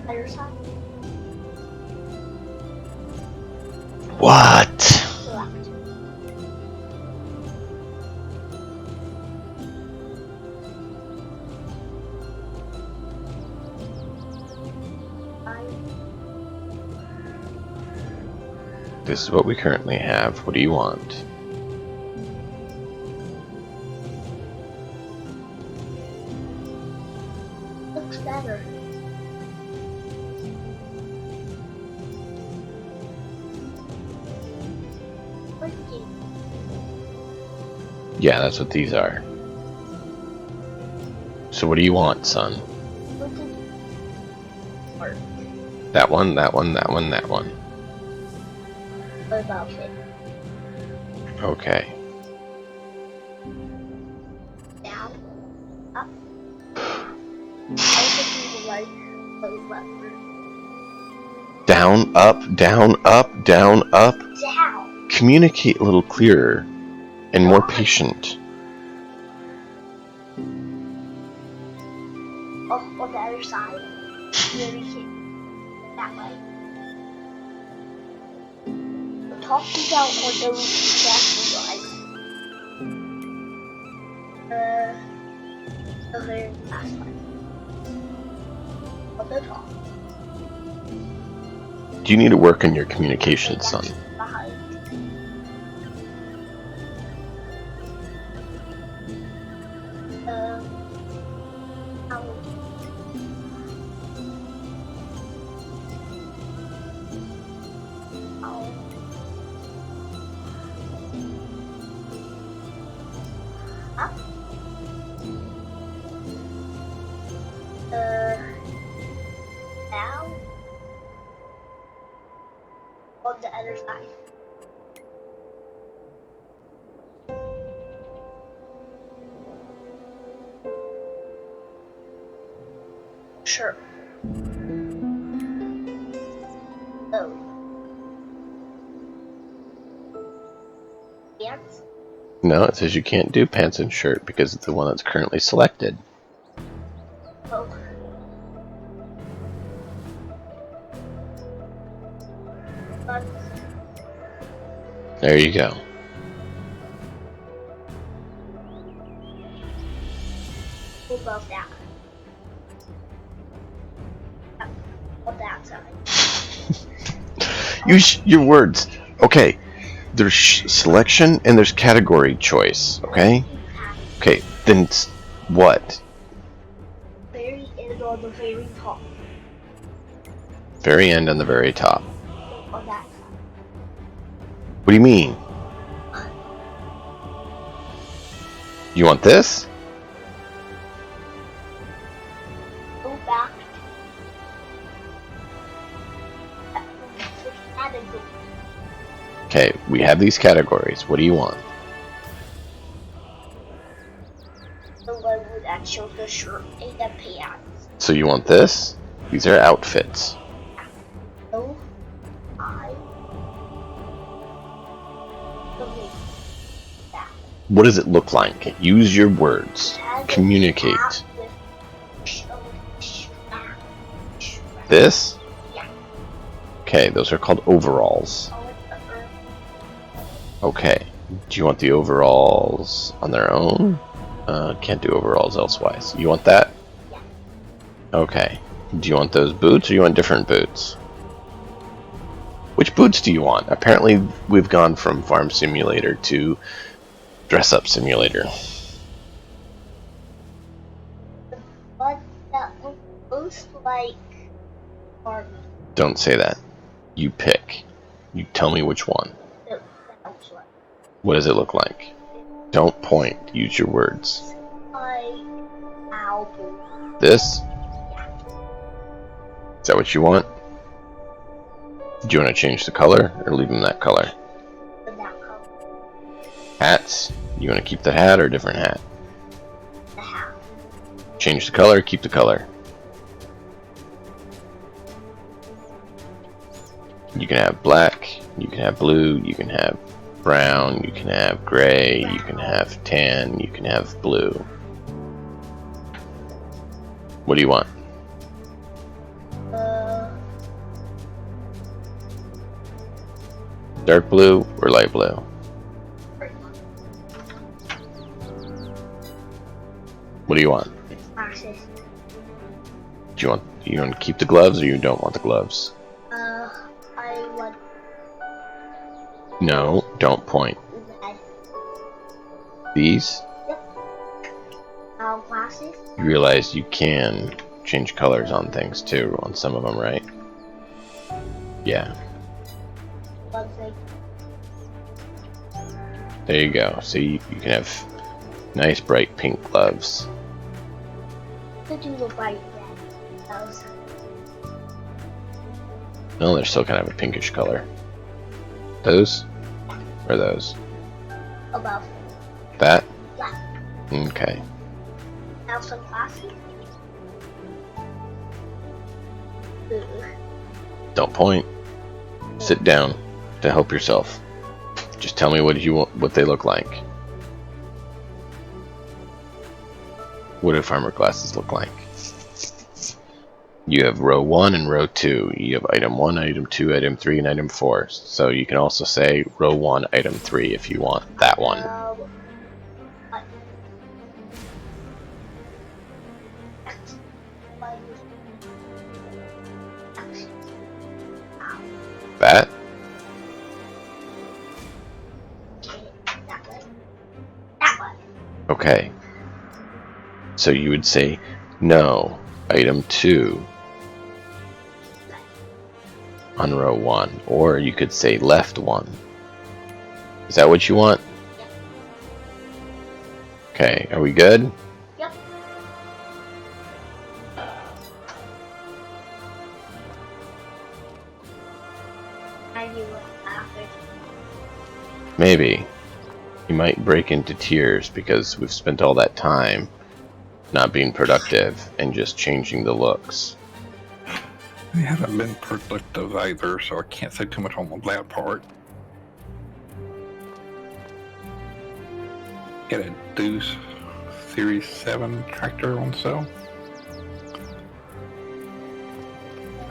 Other side. What? Select. This is what we currently have. What do you want? Looks better. Working. Yeah, that's what these are. So what do you want, son? Looking. Work. That one, that one, that one, that one. What about it? Okay. Down. Up. I think we like the lever. Down, up, down, up, down, up. Down. Communicate a little clearer and more patient. Oh, on the other side. Maybe hit that way. The top is out on the left side. The very last one. On the top. Do you need to work on your communication, son? Behind. Out. Out. Up. Down. On the other side. Sure. Oh. Pants? No, it says you can't do pants and shirt because it's the one that's currently selected. Oh. But There you go. what about that? On that side. Use your words. Okay. There's selection and there's category choice. Okay. Okay. Then it's what? Very end on the very top. Very end on the very top. On that side. What do you mean? You want this? Go back. Category. Okay, we have these categories. What do you want? The one with actual the shirt and the pants. So you want this? These are outfits. No, I believe that. What does it look like? Use your words. Communicate. This? Yeah. Okay, those are called overalls. Okay. Do you want the overalls on their own? Can't do overalls elsewise. You want that? Okay. Do you want those boots, or do you want different boots? Which boots do you want? Apparently, we've gone from Farm Simulator to Dress-Up Simulator. But that looks like Barbie. Don't say that. You pick. You tell me which one. That looks like What does it look like? Don't point. Use your words. owl. This? Is that what you want? Do you want to change the color, or leave them that color? That color. Hats? You want to keep the hat, or a different hat? The hat. Change the color, keep the color. You can have black, you can have blue, you can have brown, you can have gray, you can have tan, you can have blue. What do you want? Dark blue or light blue? What do you want? Glasses. Do you want to keep the gloves, or you don't want the gloves? I want No, don't point. red. These? Glasses. You realize you can change colors on things too, on some of them, right? Yeah. Looks like There you go. So you can have nice bright pink gloves. to do the bright red. Those. No, they're still kind of a pinkish color. Those? Or those? Above. That? Yeah. Okay. Have some glasses. Don't point. Sit down to help yourself. Just tell me what they look like. What do farmer glasses look like? You have row 1 and row 2. You have item 1, item 2, item 3, and item 4. So you can also say row 1, item 3 if you want that one. That? That one. Okay. So you would say no, item 2 on row 1. Or you could say left 1. Is that what you want? Yep. Okay, are we good? Yep. I do it after. Maybe. You might break into tears because we've spent all that time not being productive and just changing the looks. I haven't been productive either, so I can't say too much on that part. Got a Deuce Series 7 tractor on sale.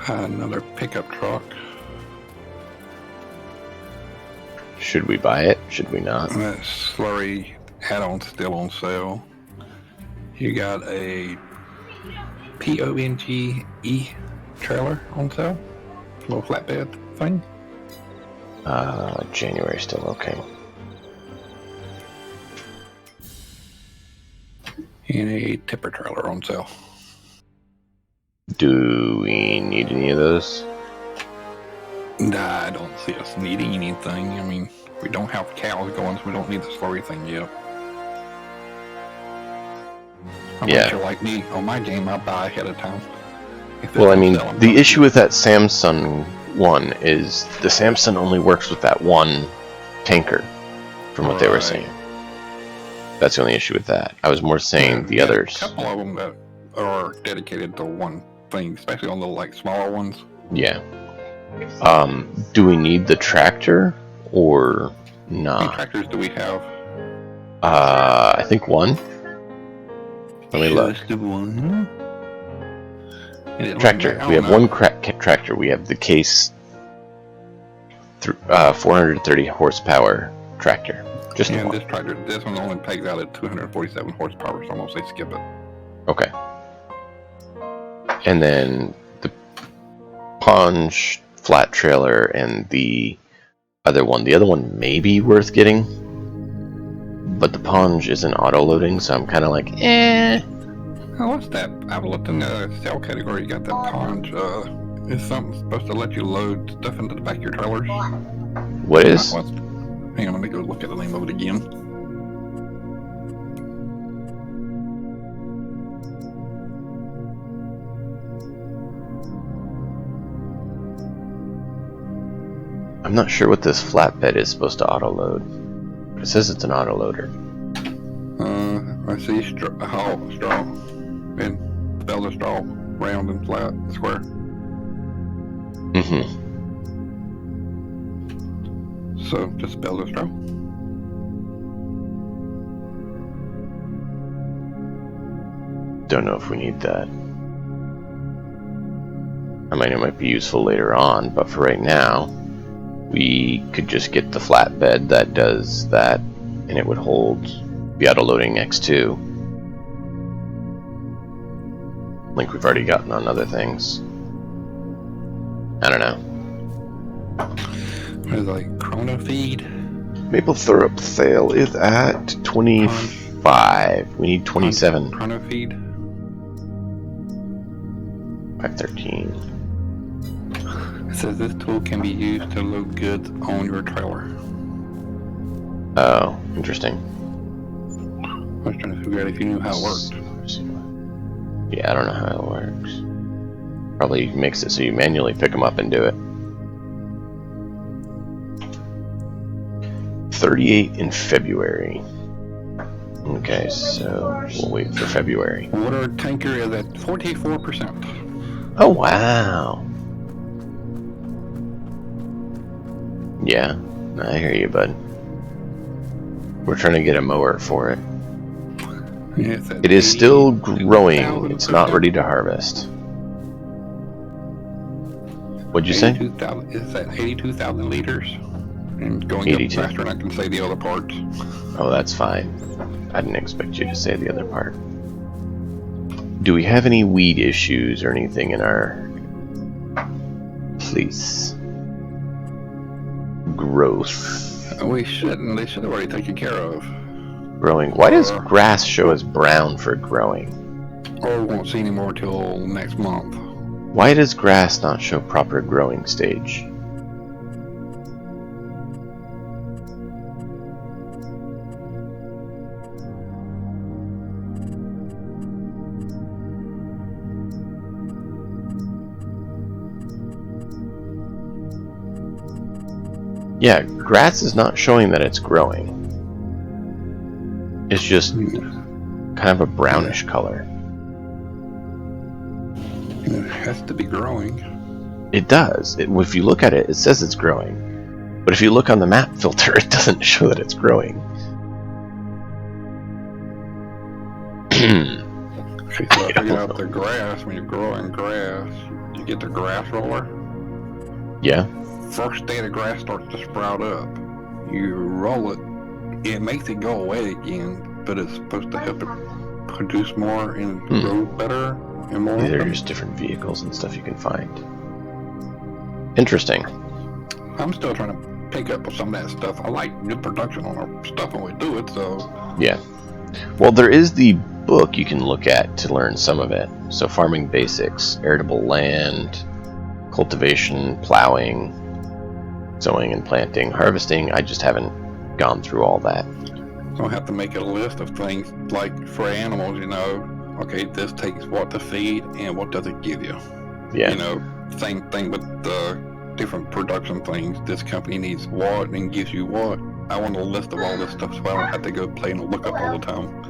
Another pickup truck. Should we buy it? Should we not? That slurry add-on still on sale. You got a PONGE trailer on sale. Little flatbed thing. January still okay. And a tipper trailer on sale. Do we need any of those? Nah, I don't see us needing anything. I mean, we don't have cows going, so we don't need the slurry thing yet. I'm Yeah. sure like me, on my game, I buy ahead of time. If Well, I it's mean, on sale, I'm the gonna issue get with that Samsung one is the Samsung only works with that one tanker, from what they were Right. saying. That's the only issue with that. I was more saying the Yeah, others. A couple of them that are dedicated to one thing, especially on the like smaller ones. Yeah. Do we need the tractor or How many not? tractors do we have? I think one. Let me look. Just the one. And it Tractor. looks like- We I have don't one tractor. We have the Case 430 horsepower tractor. Just the And one. this tractor, this one only pegs out at 247 horsepower, so I'm gonna say skip it. Okay. And then the Ponge flat trailer and the other one may be worth getting, but the Ponge isn't auto-loading, so I'm kind of like, eh. Oh, what's that? I've looked in the cell category. You got that Ponge. Is something supposed to let you load stuff into the back of your trailers? What is? Hang on, let me go look at the name of it again. I'm not sure what this flatbed is supposed to auto-load. But it says it's an auto-loader. I see straw, and spell the straw, round and flat, square. Mm-hmm. So just spell the straw. Don't know if we need that. I mean, it might be useful later on, but for right now, we could just get the flatbed that does that, and it would hold the auto-loading X2. Like we've already gotten on other things. I don't know. What is it, like chrono feed? Maple syrup sale is at 25. We need 27. Chrono feed. 513. It says this tool can be used to load goods on your trailer. Oh, interesting. I was trying to figure out if you knew how it worked. Yeah, I don't know how it works. Probably makes it so you manually pick them up and do it. 38 in February. Okay, so we'll wait for February. Water tanker is at 44%. Oh, wow. Yeah, I hear you, bud. We're trying to get a mower for it. Yeah, It is still growing. It's not ready to harvest. What'd you say? 82,000. Is that 82,000 liters? And going 82. up faster than I can say the other parts. Oh, that's fine. I didn't expect you to say the other part. Do we have any weed issues or anything in our place? Growth. We shouldn't. They should have already taken care of. Growing. Why does grass show as brown for growing? Or we won't see any more till next month. Why does grass not show proper growing stage? Yeah, grass is not showing that it's growing. It's just kind of a brownish color. It has to be growing. It does. If you look at it, it says it's growing. But if you look on the map filter, it doesn't show that it's growing. Okay, so I figured out the grass. When you're growing grass, you get the grass roller. Yeah. First day the grass starts to sprout up. You roll it. It makes it go away again, but it's supposed to help it produce more and grow better and more. These are just different vehicles and stuff you can find. Interesting. I'm still trying to pick up with some of that stuff. I like good production on our stuff when we do it, so. Yeah. Well, there is the book you can look at to learn some of it. So farming basics, arable land, cultivation, plowing, sowing and planting, harvesting. I just haven't gone through all that. So I have to make a list of things like for animals, you know, okay, this takes what to feed and what does it give you? Yeah. You know, same thing with the different production things. This company needs what and gives you what. I want a list of all this stuff so I don't have to go play and look up all the time.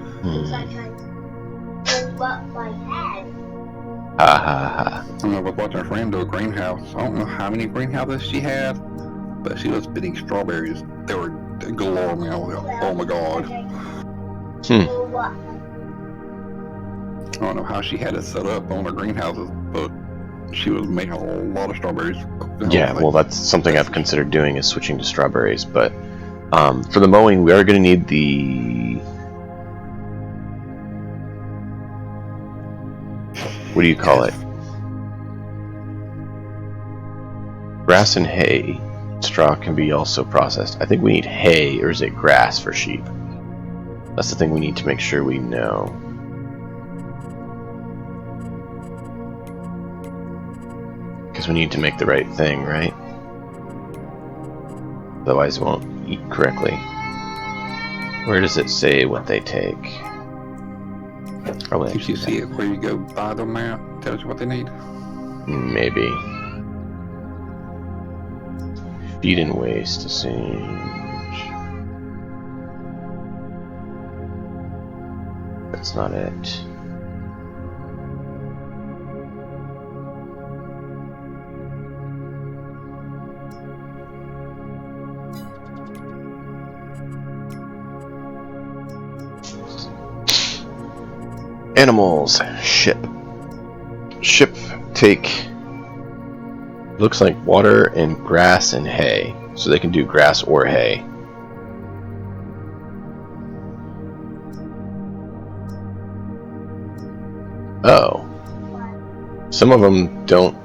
Ha ha ha. I was watching a friend do a greenhouse. I don't know how many greenhouses she had, but she was spitting strawberries. They were galore, man. Oh my god. I don't know how she had it set up on her greenhouses, but she was making a lot of strawberries. Yeah, well, that's something I've considered doing, is switching to strawberries, but For the mowing, we are going to need the... What do you call it? Grass and hay. Straw can be also processed. I think we need hay, or is it grass for sheep? That's the thing we need to make sure we know. Because we need to make the right thing, right? Otherwise it won't eat correctly. Where does it say what they take? Probably. Did you see it where you go by the map? Tells you what they need. Maybe. Feed and waste change. That's not it. Animals. Ship. Ship take... Looks like water and grass and hay. So they can do grass or hay. Oh. Some of them don't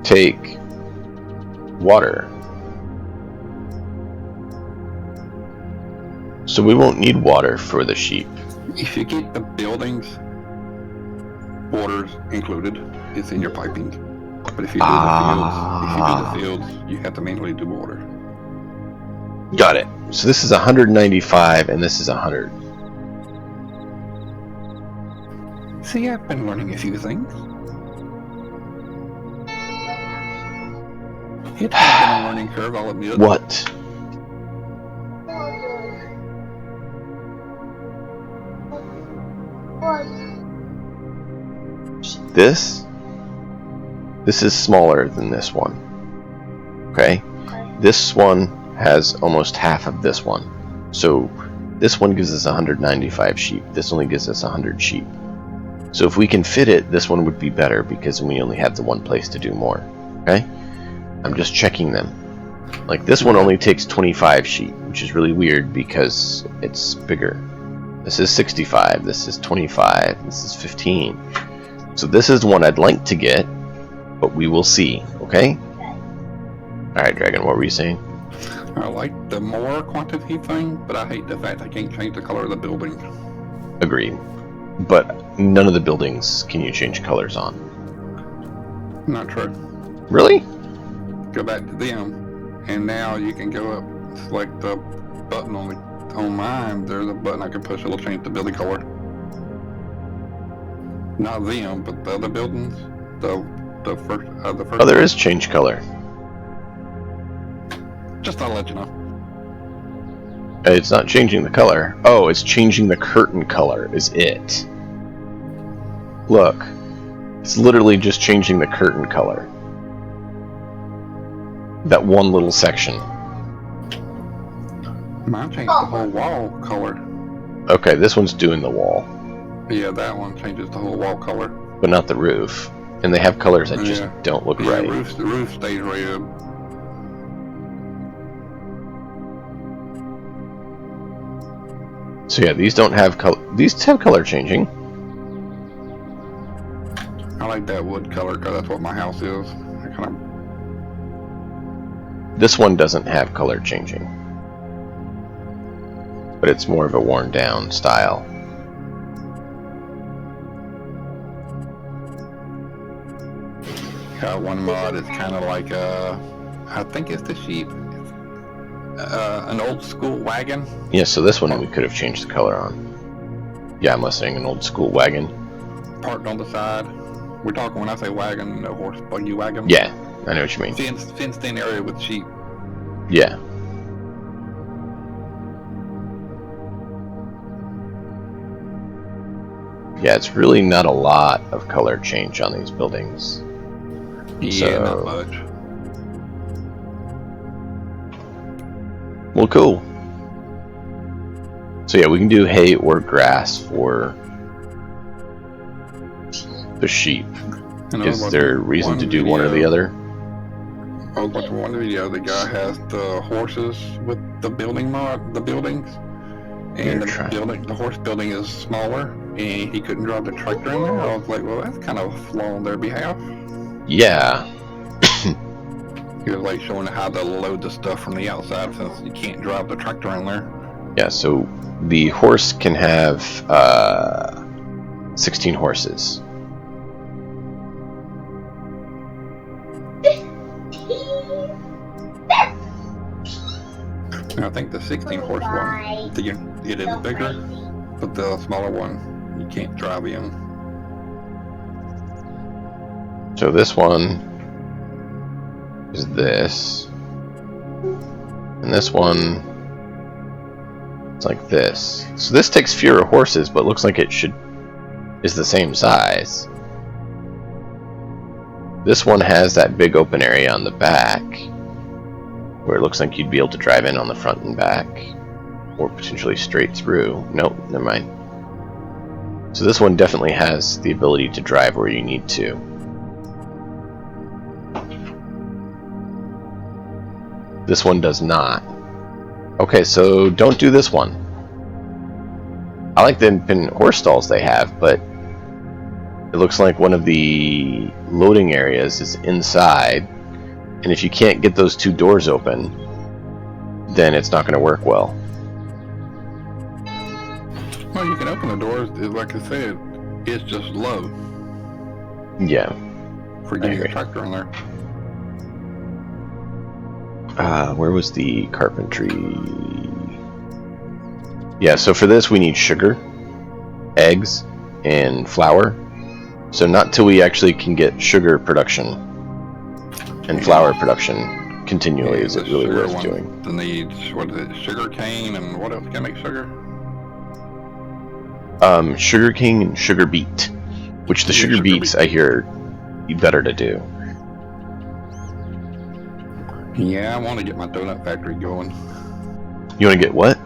take water. So we won't need water for the sheep. If you get the buildings, water's included. It's in your piping. But if you do the fields, you have to manually do water. Got it. So this is 195 and this is 100. See, I've been learning a few things. It's been a learning curve, I'll admit. What? This is smaller than this one. Okay? This one has almost half of this one. So this one gives us 195 sheep. This only gives us 100 sheep. So if we can fit it, this one would be better because we only have the one place to do more. Okay? I'm just checking them. Like this one only takes 25 sheep, which is really weird because it's bigger. This is 65, this is 25, this is 15. So this is the one I'd like to get, but we will see, okay? Alright, Dragon, what were you saying? I like the more quantity thing, but I hate the fact I can't change the color of the building. Agreed. But none of the buildings can you change colors on. Not true. Really? Go back to them, and now you can go up, select the button on mine. There's a button I can push, it'll change the building color. Not them, but the other buildings. The first. Oh, there is change color. Just thought I'd let you know. It's not changing the color. Oh, it's changing the curtain color, is it? Look. It's literally just changing the curtain color. That one little section. Mine changed the whole wall color. Okay, this one's doing the wall. Yeah, that one changes the whole wall color. But not the roof. And they have colors that just don't look right. The roof stays red. So yeah, these don't have color. These have color changing. I like that wood color because that's what my house is. I kind of. This one doesn't have color changing, but it's more of a worn down style. One mod is kind of like I think it's the sheep. An old school wagon. Yeah, so this one we could have changed the color on. Yeah, I'm listening. An old school wagon. Parked on the side. We're talking, when I say wagon, a horse buggy wagon. Yeah, I know what you mean. Fenced in area with sheep. Yeah. Yeah, it's really not a lot of color change on these buildings. Yeah, not much. Well, cool. So yeah, we can do hay or grass for the sheep. Is there a reason to do one or the other? I was watching one video. The guy has the horses with the buildings, and the horse building is smaller, and he couldn't drive the tractor in there. I was like, well, that's kind of a flaw on their behalf. Yeah. He was like showing how to load the stuff from the outside since you can't drive the tractor in there. Yeah, so the horse can have 16 horses. I think the 16 horse one, it is bigger, but the smaller one, you can't drive in. So this one is this, and this one is like this. So this takes fewer horses, but looks like it is the same size. This one has that big open area on the back, where it looks like you'd be able to drive in on the front and back, or potentially straight through. Nope, never mind. So this one definitely has the ability to drive where you need to. This one does not. Okay, so don't do this one. I like the horse stalls they have, but it looks like one of the loading areas is inside, and if you can't get those two doors open, then it's not going to work well. Well, you can open the doors, like I said, it's just low. Yeah. For getting the tractor in there. Where was the carpentry? Yeah, so for this we need sugar, eggs, and flour. So not till we actually can get sugar production and flour production continually is it really worth doing. The needs, what is it, sugar cane, and what else can make sugar? Sugar cane and sugar beet, which the sugar beets I hear better to do. Yeah, I want to get my donut factory going. You want to get what?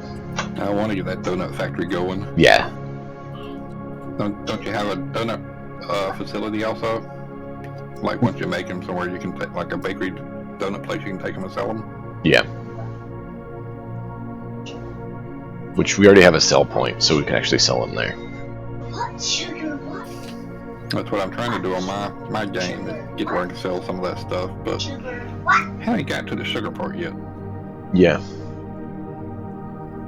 I want to get that donut factory going. Yeah. Don't you have a donut facility also? Like once you make them somewhere, you can take like a bakery donut place. You can take them and sell them. Yeah. Which we already have a sell point, so we can actually sell them there. What sugar? What? That's what I'm trying to do on my game. Is get where I can sell some of that stuff, but haven't got to the sugar part yet. Yeah.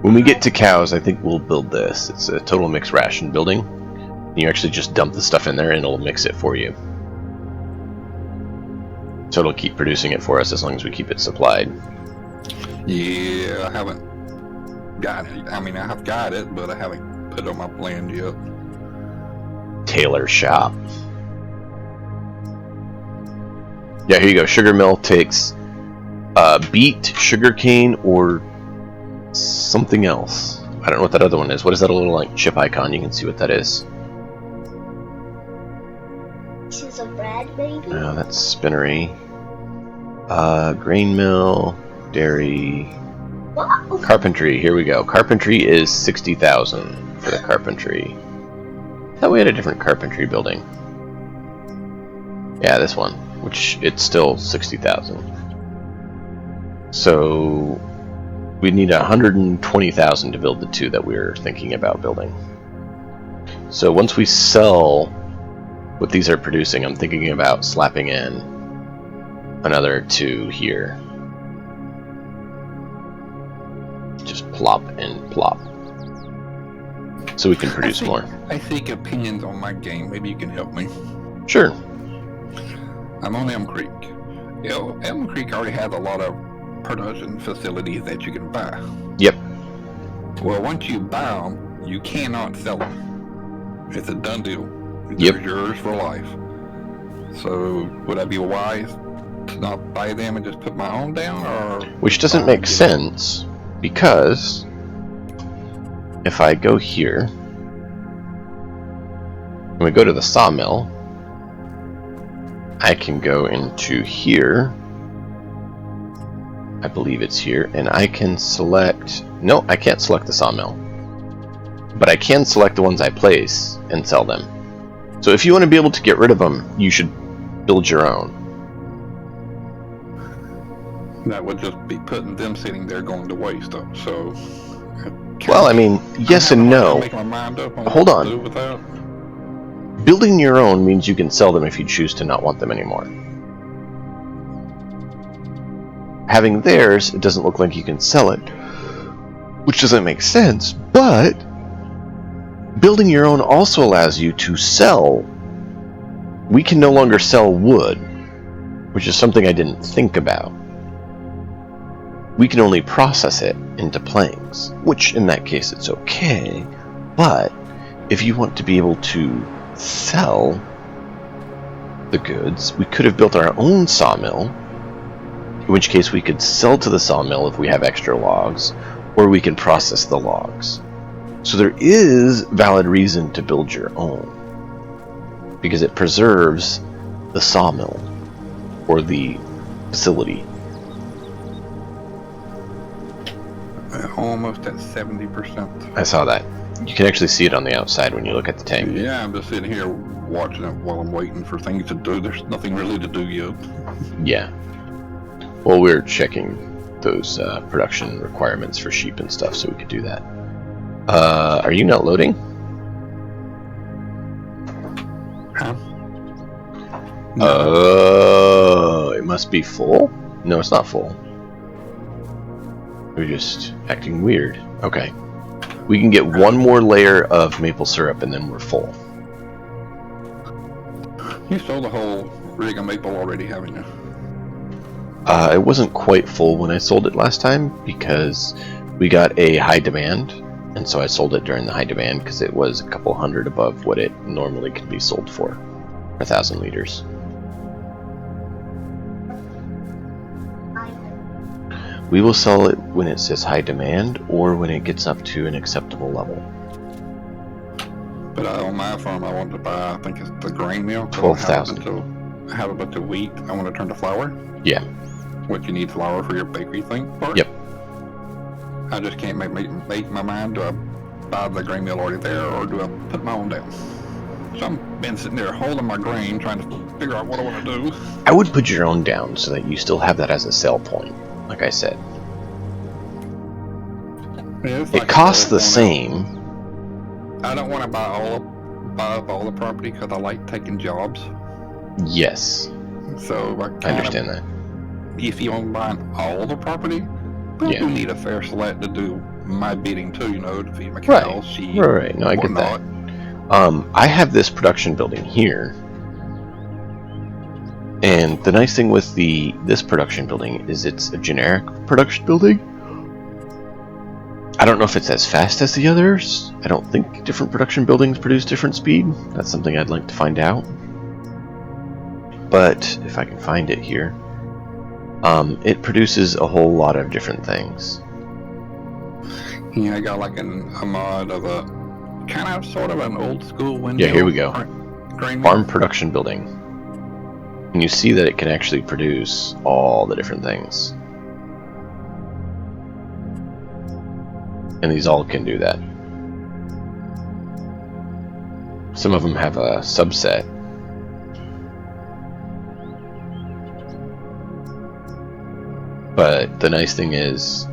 When we get to cows, I think we'll build this. It's a total mixed ration building. You actually just dump the stuff in there and it'll mix it for you. So it'll keep producing it for us as long as we keep it supplied. Yeah, I haven't got it. I mean, I have got it, but I haven't put it on my plan yet. Tailor shop. Yeah, here you go. Sugar mill takes beet, sugar cane, or something else. I don't know what that other one is. What is that little like chip icon? You can see what that is. This is a bread, maybe? Oh, that's spinnery. Grain mill, dairy, What? carpentry. Here we go. Carpentry is 60,000 for the carpentry. I thought we had a different carpentry building. Yeah, this one, which it's still 60,000. So we need 120,000 to build the two that we're thinking about building. So once we sell what these are producing, I'm thinking about slapping in another two here. Just plop and plop. So we can produce more. I seek opinions on my game. Maybe you can help me. Sure. I'm on Elm Creek. You know, Elm Creek already has a lot of production facilities that you can buy. Yep. Well, once you buy them, you cannot sell them. It's a done deal. Yep. They're yours for life. So, would I be wise to not buy them and just put my own down, or? Which doesn't make sense, because if I go here, and we go to the sawmill, I can go into here. I believe it's here, and I can select... No, I can't select the sawmill. But I can select the ones I place and sell them. So if you want to be able to get rid of them, you should build your own. That would just be putting them sitting there going to waste, though. So. Well, I mean, yes and no. Make my mind up on Hold what on. to do with that. Building your own means you can sell them if you choose to not want them anymore. Having theirs, it doesn't look like you can sell it, which doesn't make sense, but building your own also allows you to sell. We can no longer sell wood, which is something I didn't think about. We can only process it into planks, which in that case it's okay, but if you want to be able to sell the goods, we could have built our own sawmill, in which case we could sell to the sawmill if we have extra logs, or we can process the logs. So there is valid reason to build your own, because it preserves the sawmill, or the facility. Almost at 70%. I saw that. You can actually see it on the outside when you look at the tank. Yeah, I'm just sitting here watching it while I'm waiting for things to do. There's nothing really to do yet. Yeah. Well, we're checking those production requirements for sheep and stuff, so we could do that. Are you not loading? Huh? Oh, it must be full? No, it's not full. We're just acting weird. Okay. We can get one more layer of maple syrup and then we're full. You sold the whole rig of maple already, haven't you? It wasn't quite full when I sold it last time because we got a high demand, and so I sold it during the high demand because it was a couple hundred above what it normally can be sold for 1,000 liters. We will sell it when it says high demand or when it gets up to an acceptable level. But on my farm, I want to buy, I think it's the grain mill. 12,000. I have a bunch of wheat. I want to turn to flour. Yeah. What you need flour for your bakery thing part? Yep. I just can't make my mind. Do I buy the grain mill already there, or do I put my own down? So I've been sitting there holding my grain, trying to figure out what I want to do. I would put your own down so that you still have that as a sell point, like I said. Yeah, it's It like costs the same. I don't want to buy up all the property because I like taking jobs. Yes. So I understand that. If you want to buy all the property, I Yeah. do need a fair select to do my bidding too, you know, to feed my cows, sheep, Right. No, I get that. I have this production building here, and the nice thing with this production building is it's a generic production building. I don't know if it's as fast as the others. I don't think different production buildings produce different speed. That's something I'd like to find out. But if I can find it here, it produces a whole lot of different things. Yeah, I got like a mod of a kind of sort of an old school window. Yeah, here we go. Grain Farm production building. And you see that it can actually produce all the different things. And these all can do that. Some of them have a subset. But the nice thing is,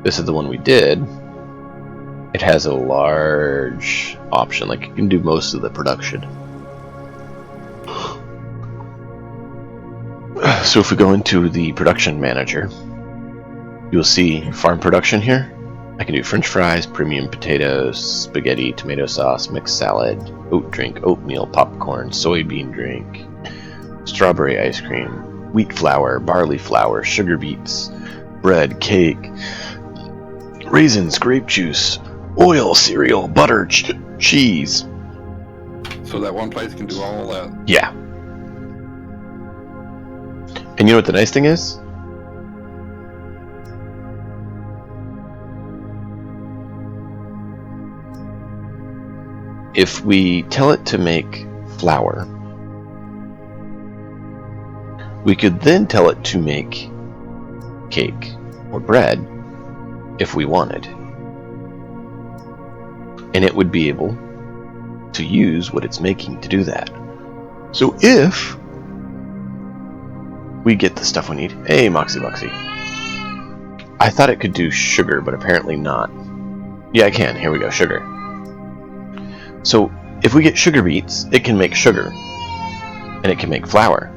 this is the one we did. It has a large option, like you can do most of the production. So if we go into the production manager, you'll see farm production here. I can do french fries, premium potatoes, spaghetti, tomato sauce, mixed salad, oat drink, oatmeal, popcorn, soybean drink, strawberry ice cream, wheat flour, barley flour, sugar beets, bread, cake, raisins, grape juice, oil, cereal, butter, cheese. So that one place can do all that. Yeah. And you know what the nice thing is? If we tell it to make flour, we could then tell it to make cake or bread if we wanted. And it would be able to use what it's making to do that. So if we get the stuff we need, hey Moxie Moxie, I thought it could do sugar, but apparently not. Yeah, I can. Here we go, sugar. So, if we get sugar beets, it can make sugar. And it can make flour.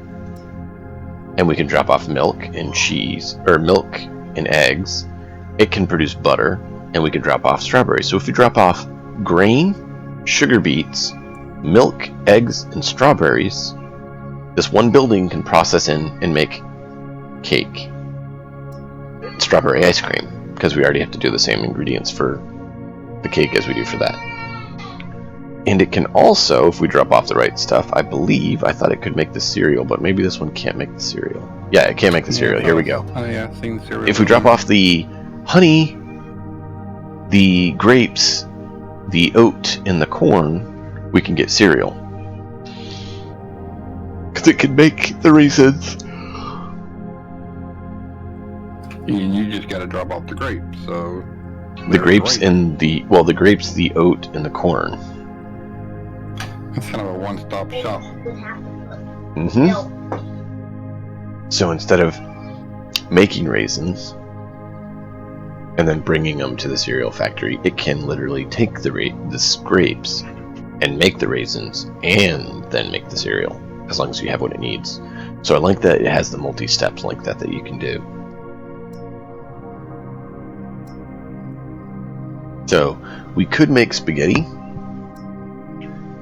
And we can drop off milk and cheese, or milk and eggs. It can produce butter, and we can drop off strawberries. So if we drop off grain, sugar beets, milk, eggs, and strawberries, this one building can process in and make cake. Strawberry ice cream, because we already have to do the same ingredients for the cake as we do for that. And it can also, if we drop off the right stuff, I thought it could make the cereal, but maybe this one can't make the cereal. Yeah, it can't make the cereal. Here we go. Oh yeah, I've seen cereal. If we drop off the honey, the grapes, the oat, and the corn, we can get cereal. Because it can make the raisins. You just got to drop off the grapes. So the grapes and the grapes, the oat, and the corn. It's kind of a one-stop shop. So instead of making raisins and then bringing them to the cereal factory, it can literally take the grapes and make the raisins and then make the cereal, as long as you have what it needs. So I like that it has the multi-steps like that you can do. So we could make spaghetti.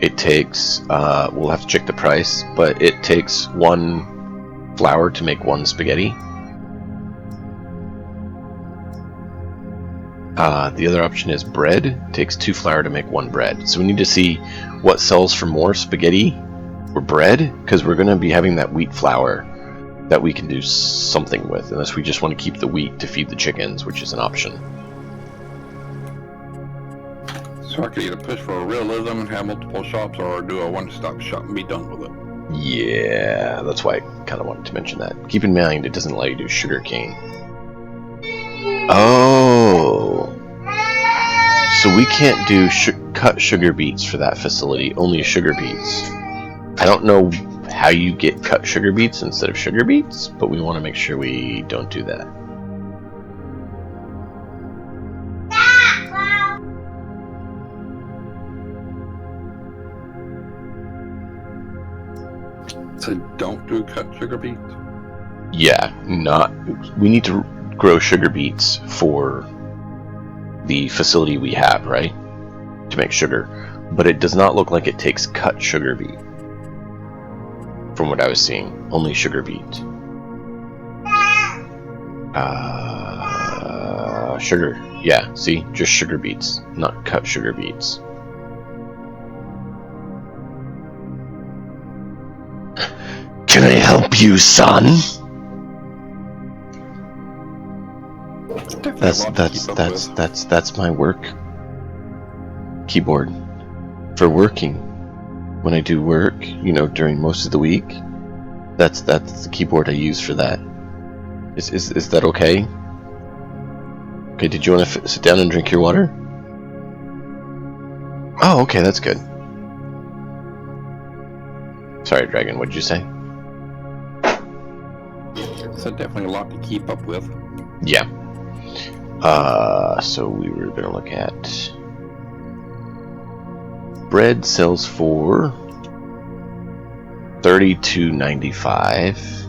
It takes, we'll have to check the price, but it takes 1 flour to make 1 spaghetti. The other option is bread. It takes 2 flour to make 1 bread. So we need to see what sells for more, spaghetti or bread, because we're going to be having that wheat flour that we can do something with, unless we just want to keep the wheat to feed the chickens, which is an option. So I could either push for a realism and have multiple shops, or do a one-stop shop and be done with it. Yeah, that's why I kind of wanted to mention that. Keep in mind, it doesn't allow you to do sugar cane. Oh, so we can't do cut sugar beets for that facility, only sugar beets. I don't know how you get cut sugar beets instead of sugar beets, but we want to make sure we don't do that. So don't do cut sugar beets? Yeah, we need to grow sugar beets for the facility we have, right? To make sugar. But it does not look like it takes cut sugar beet. From what I was seeing. Only sugar beet. Sugar. Yeah, see? Just sugar beets. Not cut sugar beets. Can I help you, son? That's my work keyboard for working. When I do work, during most of the week, that's the keyboard I use for that. Is that okay? Okay, did you want to sit down and drink your water? Oh, okay, that's good. Sorry, Dragon, what did you say? So definitely a lot to keep up with. Yeah. So we were gonna look at bread sells for $32.95.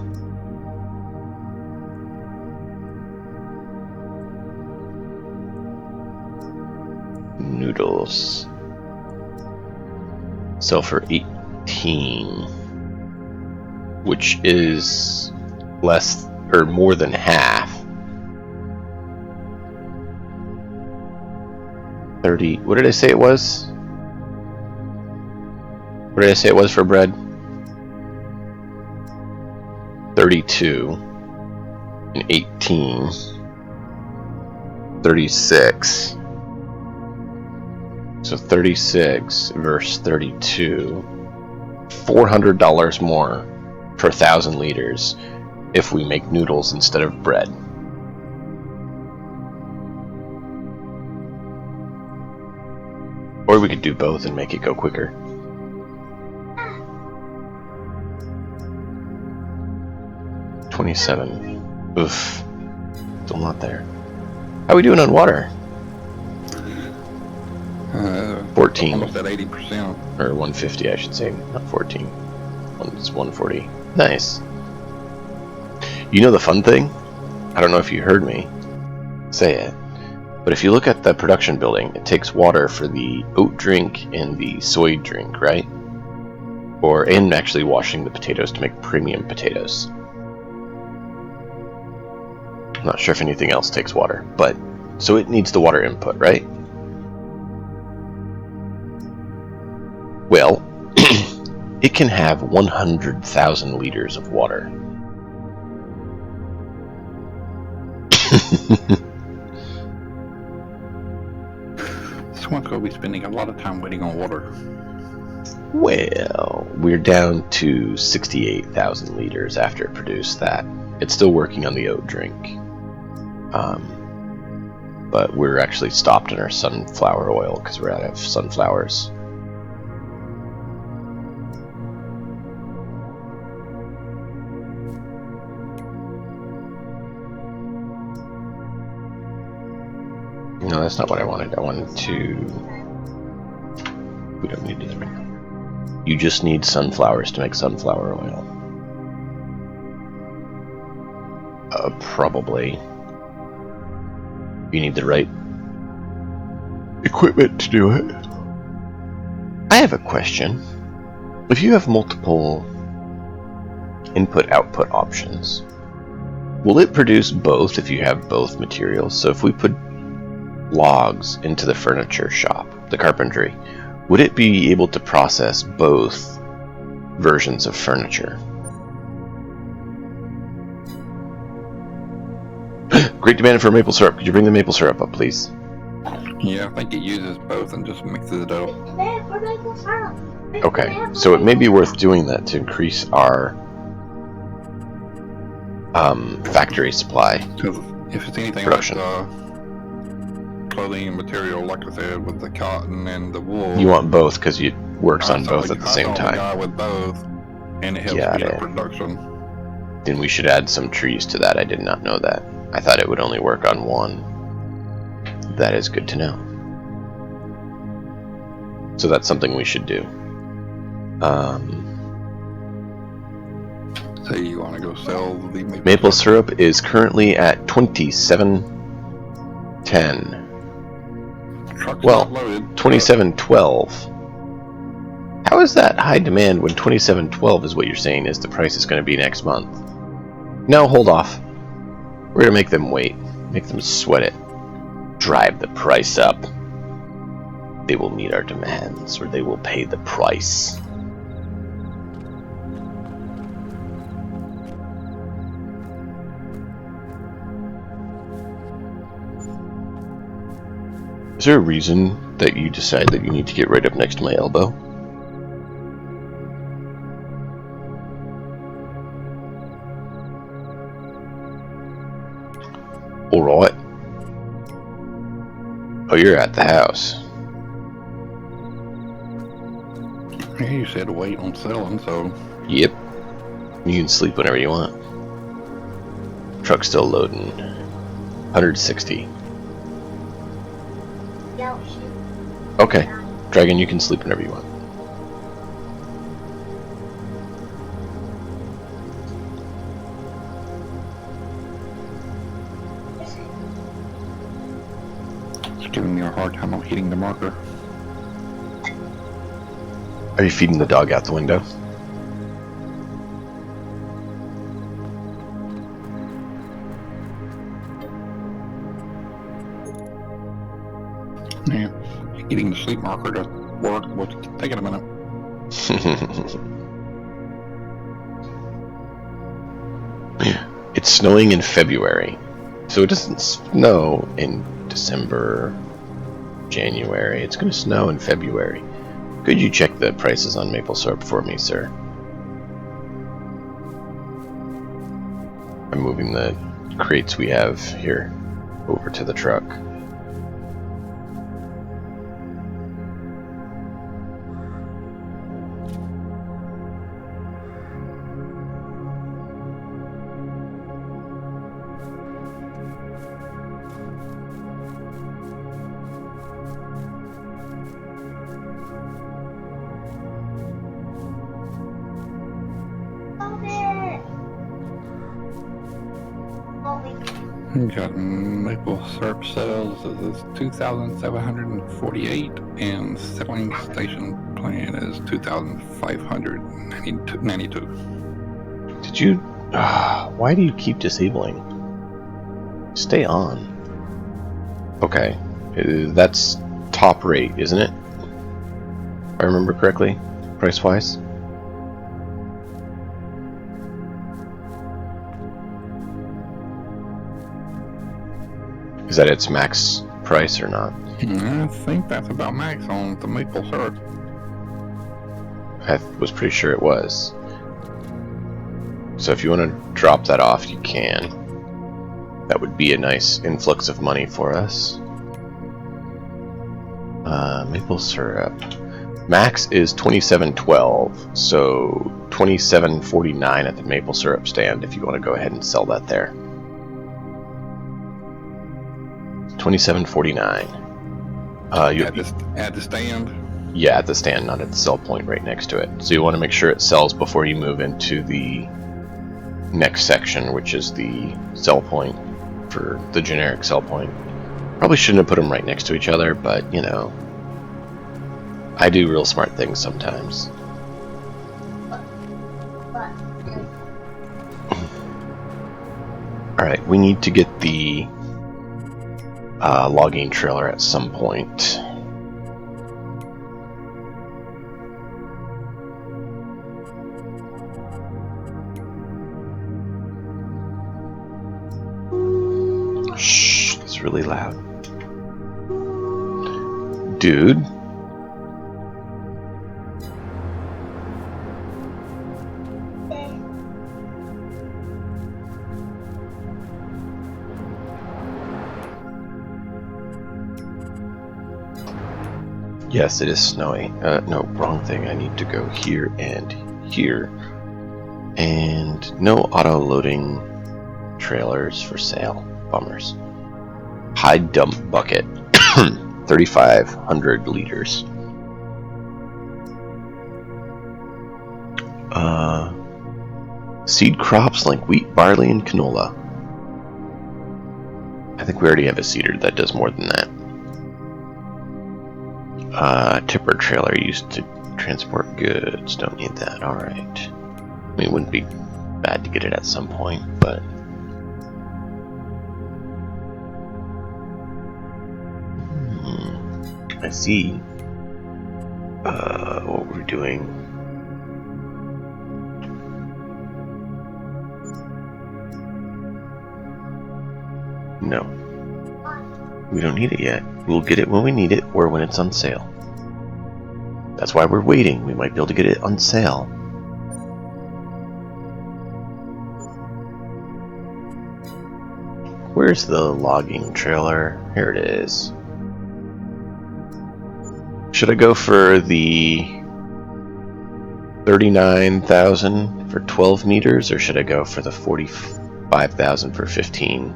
Noodles sell for $18, which is less or more than half. 30. What did I say it was? What did I say it was for bread? 32 and 18. 36. So 36 versus 32. $400 more per 1,000 liters if we make noodles instead of bread. Or we could do both and make it go quicker. $27. Oof. Still not there. How are we doing on water? 14. Almost at 80%. Or 150, I should say. Not 14. It's 140. Nice. You know the fun thing? I don't know if you heard me say it, but if you look at the production building, it takes water for the oat drink and the soy drink, right? And actually washing the potatoes to make premium potatoes. I'm not sure if anything else takes water, but so it needs the water input, right? Well, it can have 100,000 liters of water. Someone's going to be spending a lot of time waiting on water. Well, we're down to 68,000 liters after it produced that. It's still working on the oat drink. But we're actually stopped in our sunflower oil because we're out of sunflowers. No, that's not what I wanted. I wanted to... We don't need to do that right now. You just need sunflowers to make sunflower oil. Probably. You need the right equipment to do it. I have a question. If you have multiple input-output options, will it produce both if you have both materials? So if we put logs into the furniture shop, the carpentry, would it be able to process both versions of furniture? Great demand for maple syrup. Could you bring the maple syrup up, please? Yeah, I think it uses both and just mixes it up. Okay, so it may be worth doing that to increase our factory supply. Because if it's anything production. like clothing and material, like I said, with the cotton and the wool. You want both because it works on both at the same I time. guy with both, and it helps speed up production. Then we should add some trees to that. I did not know that. I thought it would only work on one. That is good to know. So that's something we should do. So you want to go sell the maple syrup is currently at 27.10. Well, 27.12. How is that high demand when 27.12 is what you're saying is the price is going to be next month? No, hold off. We're going to make them wait. Make them sweat it. Drive the price up. They will meet our demands, or they will pay the price. Is there a reason that you decide that you need to get right up next to my elbow? Alright. Oh, you're at the house. Yeah, you said wait on selling, so... Yep. You can sleep whenever you want. Truck's still loading. 160. Okay. Dragon, you can sleep whenever you want. It's giving me a hard time on hitting the marker. Are you feeding the dog out the window? Yeah. Hitting the sleep marker to work. What's taking a minute? It's snowing in February, so it doesn't snow in December, January. It's going to snow in February. Could you check the prices on maple syrup for me, sir? I'm moving the crates we have here over to the truck. Got maple syrup sales is 2,748, and selling station plan is 2,592. Did you? Why do you keep disabling? Stay on. Okay, that's top rate, isn't it? If I remember correctly, price-wise. Is that its max price or not? I think that's about max on the maple syrup. I was pretty sure it was. So if you want to drop that off, you can. That would be a nice influx of money for us. Maple syrup. Max is 27.12, so 27.49 at the maple syrup stand if you want to go ahead and sell that there. 27.49. At the stand? Yeah, at the stand, not at the sell point right next to it. So you want to make sure it sells before you move into the next section, which is the sell point for the generic sell point. Probably shouldn't have put them right next to each other, but you know, I do real smart things sometimes. Alright, we need to get the logging trailer at some point. Shh, that's really loud. Dude. Yes, it is snowy. No, wrong thing. I need to go here and here. And no auto-loading trailers for sale. Bummers. High dump bucket. 3,500 liters. Seed crops like wheat, barley, and canola. I think we already have a seeder that does more than that. Tipper trailer used to transport goods. Don't need that. Alright. I mean, it wouldn't be bad to get it at some point, but... I see what we're doing. No. We don't need it yet. We'll get it when we need it or when it's on sale. That's why we're waiting. We might be able to get it on sale. Where's the logging trailer? Here it is. Should I go for the 39,000 for 12 meters, or should I go for the 45,000 for 15?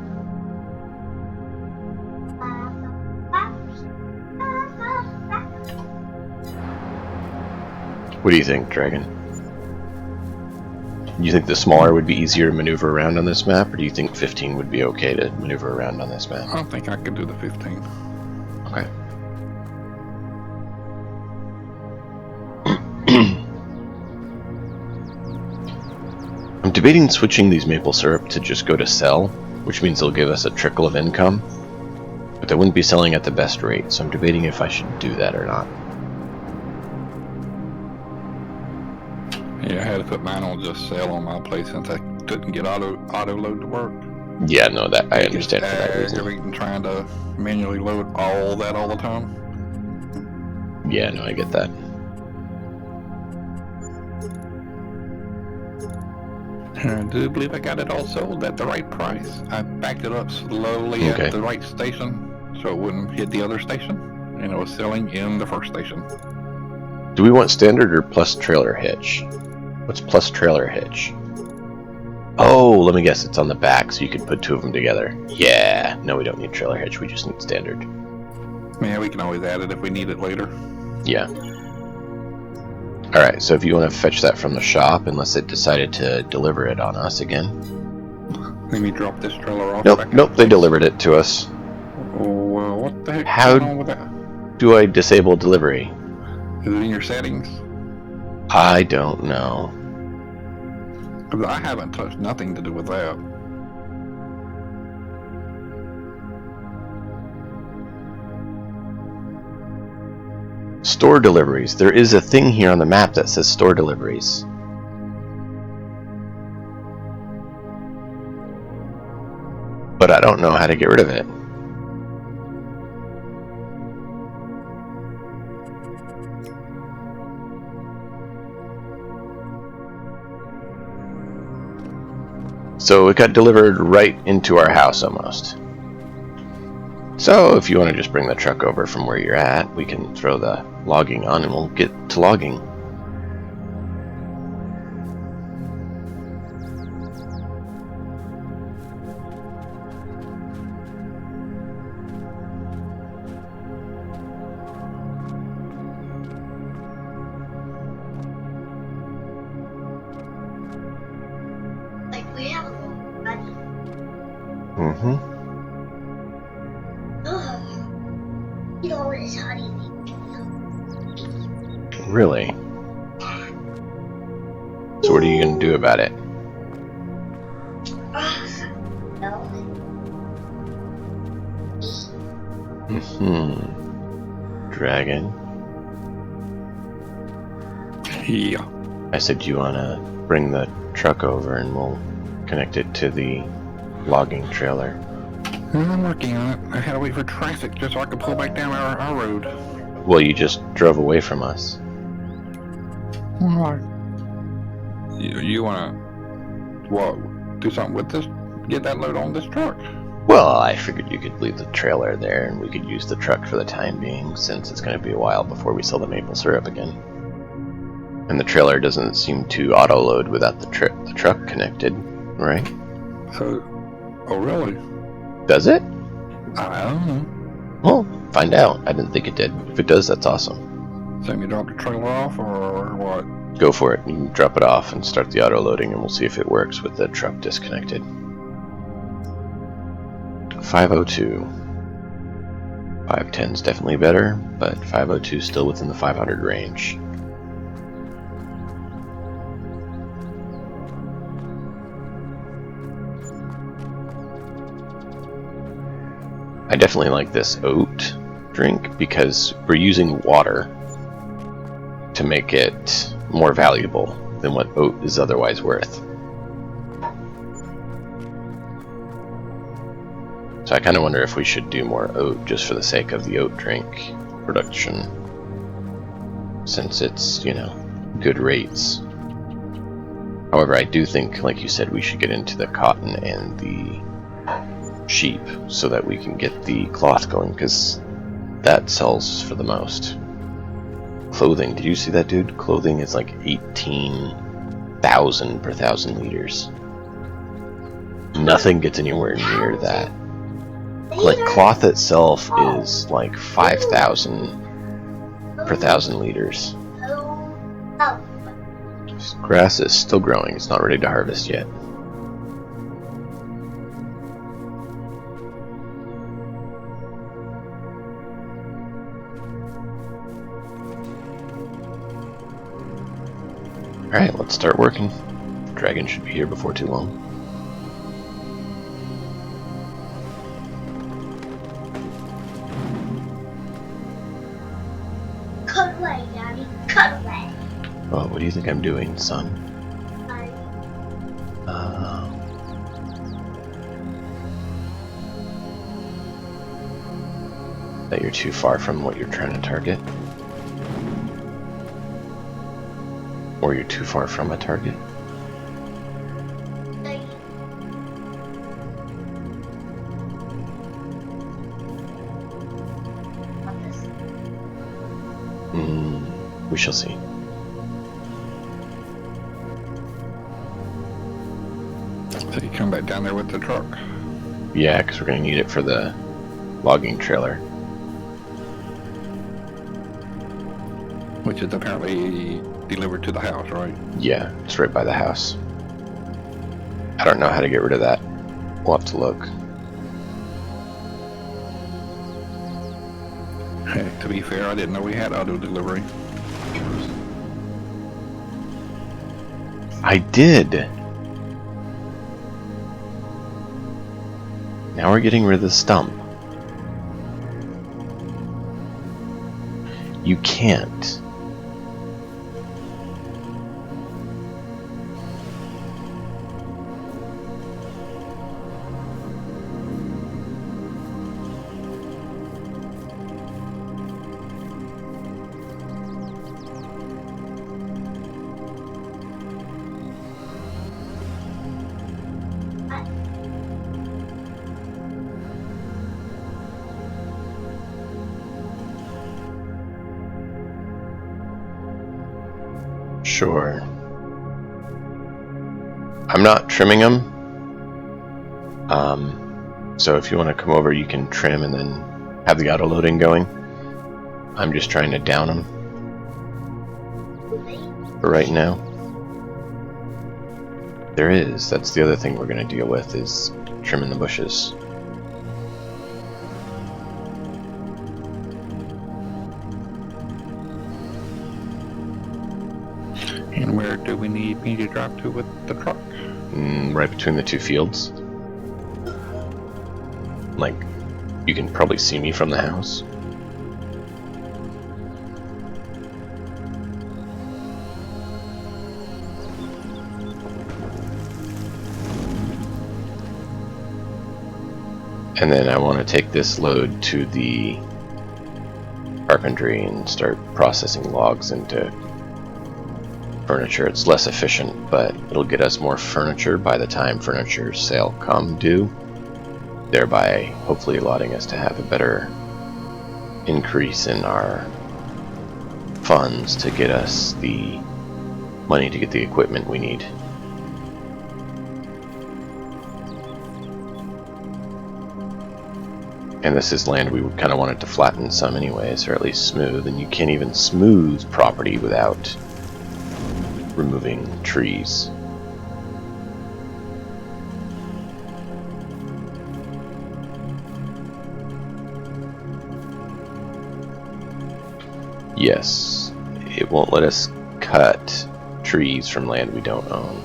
What do you think, Dragon? Do you think the smaller would be easier to maneuver around on this map, or do you think 15 would be okay to maneuver around on this map? I don't think I could do the 15. Okay. I'm debating switching these maple syrup to just go to sell, which means they'll give us a trickle of income, but they wouldn't be selling at the best rate, so I'm debating if I should do that or not. Yeah, I had to put mine on just sell on my place since I couldn't get auto load to work. Yeah, no, that I understand for that reason. Aggravating trying to manually load all that all the time. Yeah, no, I get that. I do believe I got it all sold at the right price. I backed it up slowly at the right station so it wouldn't hit the other station, and it was selling in the first station. Do we want standard or plus trailer hitch? What's plus trailer hitch? Oh, let me guess, it's on the back, so you can put two of them together. Yeah, no, we don't need trailer hitch, we just need standard. Yeah, we can always add it if we need it later. Yeah. Alright, so if you want to fetch that from the shop, unless it decided to deliver it on us again. Let me drop this trailer off. Nope, back nope, at they the place. delivered it to us. Oh, what the heck's How- going on with that? Do I disable delivery? Is it in your settings? I don't know. 'Cause I haven't touched nothing to do with that. Store deliveries. There is a thing here on the map that says store deliveries. But I don't know how to get rid of it. So it got delivered right into our house almost. So if you want to just bring the truck over from where you're at, we can throw the logging on and we'll get to logging. Like we have a little money. Mm-hmm. Ugh. You know what is honey? Really? So what are you going to do about it? No. Mm-hmm. Dragon. Yeah. I said, do you want to bring the truck over and we'll connect it to the logging trailer? I'm working on it. I had to wait for traffic just so I could pull back down our road. Well, you just drove away from us. You wanna what? Do something with this? Get that load on this truck? Well, I figured you could leave the trailer there and we could use the truck for the time being, since it's going to be a while before we sell the maple syrup again. And the trailer doesn't seem to auto-load without the truck connected, right? So, oh really? Does it? I don't know. Well, find out. I didn't think it did. If it does, that's awesome. So me drop the trailer off or what? Go for it. You can drop it off and start the auto-loading and we'll see if it works with the truck disconnected. 502. 510's definitely better, but 502 is still within the 500 range. I definitely like this oat drink because we're using water to make it more valuable than what oat is otherwise worth. So I kind of wonder if we should do more oat just for the sake of the oat drink production, since it's, you know, good rates. However, I do think, like you said, we should get into the cotton and the sheep so that we can get the cloth going, because that sells for the most. Clothing, did you see that, dude? Clothing is like 18,000 per 1,000 liters. Nothing gets anywhere near that. Like cloth itself is like 5,000 per 1,000 liters. Oh. This grass is still growing. It's not ready to harvest yet. Alright, let's start working. Dragon should be here before too long. Cut away, Daddy. Cut away. Oh, what do you think I'm doing, son? That you're too far from what you're trying to target? Or you're too far from a target? We shall see. So you come back down there with the truck? Yeah, because we're going to need it for the logging trailer. Which is apparently delivered to the house, right? Yeah, it's right by the house. I don't know how to get rid of that. We'll have to look. Hey, to be fair, I didn't know we had auto delivery. I did! Now we're getting rid of the stump. You can't. Sure. I'm not trimming them. So if you want to come over, you can trim and then have the auto loading going. I'm just trying to down them for right now. There is. That's the other thing we're going to deal with, is trimming the bushes. And where do we need me to drive to with the truck? Right between the two fields. Like, you can probably see me from the house. And then I want to take this load to the carpentry and start processing logs into furniture. It's less efficient, but it'll get us more furniture by the time furniture sale come due, thereby hopefully allowing us to have a better increase in our funds to get us the money to get the equipment we need. And this is land we kind of wanted to flatten some anyways, or at least smooth, and you can't even smooth property without removing trees. Yes, it won't let us cut trees from land we don't own.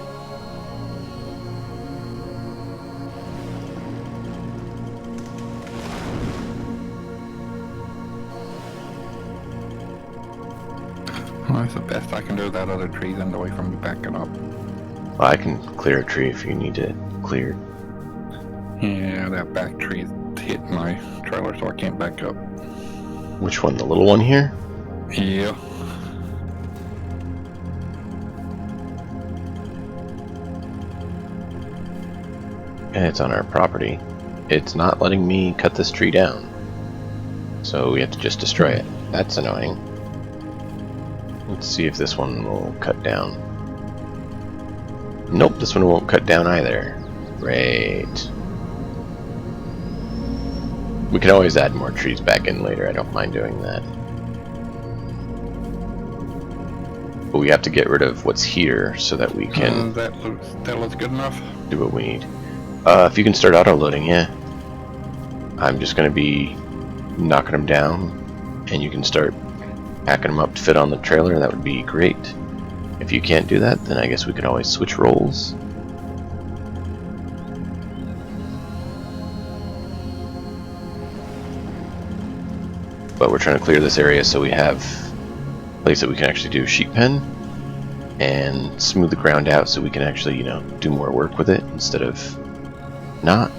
Well, that's the best I can do. That other tree's in the way from me backing up. Well, I can clear a tree if you need it cleared. Yeah, that back tree's hit my trailer, so I can't back up. Which one? The little one here? Yeah. And it's on our property. It's not letting me cut this tree down. So we have to just destroy it. That's annoying. Let's see if this one will cut down. Nope, this one won't cut down either. Great. We can always add more trees back in later. I don't mind doing that. But we have to get rid of what's here so that we can That looks good enough. do what we need. If you can start auto loading, yeah. I'm just going to be knocking them down, and you can start packing them up to fit on the trailer. That would be great. If you can't do that, then I guess we can always switch roles. But we're trying to clear this area so we have a place that we can actually do sheep pen and smooth the ground out so we can actually, you know, do more work with it instead of not.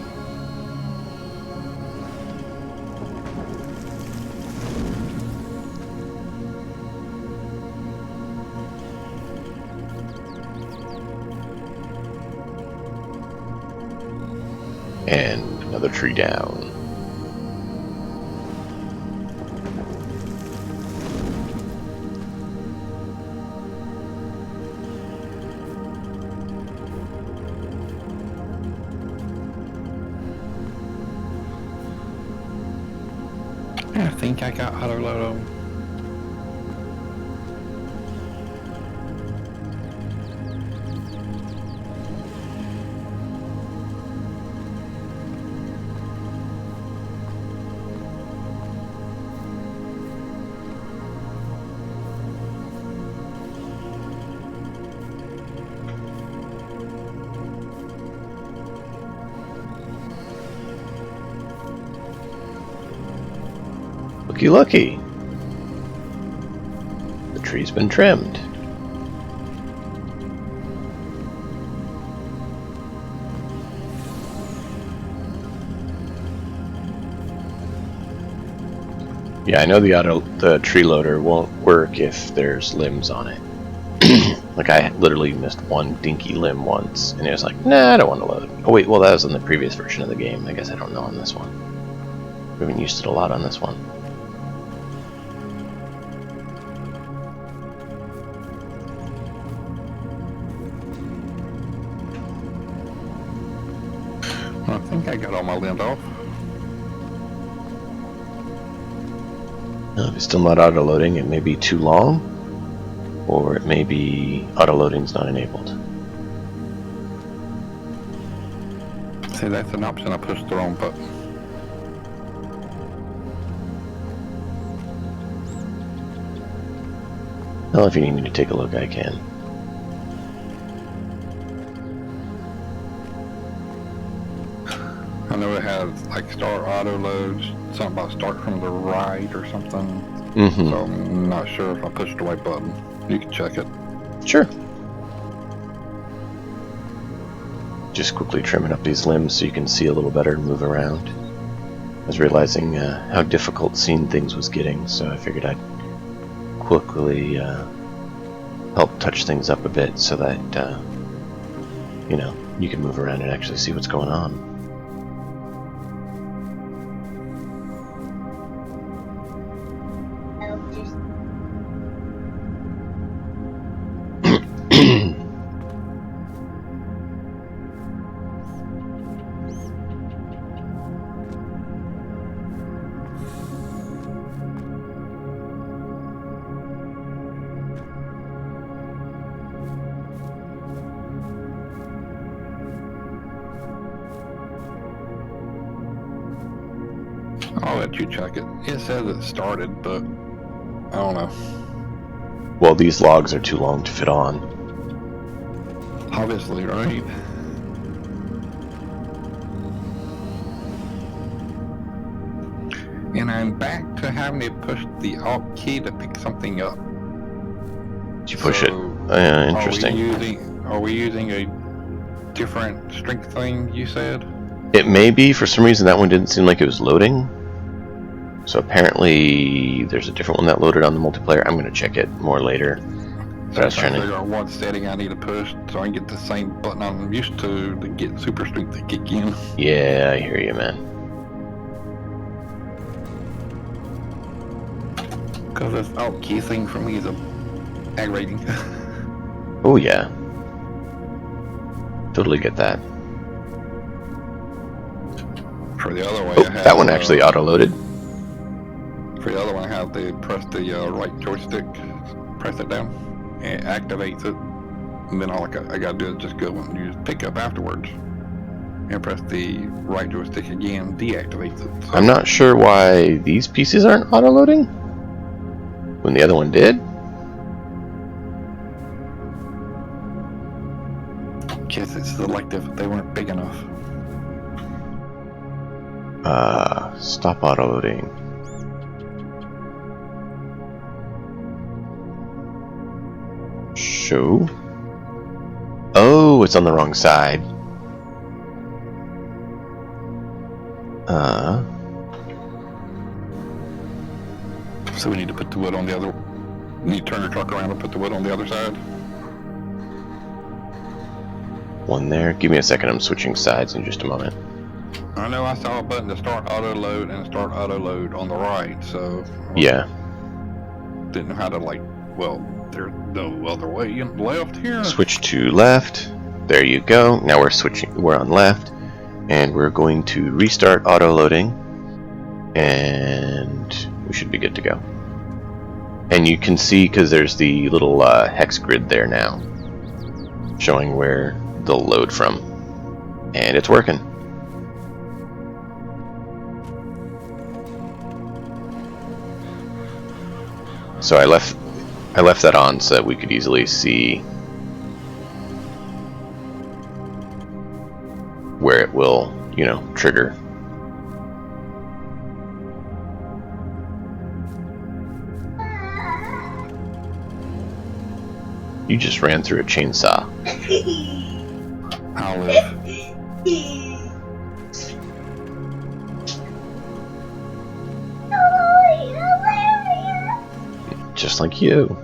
And another tree down. I think I got auto load on. Looky looky. The tree's been trimmed. Yeah, I know the tree loader won't work if there's limbs on it. Like, I literally missed one dinky limb once, and it was like, nah, I don't want to load. Oh wait, well that was in the previous version of the game. I guess I don't know on this one. We haven't used it a lot on this one. I think I got all my limbs off. If it's still not auto-loading, it may be too long, or it may be auto-loading's not enabled. See, that's an option. I pushed the wrong button. Well, if you need me to take a look, I can. I know it has like start auto loads, something about start from the right or something. Mm-hmm. So I'm not sure if I pushed the right button. You can check it. Sure. Just quickly trimming up these limbs so you can see a little better and move around. I was realizing how difficult seeing things was getting, so I figured I'd quickly help touch things up a bit so that, you know, you can move around and actually see what's going on. I'll let you check it. It says it started, but I don't know. Well, these logs are too long to fit on. Obviously, right? And I'm back to having to push the Alt key to pick something up. Did you push it? Interesting. Are we using a different strength thing, you said? It may be. For some reason, that one didn't seem like it was loading. So apparently, there's a different one that loaded on the multiplayer. I'm going to check it more later. But I was trying to figure out what setting I need to push so I can get the same button I'm used to get super strength to kick in. Yeah, I hear you, man. Because this Alt key thing for me is aggravating. Oh yeah. Totally get that. For the other way, Oh, I have, that one actually auto-loaded. For the other one, I have to press the right joystick, press it down, and it activates it. And then all I gotta do is just go and use pick up afterwards, and press the right joystick again, deactivates it. So I'm not sure why these pieces aren't auto-loading when the other one did. guess it's selective. They weren't big enough. Stop auto-loading. Show. Oh, it's on the wrong side. So we need to put the wood on the other. We need to turn the truck around and put the wood on the other side. One there. Give me a second. I'm switching sides in just a moment. I know I saw a button to start auto load and start auto load on the right, so Yeah. didn't know how to well, there's no other way in left here. Switch to left. There you go. Now we're switching. We're on left, and we're going to restart auto loading, and we should be good to go. And you can see because there's the little hex grid there now, showing where they'll load from, and it's working. So I left that on so that we could easily see where it will, trigger. You just ran through a chainsaw. I'll live. Just like you.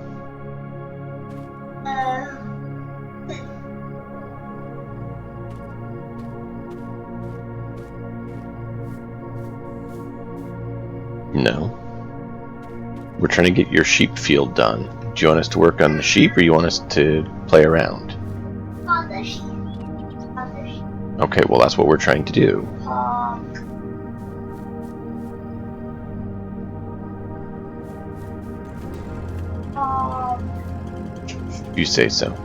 No. We're trying to get your sheep field done. Do you want us to work on the sheep, or you want us to play around? On the sheep. On the sheep. Okay, well that's what we're trying to do. You say so.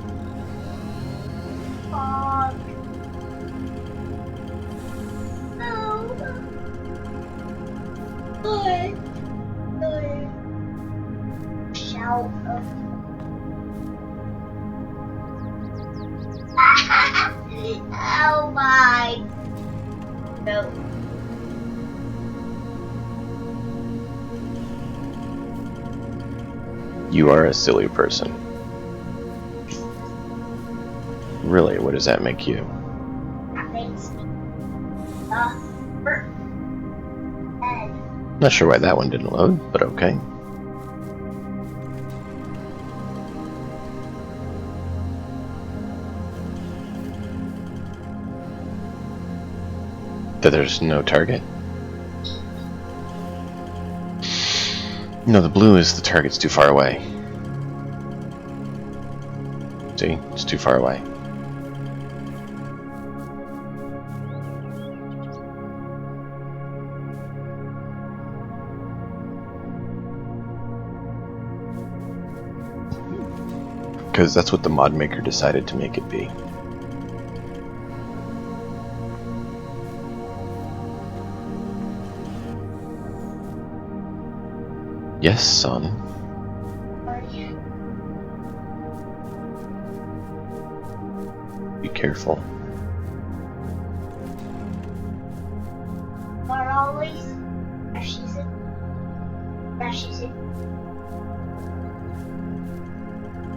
Shout. Oh my. No. You are a silly person. Really, what does that make you? That makes me head. Not sure why that one didn't load, but okay. That there's no target? No, the blue is the target's too far away. See? It's too far away. Because that's what the mod maker decided to make it be. Yes, son. Be careful. But always brushes it. Brushes it.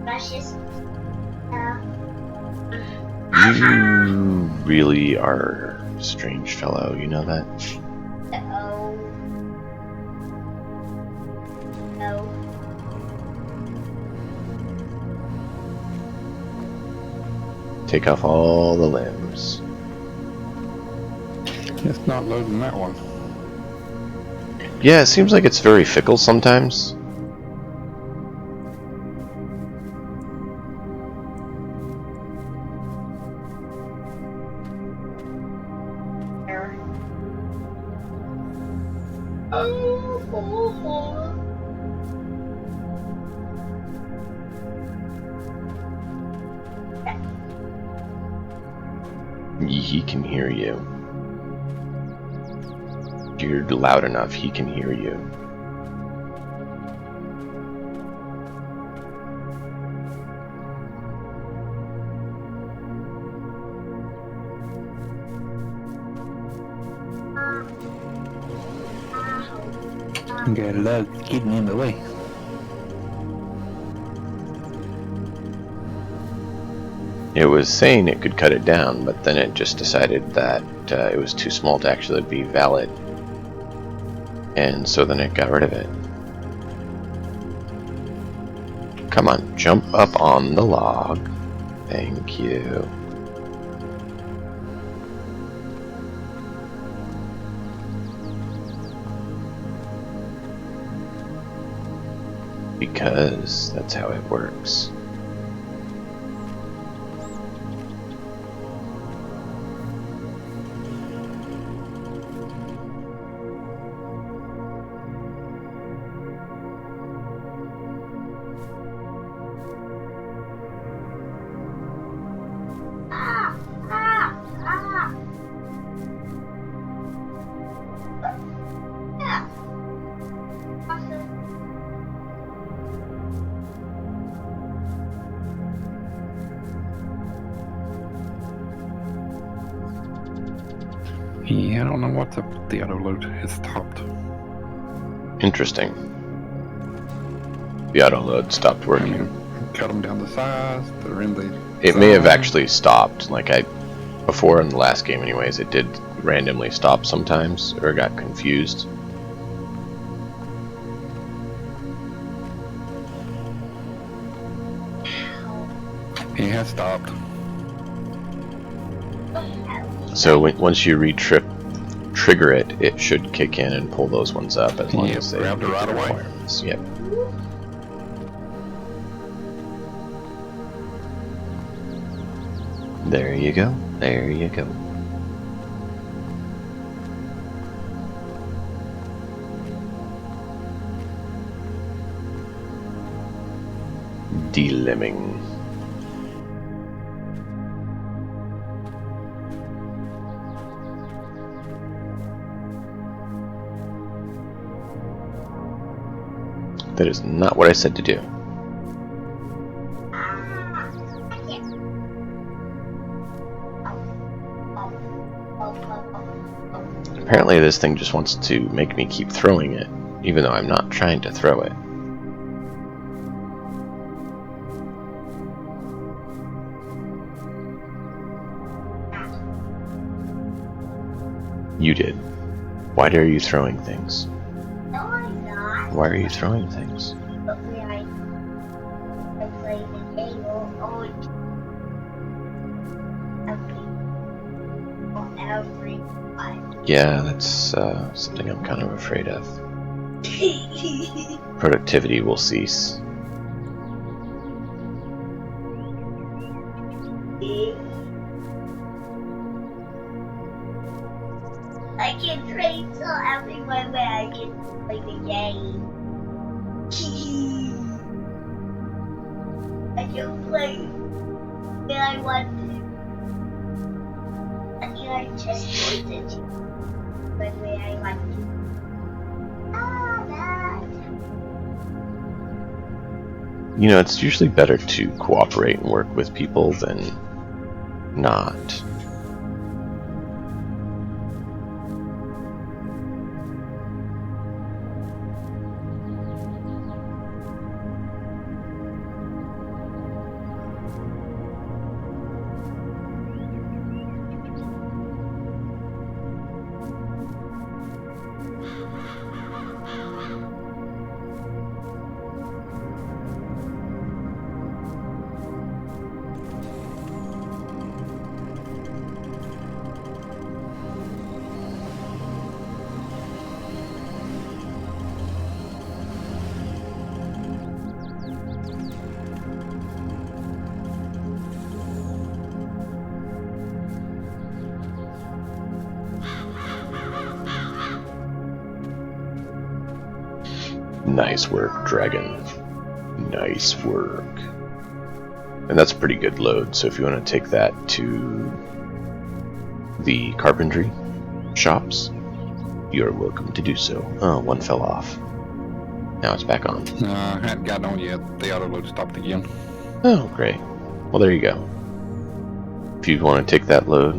Brushes. You really are a strange fellow, you know that? Uh-oh. No. Take off all the limbs. It's not loading that one. Yeah, it seems like it's very fickle sometimes. He can hear you. You're loud enough, he can hear you. Got a log getting in the way. It was saying it could cut it down, but then it just decided that it was too small to actually be valid. And so then it got rid of it. Come on, jump up on the log. Thank you. Because that's how it works. Yeah, I don't know what's up with the auto load. It's stopped. Interesting. The auto load stopped I working. mean, cut them down to size. They're in the. It may have actually stopped. Like before in the last game, anyways, it did randomly stop sometimes, or got confused. He has stopped. So once you trigger it, it should kick in and pull those ones up as long as they grabbed it meet right the away. requirements. Yep. There you go. There you go. Delimbing. That is not what I said to do. Apparently this thing just wants to make me keep throwing it, even though I'm not trying to throw it. You did. Why are you throwing things? No, I'm not. Why are you throwing things? But when I play the game, always everyone. Yeah, that's something I'm kind of afraid of. Productivity will cease. I can trade so everyone where I can play the game. I can play when I want to. I mean, I just wanted to. But when I want to. You know, it's usually better to cooperate and work with people than not. Nice work, Dragon. Nice work. And that's a pretty good load, so if you want to take that to the carpentry shops, you're welcome to do so. Oh, one fell off. Now it's back on. I hadn't gotten on yet. The auto load stopped again. Oh, great. Well, there you go. If you want to take that load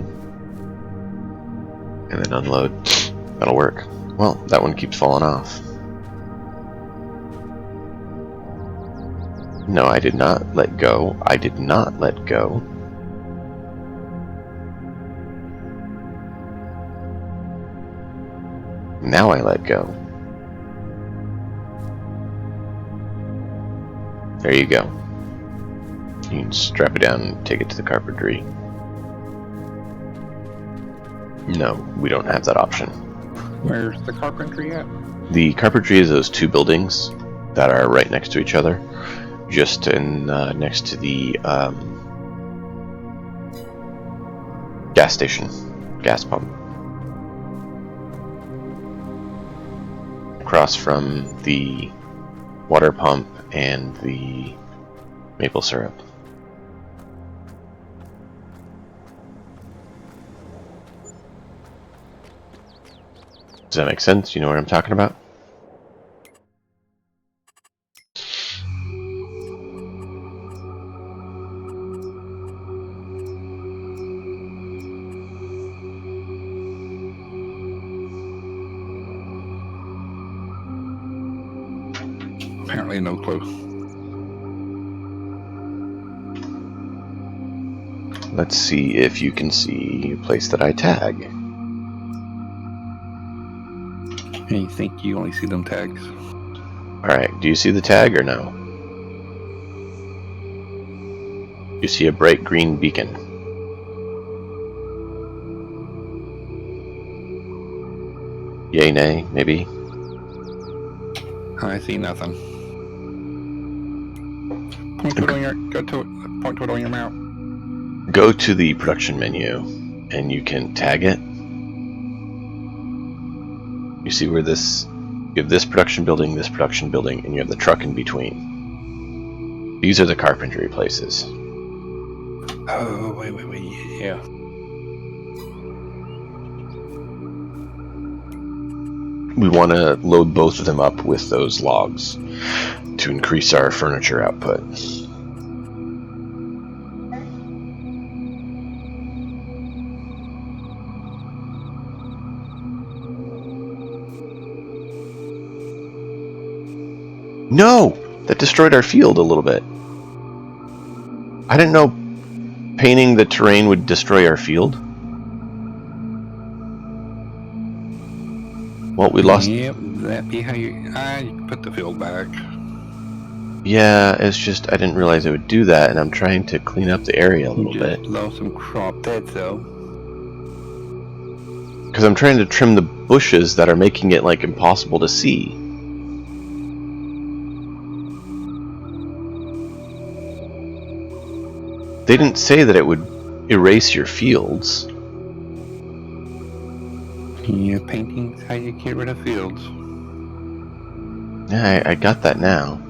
and then unload, that'll work. Well, that one keeps falling off. No, I did not let go. I did not let go. Now I let go. There you go. You can strap it down and take it to the carpentry. No, we don't have that option. Where's the carpentry at? The carpentry is those two buildings that are right next to each other. Just in next to the gas station, gas pump. Across from the water pump and the maple syrup. Does that make sense? You know what I'm talking about? Apparently no clue. let's see if you can see a place that I tag. And you think you only see them tags? Alright, do you see the tag or no? You see a bright green beacon. Yay, nay, maybe? I see nothing. Point to it on your point to it on your map. Go to the production menu and you can tag it. You see where this, you have this production building, and you have the truck in between. These are the carpentry places. Oh, wait, yeah. We want to load both of them up with those logs to increase our furniture output. No! That destroyed our field a little bit. I didn't know painting the terrain would destroy our field. Well, we lost... Yep, that'd be how you put the field back. Yeah, it's just I didn't realize it would do that, and I'm trying to clean up the area a little bit. Lost some crop, that's so. Because I'm trying to trim the bushes that are making it, like, impossible to see. They didn't say that it would erase your fields. Yeah, painting's how you get rid of fields. Yeah, I got that now.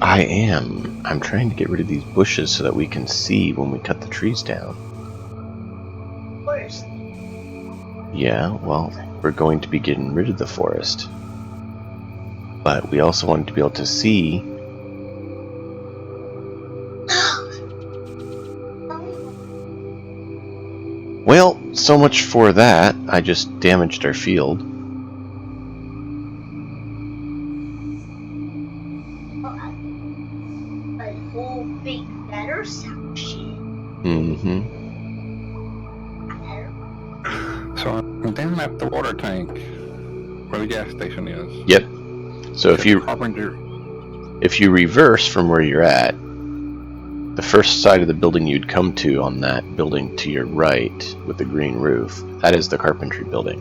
I am. I'm trying to get rid of these bushes so that we can see when we cut the trees down. Forest. Yeah, well, we're going to be getting rid of the forest. But we also want to be able to see. Well, so much for that. I just damaged our field. A whole big better section. Mm-hmm. So I'm down at the water tank, where the gas station is. Yep. So if you reverse from where you're at, the first side of the building you'd come to on that building to your right with the green roof, that is the carpentry building.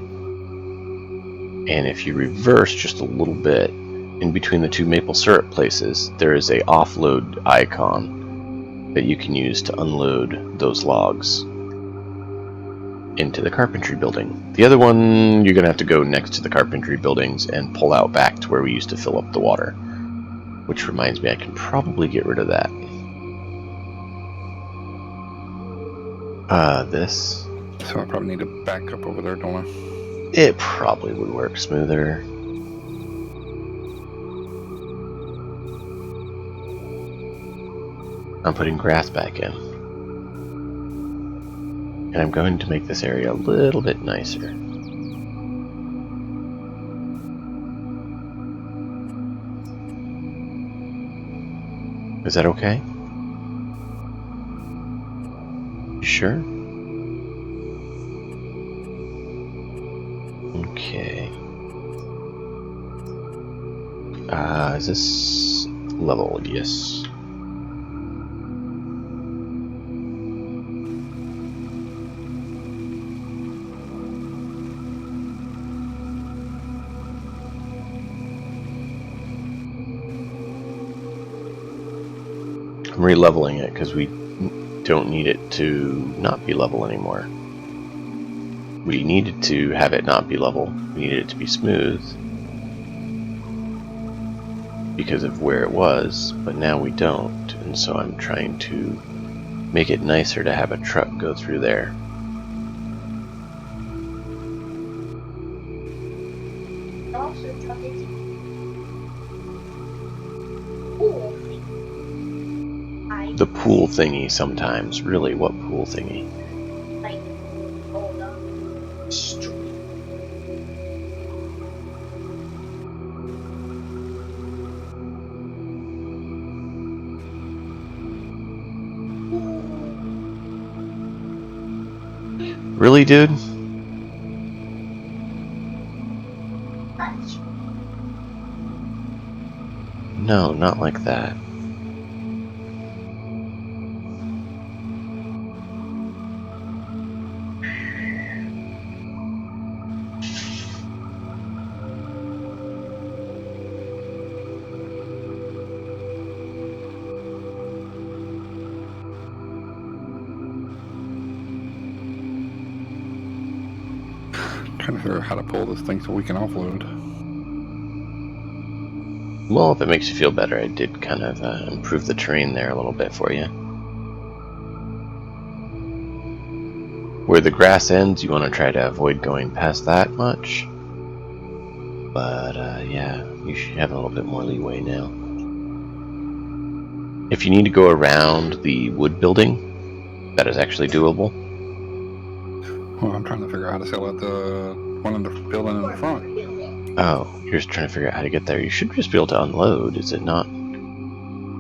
And if you reverse just a little bit, in between the two maple syrup places, there is a offload icon that you can use to unload those logs into the carpentry building. The other one, you're going to have to go next to the carpentry buildings and pull out back to where we used to fill up the water. Which reminds me, I can probably get rid of that. This. So I probably need to back up over there, don't I? It probably would work smoother. I'm putting grass back in. And I'm going to make this area a little bit nicer. Is that okay? You sure? Okay. Is this level? Yes. I'm re-leveling it because we don't need it to not be level anymore. We needed to have it not be level. We needed it to be smooth because of where it was, but now we don't, and so I'm trying to make it nicer to have a truck go through there. Also, truck is cool. The pool thingy sometimes. Really, what pool thingy? Like, hold on. Street. Really, dude? No, not like that. Trying to figure out how to pull this thing so we can offload. Well, if it makes you feel better, I did kind of improve the terrain there a little bit for you. Where the grass ends, you want to try to avoid going past that much. But yeah, you should have a little bit more leeway now. If you need to go around the wood building, that is actually doable. Well, I'm trying to figure out how to sell out the one in the building in the front. Oh, you're just trying to figure out how to get there. You should just be able to unload, is it not?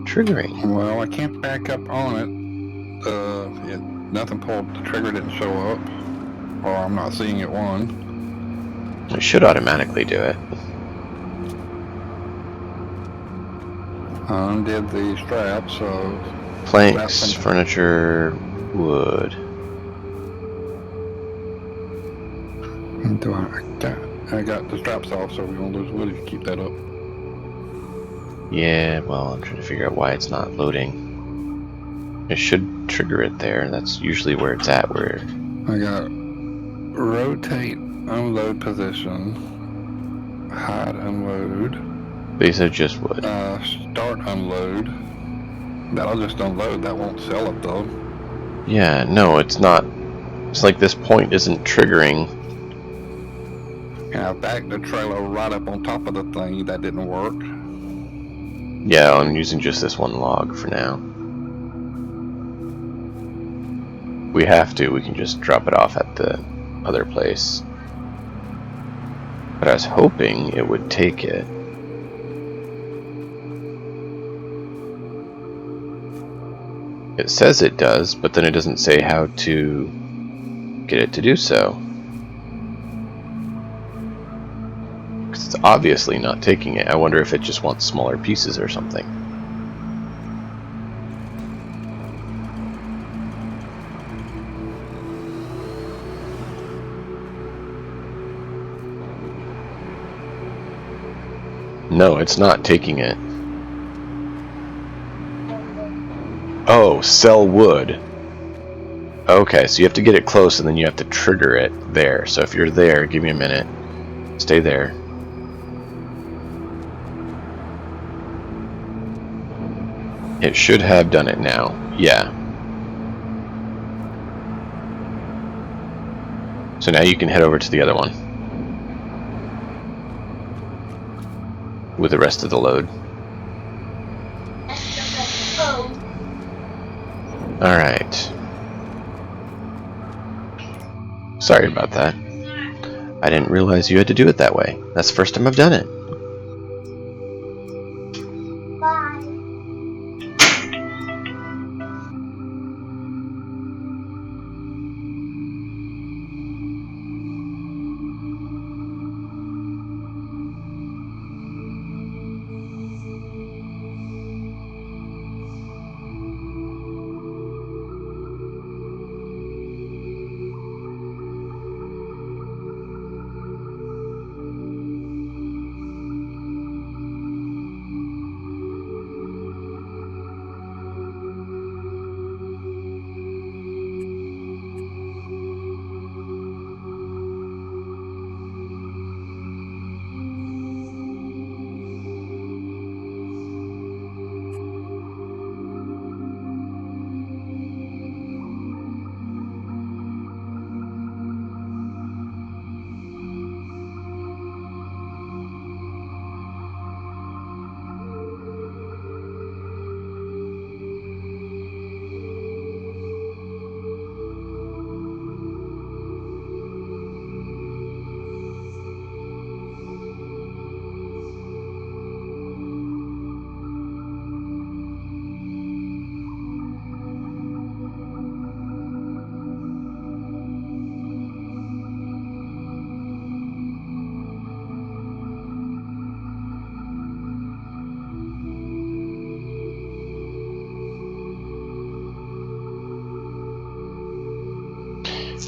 Triggering. Well, I can't back up on it. Nothing pulled. The trigger didn't show up, or I'm not seeing it. One. It should automatically do it. Undid the strap, so Planks, furniture, wood. I got the straps off, so we won't lose wood if you keep that up. Yeah, well, I'm trying to figure out why it's not loading. It should trigger it there. That's usually where it's at. Where I got rotate, unload position, hide, unload. they said just wood. Start unload. That'll just unload. That won't sell it though. Yeah, no, it's not. It's like this point isn't triggering. And I backed the trailer right up on top of the thing. That didn't work. Yeah, I'm using just this one log for now. We have to. We can just drop it off at the other place. But I was hoping it would take it. It says it does, but then it doesn't say how to get it to do so. Because it's obviously not taking it. I wonder if it just wants smaller pieces or something. No, it's not taking it. Oh, sell wood. Okay, so you have to get it close and then you have to trigger it there. So if you're there, give me a minute. Stay there. It should have done it now. Yeah. So now you can head over to the other one with the rest of the load. Alright. Sorry about that. I didn't realize you had to do it that way. That's the first time I've done it. Bye.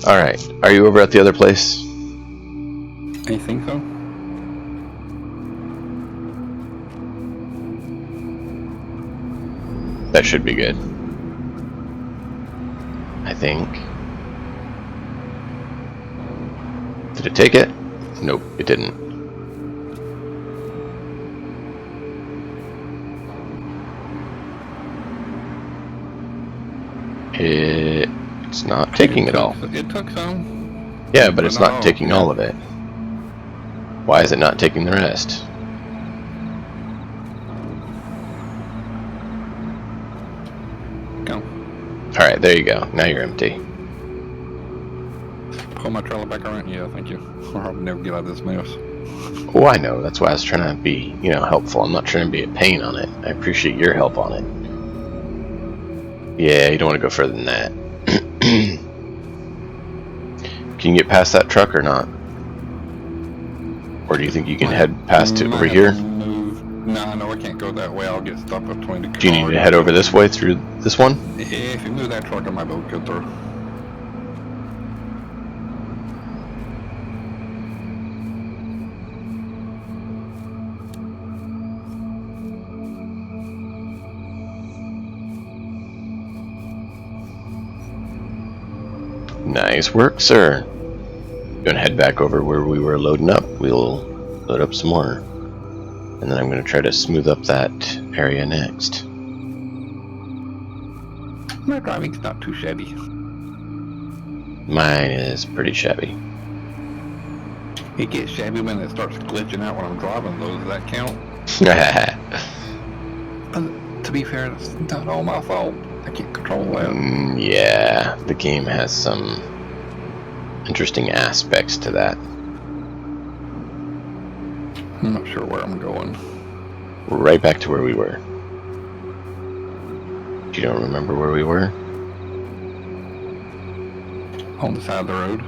Alright, are you over at the other place? I think so. That should be good. I think. Did it take it? Nope, it didn't. It's not taking it all. It took some. Yeah, but it's not no, taking all of it. Why is it not taking the rest? Go. Alright, there you go. Now you're empty. Pull my trailer back around. Yeah, thank you. Or I'll never get out of this mess. Oh, I know. That's why I was trying to be, helpful. I'm not trying to be a pain on it. I appreciate your help on it. Yeah, you don't want to go further than that. Can you get past that truck or not? Or do you think you can head past it over here? No, I can't go that way. I'll get stuck between the cars. Do you need to head over this way through this one? If you move that truck, I might be able to get through. Nice work, sir. Gonna head back over where we were loading up. We'll load up some more. And then I'm gonna try to smooth up that area next. My driving's not too shabby. Mine is pretty shabby. It gets shabby when it starts glitching out when I'm driving, though. Does that count? But to be fair, it's not all my fault. I can't control that. Yeah, the game has some interesting aspects to that. I'm not sure where I'm going. We're right back to where we were. You don't remember where we were? On the side of the road.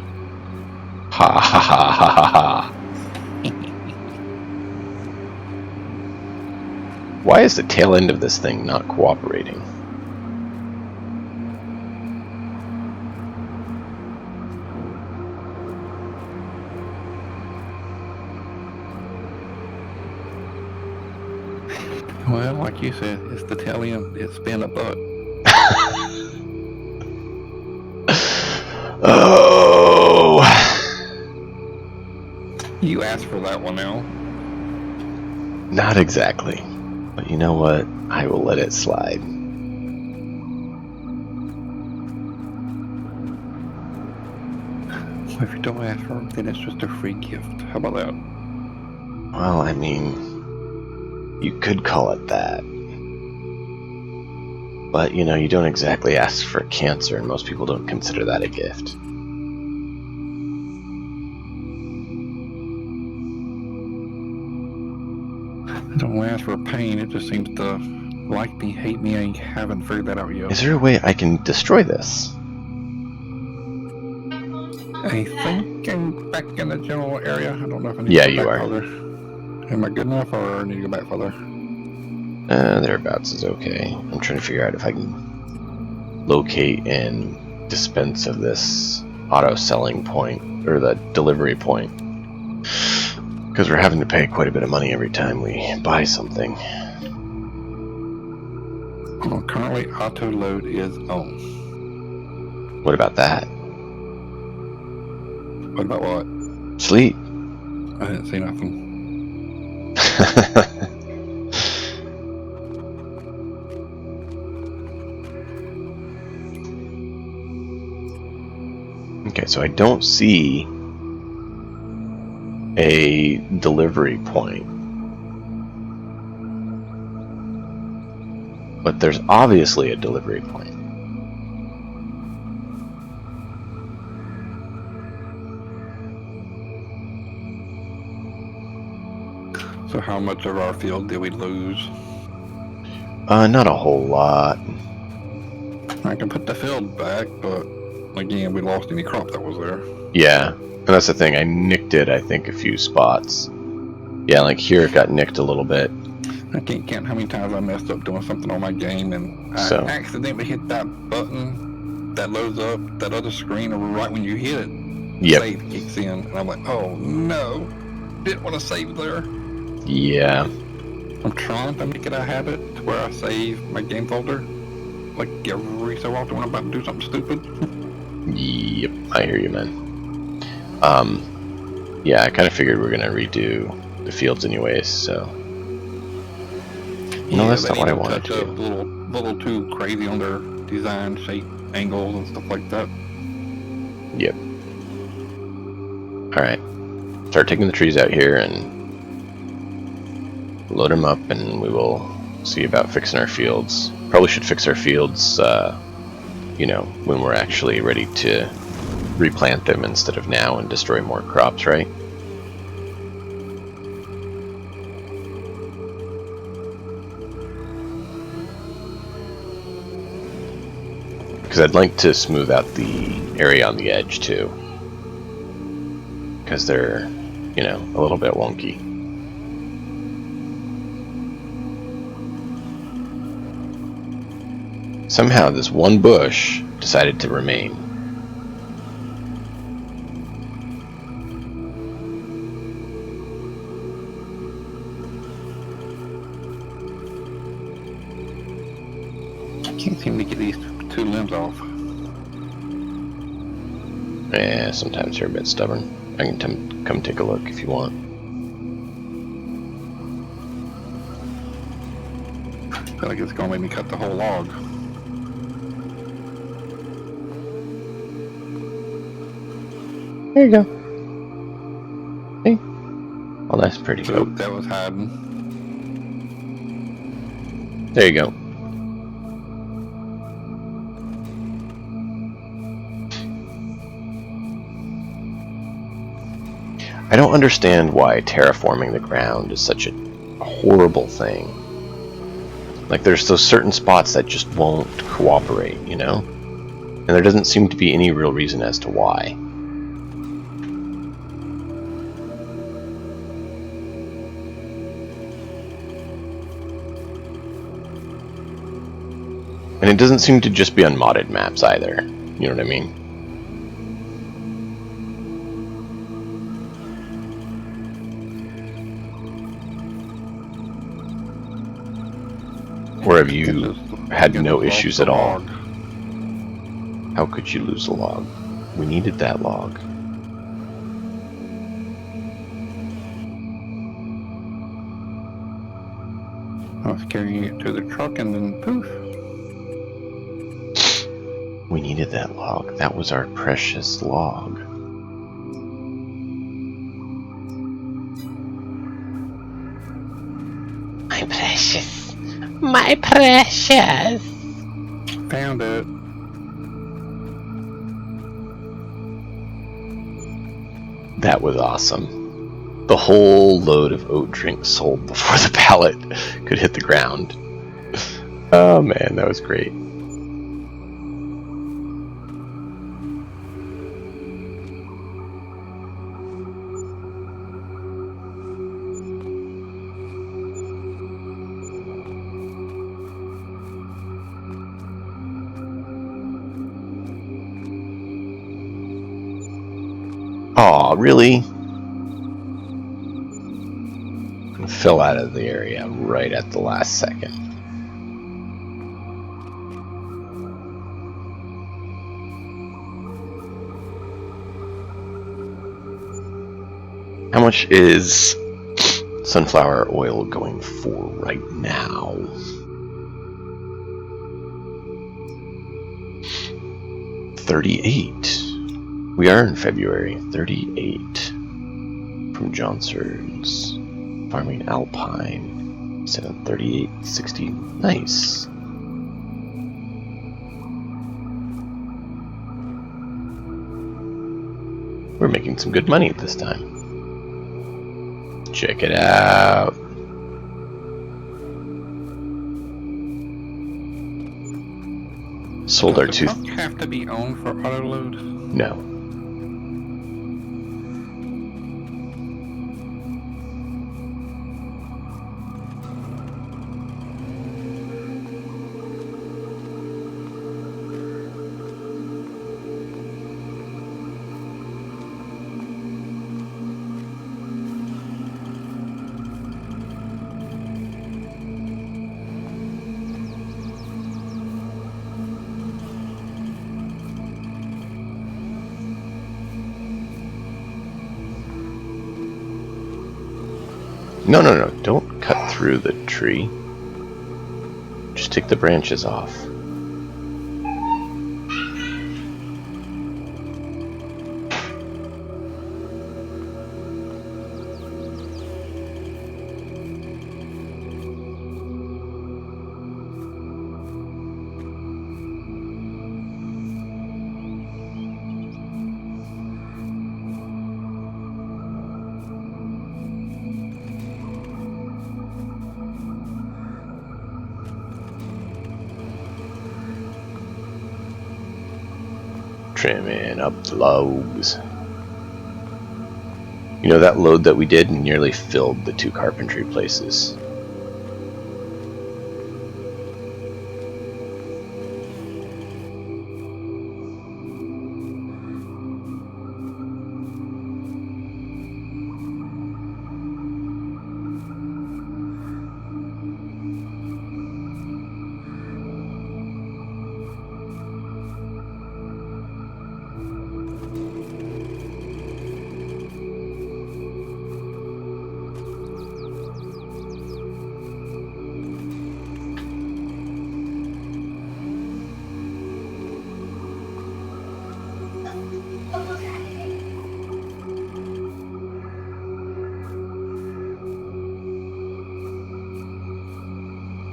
Ha ha ha ha ha ha. Why is the tail end of this thing not cooperating? Well, like you said, it's the tail end. It's been a buck. Oh! You asked for that one now. Not exactly. But you know what? I will let it slide. Well, if you don't ask for it, then it's just a free gift. How about that? Well, I mean, you could call it that. But, you don't exactly ask for cancer, and most people don't consider that a gift. I don't ask for pain, it just seems to like me, hate me. I haven't figured that out yet. Is there a way I can destroy this? I think I'm back in the general area. I don't know if I need Yeah, to go you back are. further. Am I good enough, or need to go back further? Thereabouts is okay. I'm trying to figure out if I can locate and dispense of this auto selling point, or the delivery point. Because we're having to pay quite a bit of money every time we buy something. Well, currently, auto load is on. What about that? What about what? Sleep. I didn't see nothing. Okay, so I don't see a delivery point. But there's obviously a delivery point. So how much of our field did we lose? Not a whole lot. I can put the field back, but again, we lost any crop that was there. Yeah, and that's the thing. I nicked it, I think, a few spots. Yeah, like here it got nicked a little bit. I can't count how many times I messed up doing something on my game, and I So. accidentally hit that button that loads up that other screen right when you hit it. Yep. Save kicks in, and I'm like, oh no, didn't want to save there. Yeah. I'm trying to make it a habit to where I save my game folder, like every so often when I'm about to do something stupid. Yep. I hear you, man. Yeah, I kind of figured we were gonna redo the fields anyways, so. No, that's not what I wanted to do. Little too crazy on their design, shape, angles, and stuff like that. Yep. Alright. Start taking the trees out here and load them up, and we will see about fixing our fields. Probably should fix our fields, you know, when we're actually ready to replant them instead of now and destroy more crops, right? Because I'd like to smooth out the area on the edge too, because they're, you know, a little bit wonky. Somehow this one bush decided to remain. I can't seem to get these two limbs off. Yeah, sometimes you're a bit stubborn. I can come take a look if you want. I feel like it's gonna make me cut the whole log. There you go. See? Well, that's pretty So cool. that was hiding. There you go. I don't understand why terraforming the ground is such a horrible thing. Like, there's those certain spots that just won't cooperate, you know? And there doesn't seem to be any real reason as to why. And it doesn't seem to just be on modded maps either. You know what I mean? Or have you had no issues at all? How could you lose a log? We needed that log. I was carrying it to the truck and then poof. We needed that log. That was our precious log. My precious. My precious. Found it. That was awesome. The whole load of oat drink sold before the pallet could hit the ground. Oh man, that was great. Aw, really? Fell out of the area right at the last second. How much is sunflower oil going for right now? $38. We are in February. 38 from Johnson's Farming Alpine. 738.60. Nice. We're making some good money this time. Check it out. Sold our Does the truck have to be owned for auto load? No. No, no, no. Don't cut through the tree. Just take the branches off. Trimming up the logs. You know, that load that we did nearly filled the 2 carpentry places.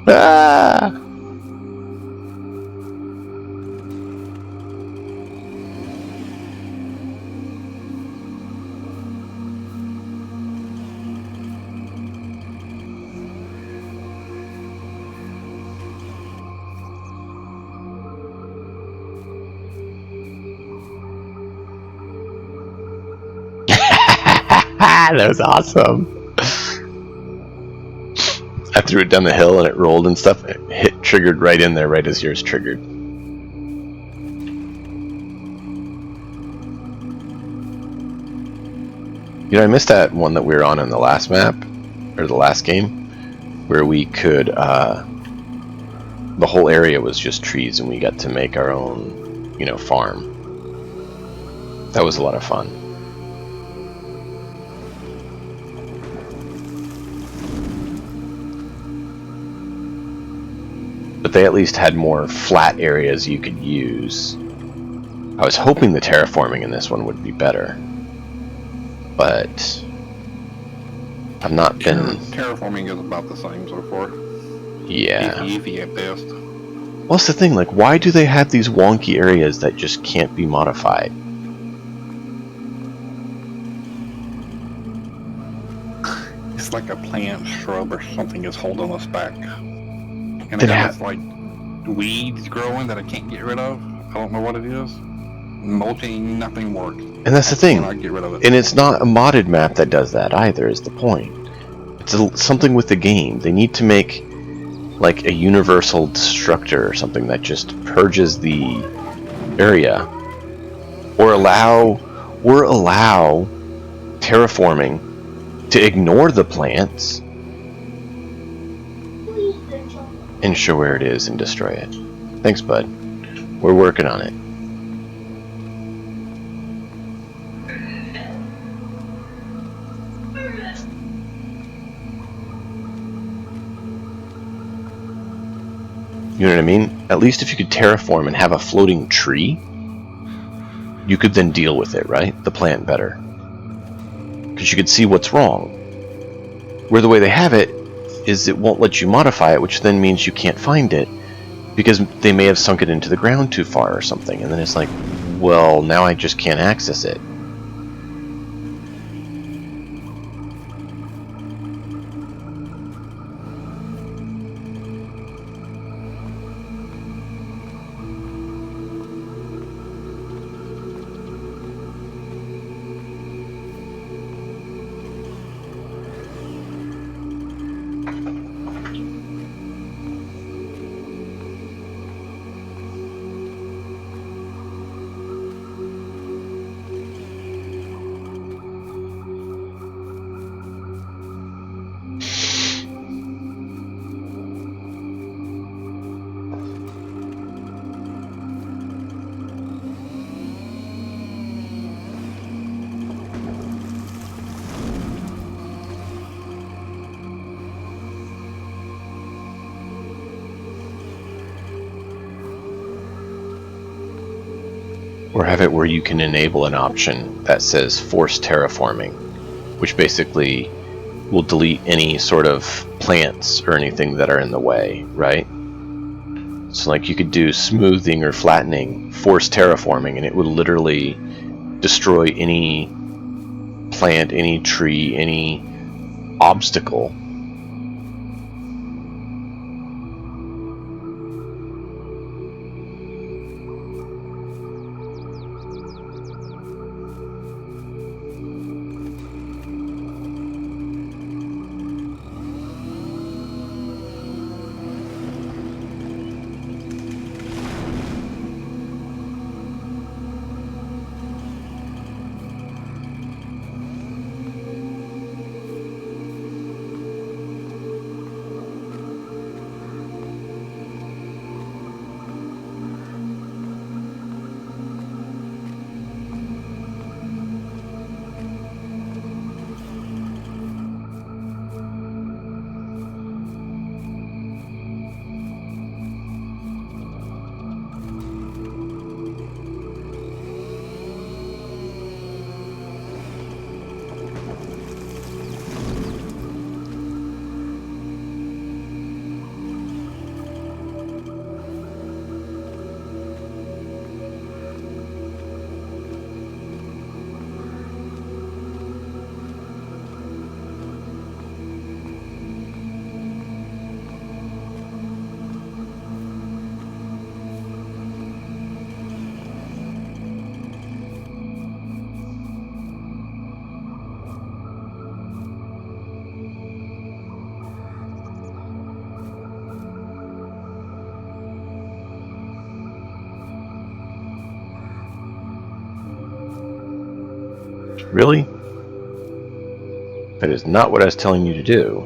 Ah! That was awesome. I threw it down the hill and it rolled and stuff. It triggered right in there, right as yours triggered. You know, I missed that one that we were on in the last map, or the last game, where we could, the whole area was just trees and we got to make our own, you know, farm. That was a lot of fun. But they at least had more flat areas you could use. I was hoping the terraforming in this one would be better, but I've not been... Terraforming is about the same so far. Yeah. Easy at best. Well, that's the thing, like, why do they have these wonky areas that just can't be modified? It's like a plant, shrub, or something is holding us back. And Then it has like weeds growing that I can't get rid of. I don't know what it is. Mulching, nothing works. And that's the thing. I cannot get rid of it. And it's not a modded map that does that either, is the point. It's something with the game. They need to make like a universal destructor or something that just purges the area, or allow terraforming to ignore the plants and show where it is and destroy it. Thanks, bud. We're working on it. You know what I mean? At least if you could terraform and have a floating tree, you could then deal with it, right? The plant better. Because you could see what's wrong. Where the way they have it is it won't let you modify it, which then means you can't find it because they may have sunk it into the ground too far or something, and then it's like, well, now I just can't access it. Or have it where you can enable an option that says force terraforming, which basically will delete any sort of plants or anything that are in the way, right? So like you could do smoothing or flattening, force terraforming, and it would literally destroy any plant, any tree, any obstacle. Really? That is not what I was telling you to do.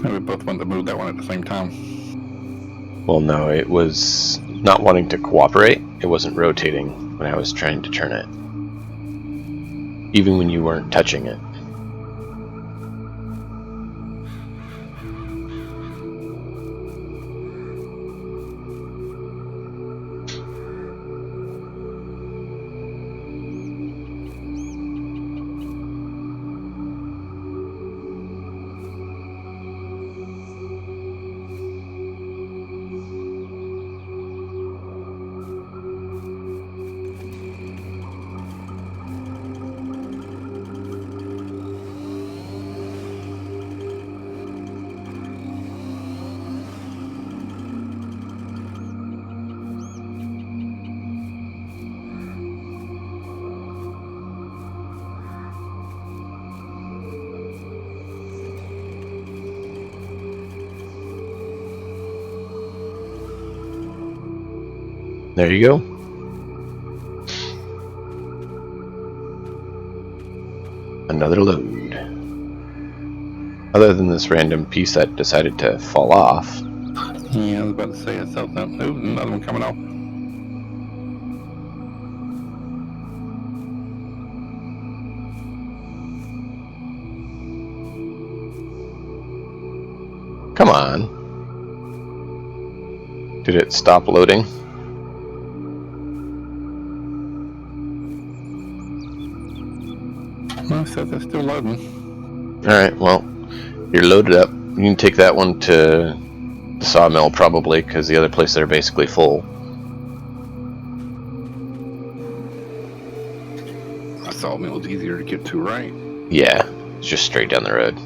And we both wanted to move that one at the same time. Well, no, it was not wanting to cooperate. It wasn't rotating when I was trying to turn it. Even when you weren't touching it. There you go. Another load. Other than this random piece that decided to fall off. Yeah, I was about to say I saw that. Ooh, another one coming off. Come on. Did it stop loading? No, it says it's still loading. Alright, well, you're loaded up. You can take that one to the sawmill probably, because the other places are basically full. The sawmill is easier to get to, right? Yeah, it's just straight down the road.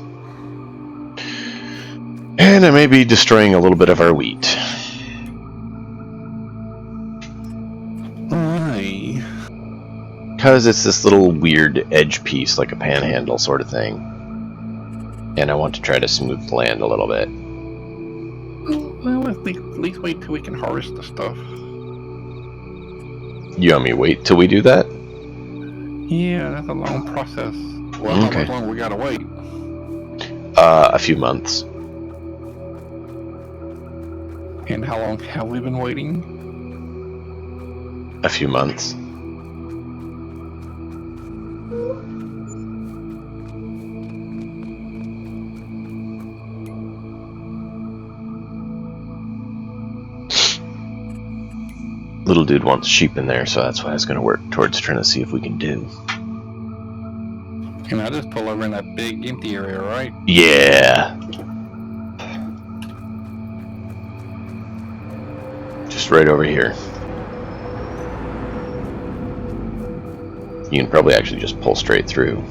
And I may be destroying a little bit of our wheat. Why? Because it's this little weird edge piece, like a panhandle sort of thing. And I want to try to smooth the land a little bit. Well, at least wait till we can harvest the stuff. You want me to wait till we do that? Yeah, that's a long process. Well, how Okay. much longer we gotta wait? A few months. And how long have we been waiting? A few months. Little dude wants sheep in there, so that's what I was going to work towards trying to see if we can do. And I just pull over in that big empty area, right? Yeah. Just right over here. You can probably actually just pull straight through.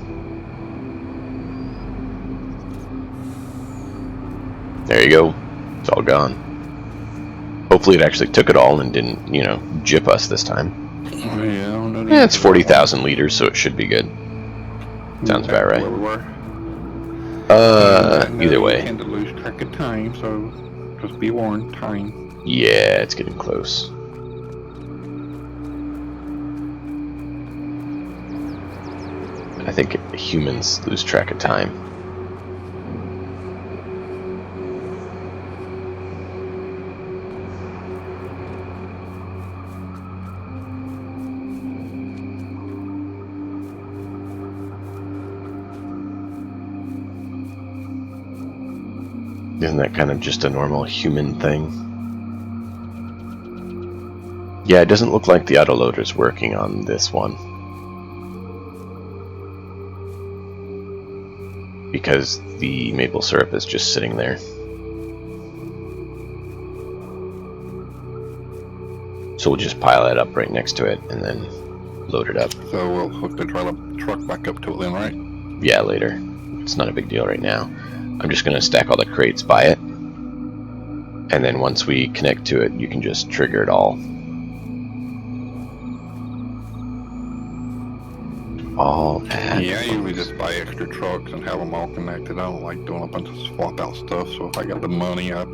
There you go. It's all gone. Hopefully it actually took it all and didn't, you know, gyp us this time. Yeah, I don't know. Yeah, it's 40,000 liters, so it should be good. Sounds about right. Either way. You tend to lose track of time, so just be warned, time. Yeah, it's getting close. I think humans lose track of time. Isn't that kind of just a normal human thing? Yeah, it doesn't look like the autoloader's working on this one. Because the maple syrup is just sitting there. So we'll just pile it up right next to it and then load it up. So we'll hook the truck back up to it then, right? Yeah, later. It's not a big deal right now. I'm just going to stack all the crates by it. And then once we connect to it, you can just trigger it all. Yeah, I usually just buy extra trucks and have them all connected. I don't like doing a bunch of swap out stuff, so if I got the money, I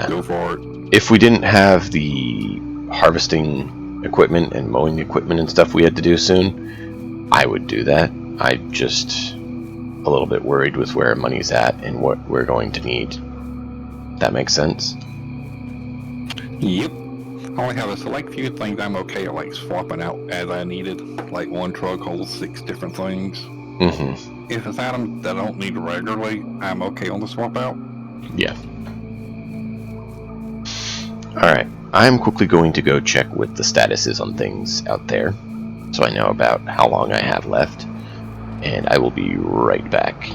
go for it. If we didn't have the harvesting equipment and mowing equipment and stuff we had to do soon, I would do that. I'm just a little bit worried with where money's at and what we're going to need. That makes sense? Yep. I only have a select few things I'm okay at, like swapping out as I needed. Like one truck holds 6 different things. Mm-hmm. If it's items that I don't need regularly, I'm okay on the swap out. Yeah. Alright. I'm quickly going to go check what the status is on things out there, so I know about how long I have left, and I will be right back.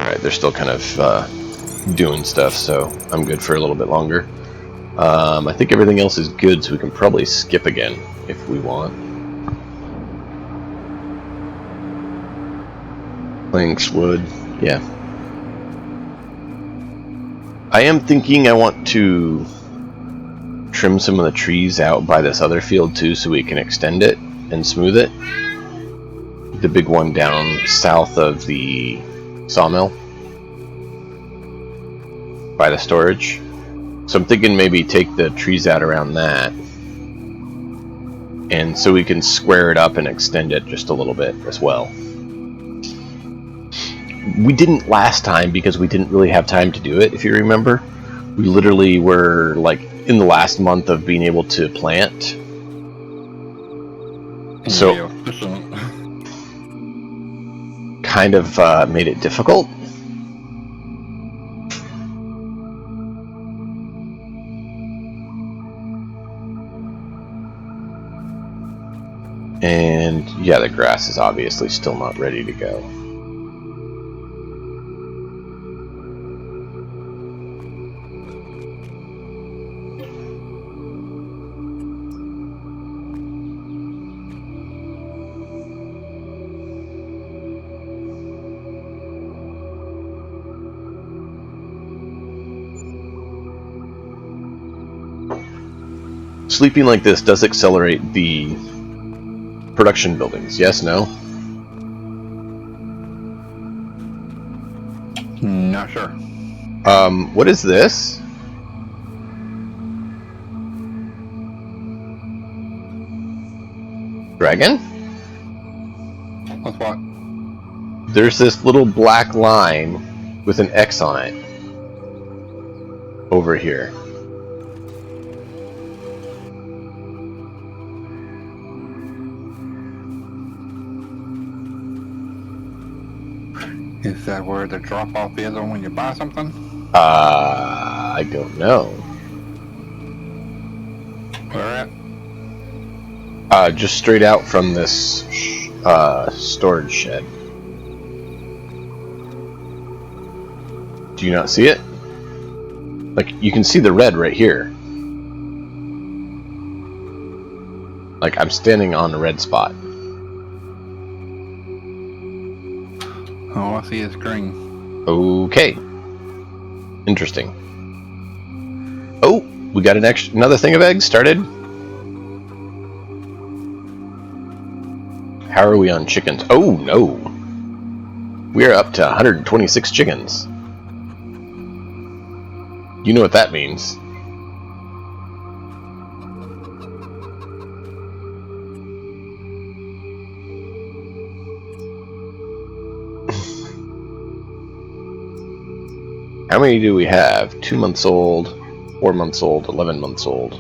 Alright, they're still kind of doing stuff, so I'm good for a little bit longer. I think everything else is good, so we can probably skip again if we want. Planks, wood, yeah. I am thinking I want to trim some of the trees out by this other field too, so we can extend it and smooth it. The big one down south of the sawmill by the storage. So I'm thinking maybe take the trees out around that, and so we can square it up and extend it just a little bit as well. We didn't last time because we didn't really have time to do it, if you remember. We literally were like in the last month of being able to plant. So kind of made it difficult. And yeah, the grass is obviously still not ready to go. Sleeping like this does accelerate the production buildings. Yes, no? Not sure. What is this? Dragon? What's what? There's this little black line with an X on it over here. Is that where the drop-off is on when you buy something? I don't know. Where at? Just straight out from this storage shed. Do you not see it? Like, you can see the red right here. Like, I'm standing on a red spot. All I see is green. Okay. Interesting. Oh, we got another thing of eggs started. How are we on chickens? Oh, no. We're up to 126 chickens. You know what that means. How many do we have? 2 months old, 4 months old, 11 months old.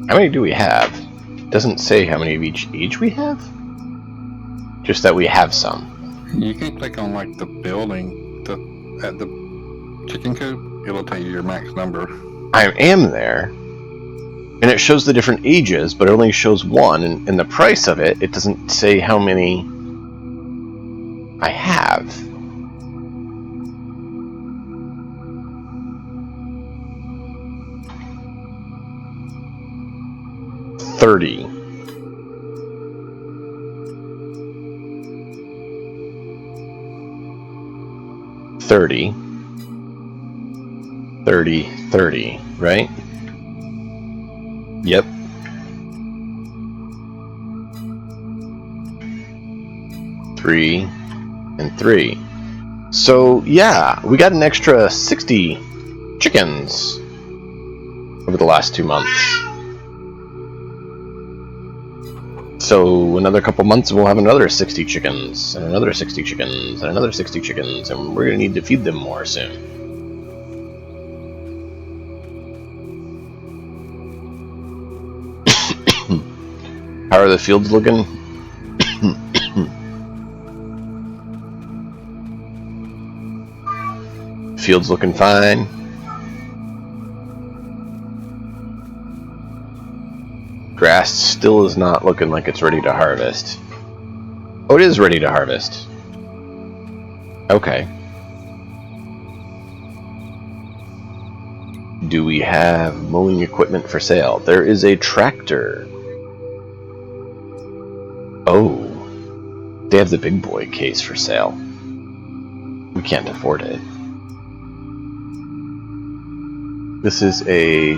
How many do we have? It doesn't say how many of each age we have. Just that we have some. You can click on like the building at the chicken coop. It'll tell you your max number. I am there. And it shows the different ages, but it only shows one, and the price of it, it doesn't say how many I have. $30. $30, right? Yep. Three and 3. So yeah, we got an extra 60 chickens over the last 2 months. So another couple months we'll have another 60 chickens, and another 60 chickens, and another 60 chickens, and we're gonna need to feed them more soon. How are the fields looking? Fields looking fine. Grass still is not looking like it's ready to harvest. Oh, it is ready to harvest. Okay. Do we have mowing equipment for sale? There is a tractor. Oh. They have the big boy case for sale. We can't afford it. This is a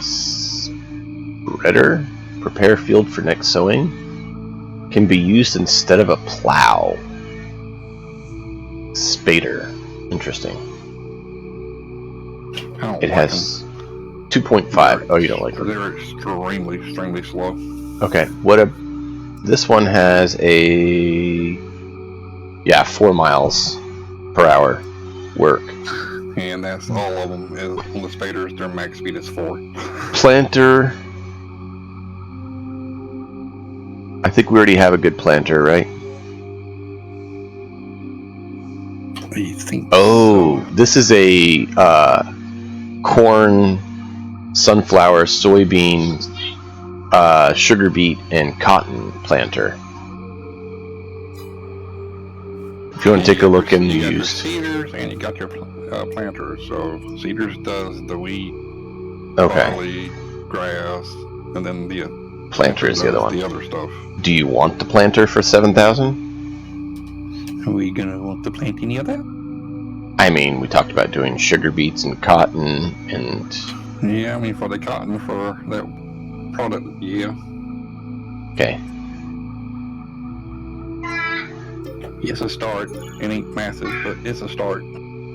spreader. Prepare field for next sowing. Can be used instead of a plow. Spader. Interesting. It has 2.5. Oh, you don't like it? They're extremely slow. Okay. This one has a 4 miles per hour work. And that's all of them. Is on the spaders, their max speed is 4. Planter. I think we already have a good planter, right? I think. Oh, so. This is a corn, sunflower, soybean, sugar beet, and cotton planter. If you want to take a look in the used. You got your cedars and you got your planters. So cedars does the wheat, barley, grass, and then the planter is the other one. The other stuff. Do you want the planter for 7,000? Are we gonna want to plant any of that? I mean, we talked about doing sugar beets and cotton and. Yeah, I mean for the cotton for that product, yeah. Okay. It's a start. It ain't massive, but it's a start.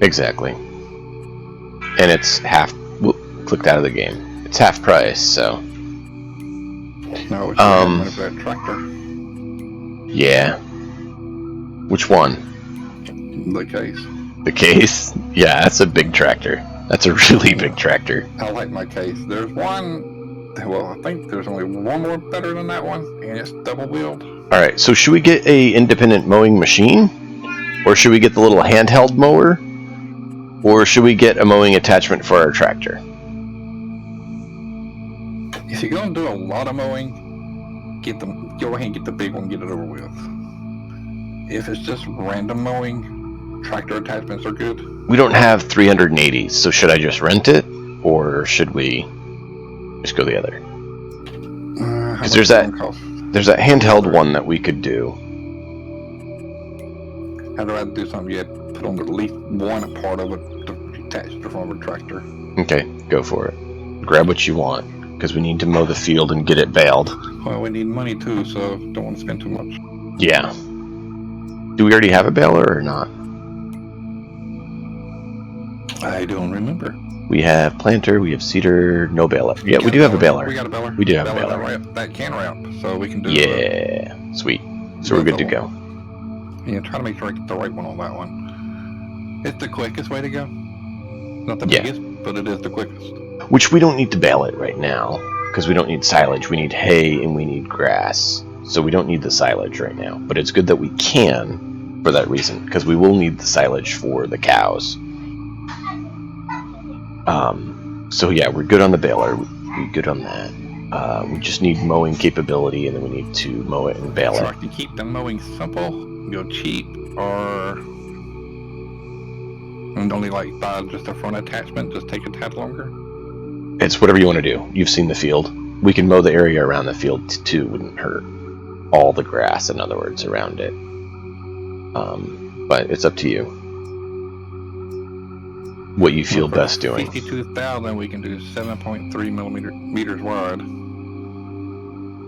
Exactly. And it's half. Whoop, clicked out of the game. It's half price, so. No, it's money for that tractor. Yeah. Which one? The case. The case? Yeah, that's a big tractor. That's a really big tractor. I like my case. There's one. Well, I think there's only one more better than that one, and it's double wheeled. Alright, so should we get a independent mowing machine? Or should we get the little handheld mower? Or should we get a mowing attachment for our tractor? If you're going to do a lot of mowing, go ahead and get the big one, get it over with. If it's just random mowing, tractor attachments are good. We don't have 380s, so should I just rent it? Or should we just go the other? Because there's that handheld one that we could do. I'd rather do something you had to put on at least one part of it to attach to the front of a tractor. Okay, go for it. Grab what you want, because we need to mow the field and get it baled. Well, we need money too, so don't want to spend too much. Yeah. Do we already have a baler or not? I don't remember. We have planter, we have cedar, no baler. Yeah, we do have a baler. We got a baler. We do have a baler. That can ramp, so we can do. Yeah, sweet. So we're good to go. Yeah, try to make sure I get the right one on that one. It's the quickest way to go. Not the biggest, but it is the quickest. Which we don't need to bale it right now, because we don't need silage. We need hay and we need grass. So we don't need the silage right now. But it's good that we can for that reason, because we will need the silage for the cows. So yeah, we're good on the baler. We're good on that. We just need mowing capability, and then we need to mow it and bale it. So I can keep the mowing simple, go cheap, or and only like buy just a front attachment, just take a tad longer. It's whatever you want to do. You've seen the field. We can mow the area around the field too. Wouldn't hurt. All the grass, in other words, around it. But it's up to you. What you feel best doing. 52,000, we can do 7.3 meters wide.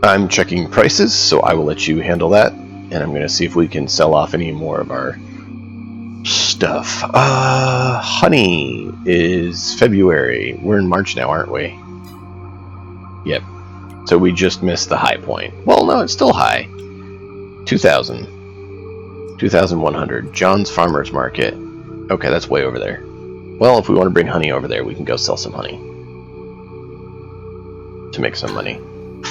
I'm checking prices, so I will let you handle that, and I'm going to see if we can sell off any more of our stuff. Honey is February. We're in March now, aren't we? Yep. So we just missed the high point. Well, no, it's still high. 2,000. 2,100. John's Farmer's Market. Okay, that's way over there. Well, if we want to bring honey over there, we can go sell some honey. To make some money.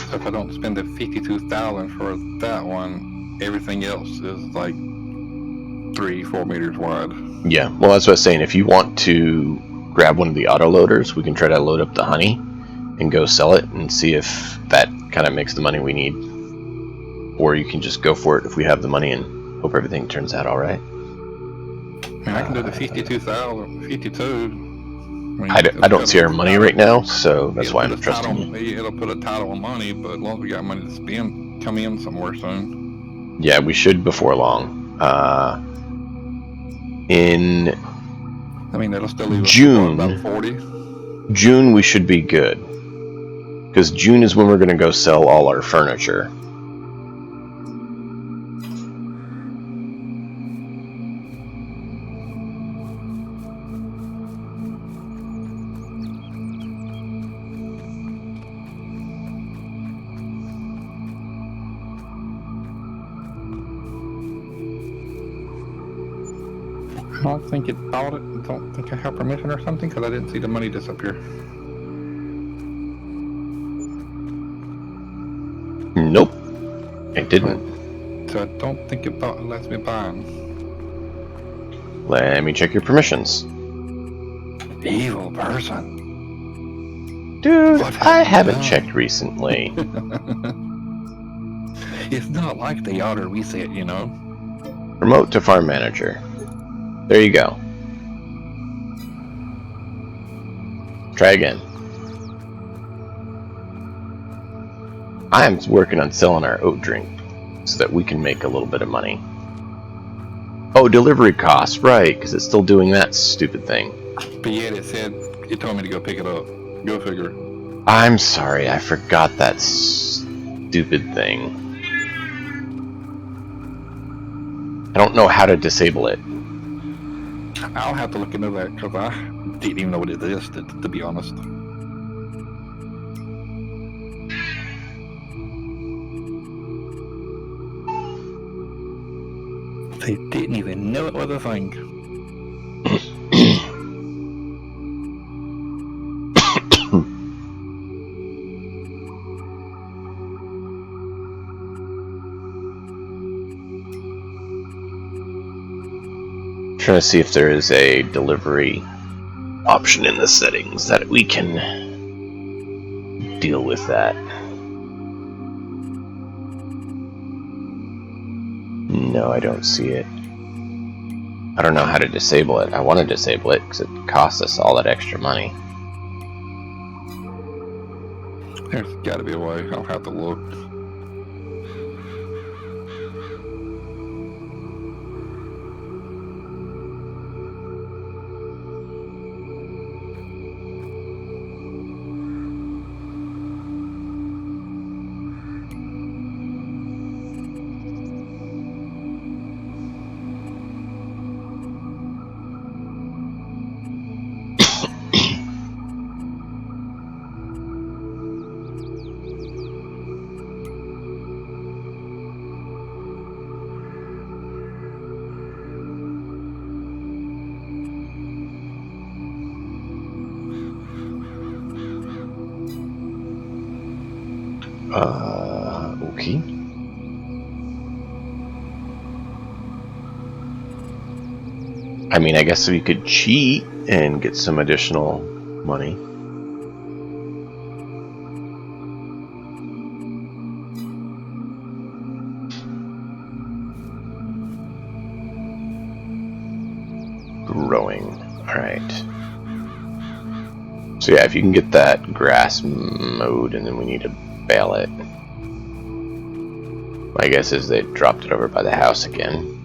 So if I don't spend the 52,000 for that one, everything else is like 3-4 meters wide. Yeah, well, that's what I was saying. If you want to grab one of the auto loaders, we can try to load up the honey and go sell it and see if that kind of makes the money we need. Or you can just go for it if we have the money and hope everything turns out all right. I can do the 52,000, 52. I don't see our money right now, so that's why I'm trusting you. It'll put a title on money, but as long as we got money to spend, come in somewhere soon. Yeah, we should before long. In I mean, that'll still leave us June. about 40. June we should be good. Because June is when we're going to go sell all our furniture. I don't think it bought it. I don't think I have permission or something because I didn't see the money disappear. Nope. It didn't. So I don't think it bought, lets me buy them. Let me check your permissions. Evil person. Dude, What have I you haven't done? checked recently. It's not like the order we set, you know. Remote to farm manager. There you go. Try again. I am working on selling our oat drink so that we can make a little bit of money. Oh, delivery costs, right, because it's still doing that stupid thing. But yet it said, it told me to go pick it up. Go figure. I'm sorry, I forgot that stupid thing. I don't know how to disable it. I'll have to look into that because I didn't even know what it is, to be honest. They didn't even know it was a thing. Trying to see if there is a delivery option in the settings that we can deal with that. No, I don't see it. I don't know how to disable it. I want to disable it because it costs us all that extra money. There's got to be a way. I'll have to look. Okay. I mean, I guess we could cheat and get some additional money. Growing. Alright. So yeah, if you can get that grass mowed, and then we need to bale it. My guess is they dropped it over by the house again.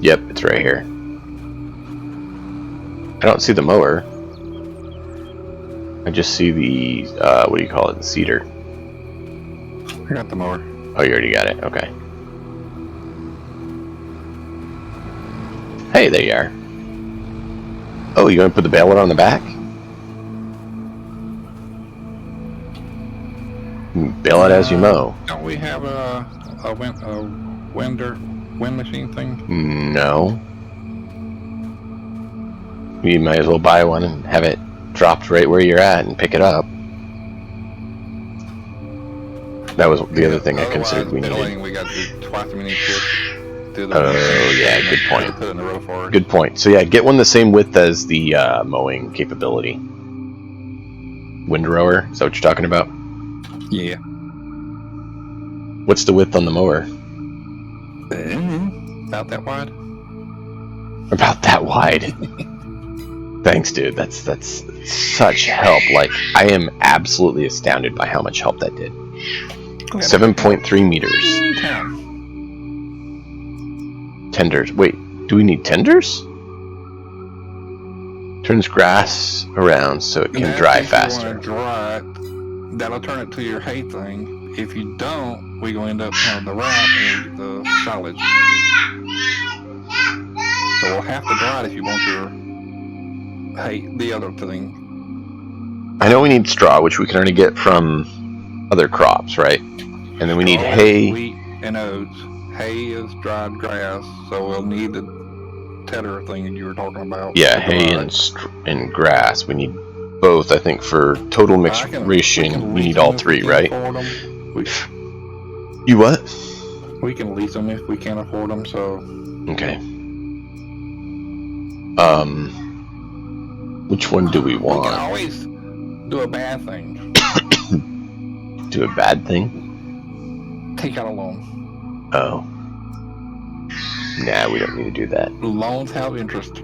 Yep, it's right here. I don't see the mower. I just see the, what do you call it, the cedar. I got the mower. Oh, you already got it, okay. Hey, there you are. Oh, you want to put the baler on the back? Bale it as you mow. Don't we have a wind machine thing? No. You might as well buy one and have it dropped right where you're at and pick it up. That was the other thing I considered we needed. We got to do twice as many trips. Oh, yeah, good point. Put it in the row for it. Good point. So yeah, get one the same width as the mowing capability. Windrower, is that what you're talking about? Yeah. What's the width on the mower? About that wide. About that wide. Thanks, dude. That's such help. Like, I am absolutely astounded by how much help that did. 7.3 meters. Tenders. Wait, do we need tenders? Turns grass around so it can dry faster. If you want to dry it, that'll turn it to your hay thing. If you don't, we're going to end up having the wrap and the silage. So we'll have to dry it if you want your hay, the other thing. I know we need straw, which we can already get from other crops, right? And then we need hay. Wheat and oats. Hay is dried grass, so we'll need the tedder thing you were talking about. Yeah, hay and grass. We need both, I think, for total mixed ration. We need all three, right? You what? We can lease them if we can't afford them, so... Okay. Which one do we want? We can always do a bad thing. Do a bad thing? Take out a loan. Oh. Nah, we don't need to do that. Loans have interest.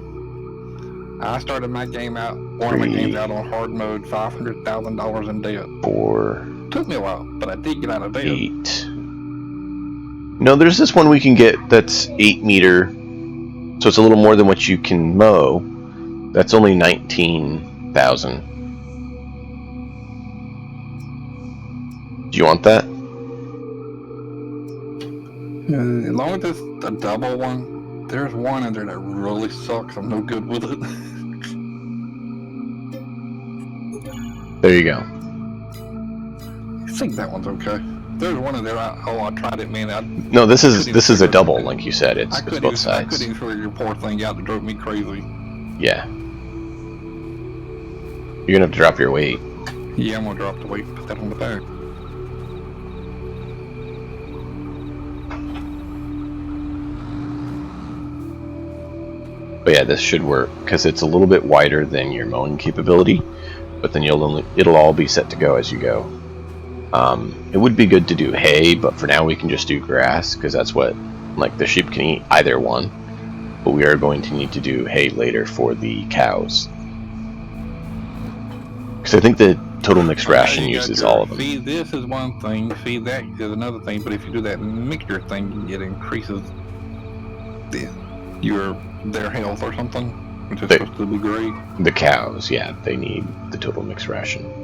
I started my game out, one of my games out on hard mode, $500,000 in debt. 4. Took me a while, but I did get out of debt. 8. No, there's this one we can get that's 8 meter, so it's a little more than what you can mow. That's only 19,000. Do you want that? As long as it's a double one, there's one in there that really sucks. I'm no good with it. There you go. I think that one's okay. There's one in there. I tried it, man. No, this is a double, like you said. It's both sides. I couldn't even figure your poor thing out. It drove me crazy. Yeah. You're gonna have to drop your weight. Yeah, I'm gonna drop the weight. Put that on the back. But yeah, this should work because it's a little bit wider than your mowing capability, but then it'll all be set to go as you go. It would be good to do hay, but for now we can just do grass because that's what, like, the sheep can eat either one. But we are going to need to do hay later for the cows. Because I think the total mixed ration uses all of them. See, this is one thing. See, that is another thing. But if you do that mixture thing, it increases their health or something, which is supposed to be great. The cows, yeah, they need the total mixed ration.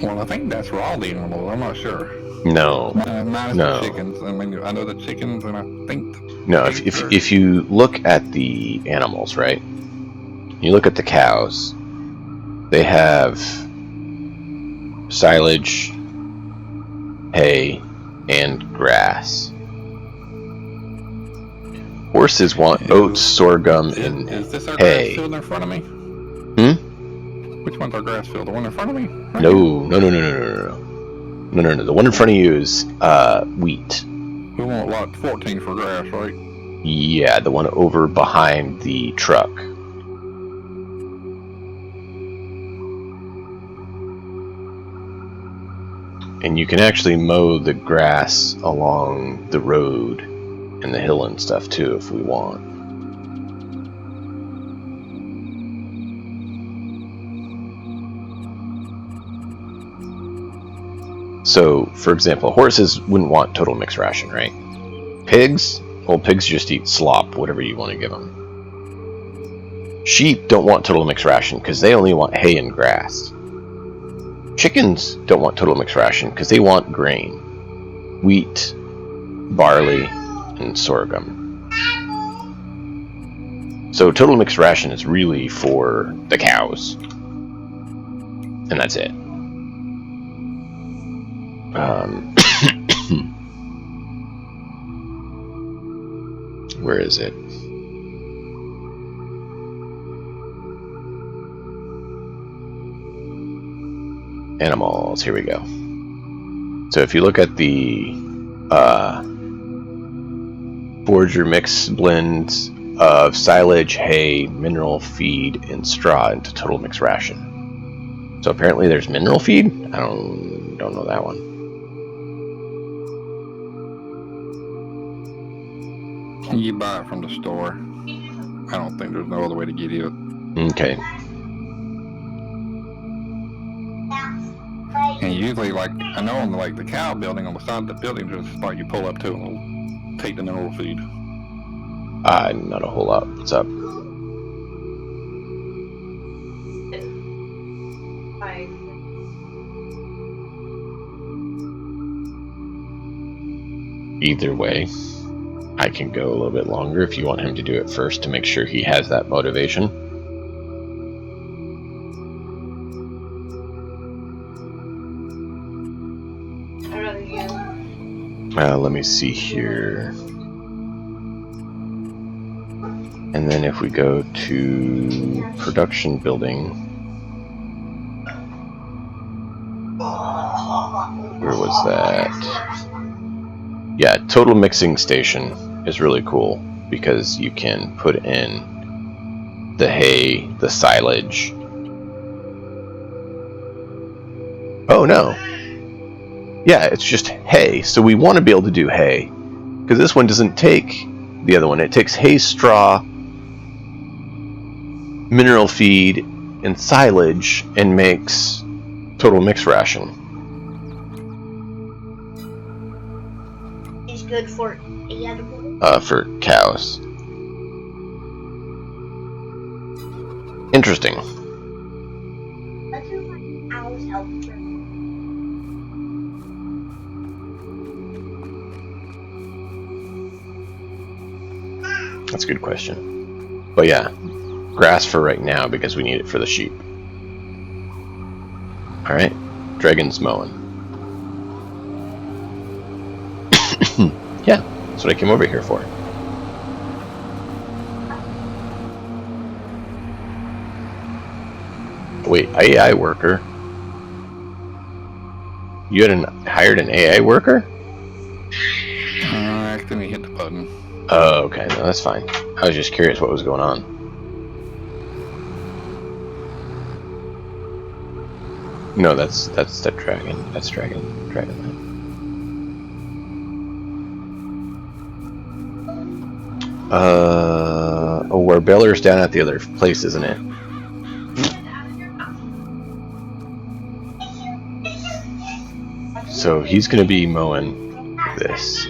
Well, I think that's for all the animals. I'm not sure. No. Minus no. the chickens. I mean, I know the chickens, and I think. No, if you look at the animals, right? You look at the cows. They have silage, hay, and grass. Horses want oats, sorghum, and is this our hay. Grass field in front of me? Which one's our grass field? The one in front of me? Right No. The one in front of you is wheat. We want lot 14 for grass, right? Yeah, the one over behind the truck. And you can actually mow the grass along the road and the hill and stuff too if we want. So, for example, horses wouldn't want total mixed ration, right? Pigs? Well, pigs just eat slop, whatever you want to give them. Sheep don't want total mixed ration because they only want hay and grass. Chickens don't want total mixed ration because they want grain. Wheat, barley, and sorghum. So total mixed ration is really for the cows. And that's it. Where is it? Animals, here we go. So if you look at the forager mix blend of silage, hay, mineral feed, and straw into total mixed ration. So apparently there's mineral feed? I don't know that one. You buy it from the store. I don't think there's no other way to get it. Okay. And usually, like, I know on like the cow building, on the side of the building, there's a spot you pull up to and it'll take the mineral feed. Not a whole lot. What's up? Either way, I can go a little bit longer if you want him to do it first to make sure he has that motivation. Let me see here. And then if we go to production building, where was that? Yeah, total mixing station is really cool because you can put in the hay, the silage. Oh no. Yeah, it's just hay. So we want to be able to do hay because this one doesn't take the other one. It takes hay, straw, mineral feed, and silage and makes total mix ration. It's good for animals. For cows. Interesting. Let's do my cows help for. That's a good question. But yeah, grass for right now because we need it for the sheep. Alright, Dragon's mowing. Yeah, that's what I came over here for. Wait, AI worker? You had hired an AI worker? I accidentally hit the button. Oh, okay, no, that's fine. I was just curious what was going on. No, that's the dragon. That's Dragon. Oh, where Beller's down at the other place, isn't it? So he's gonna be mowing this.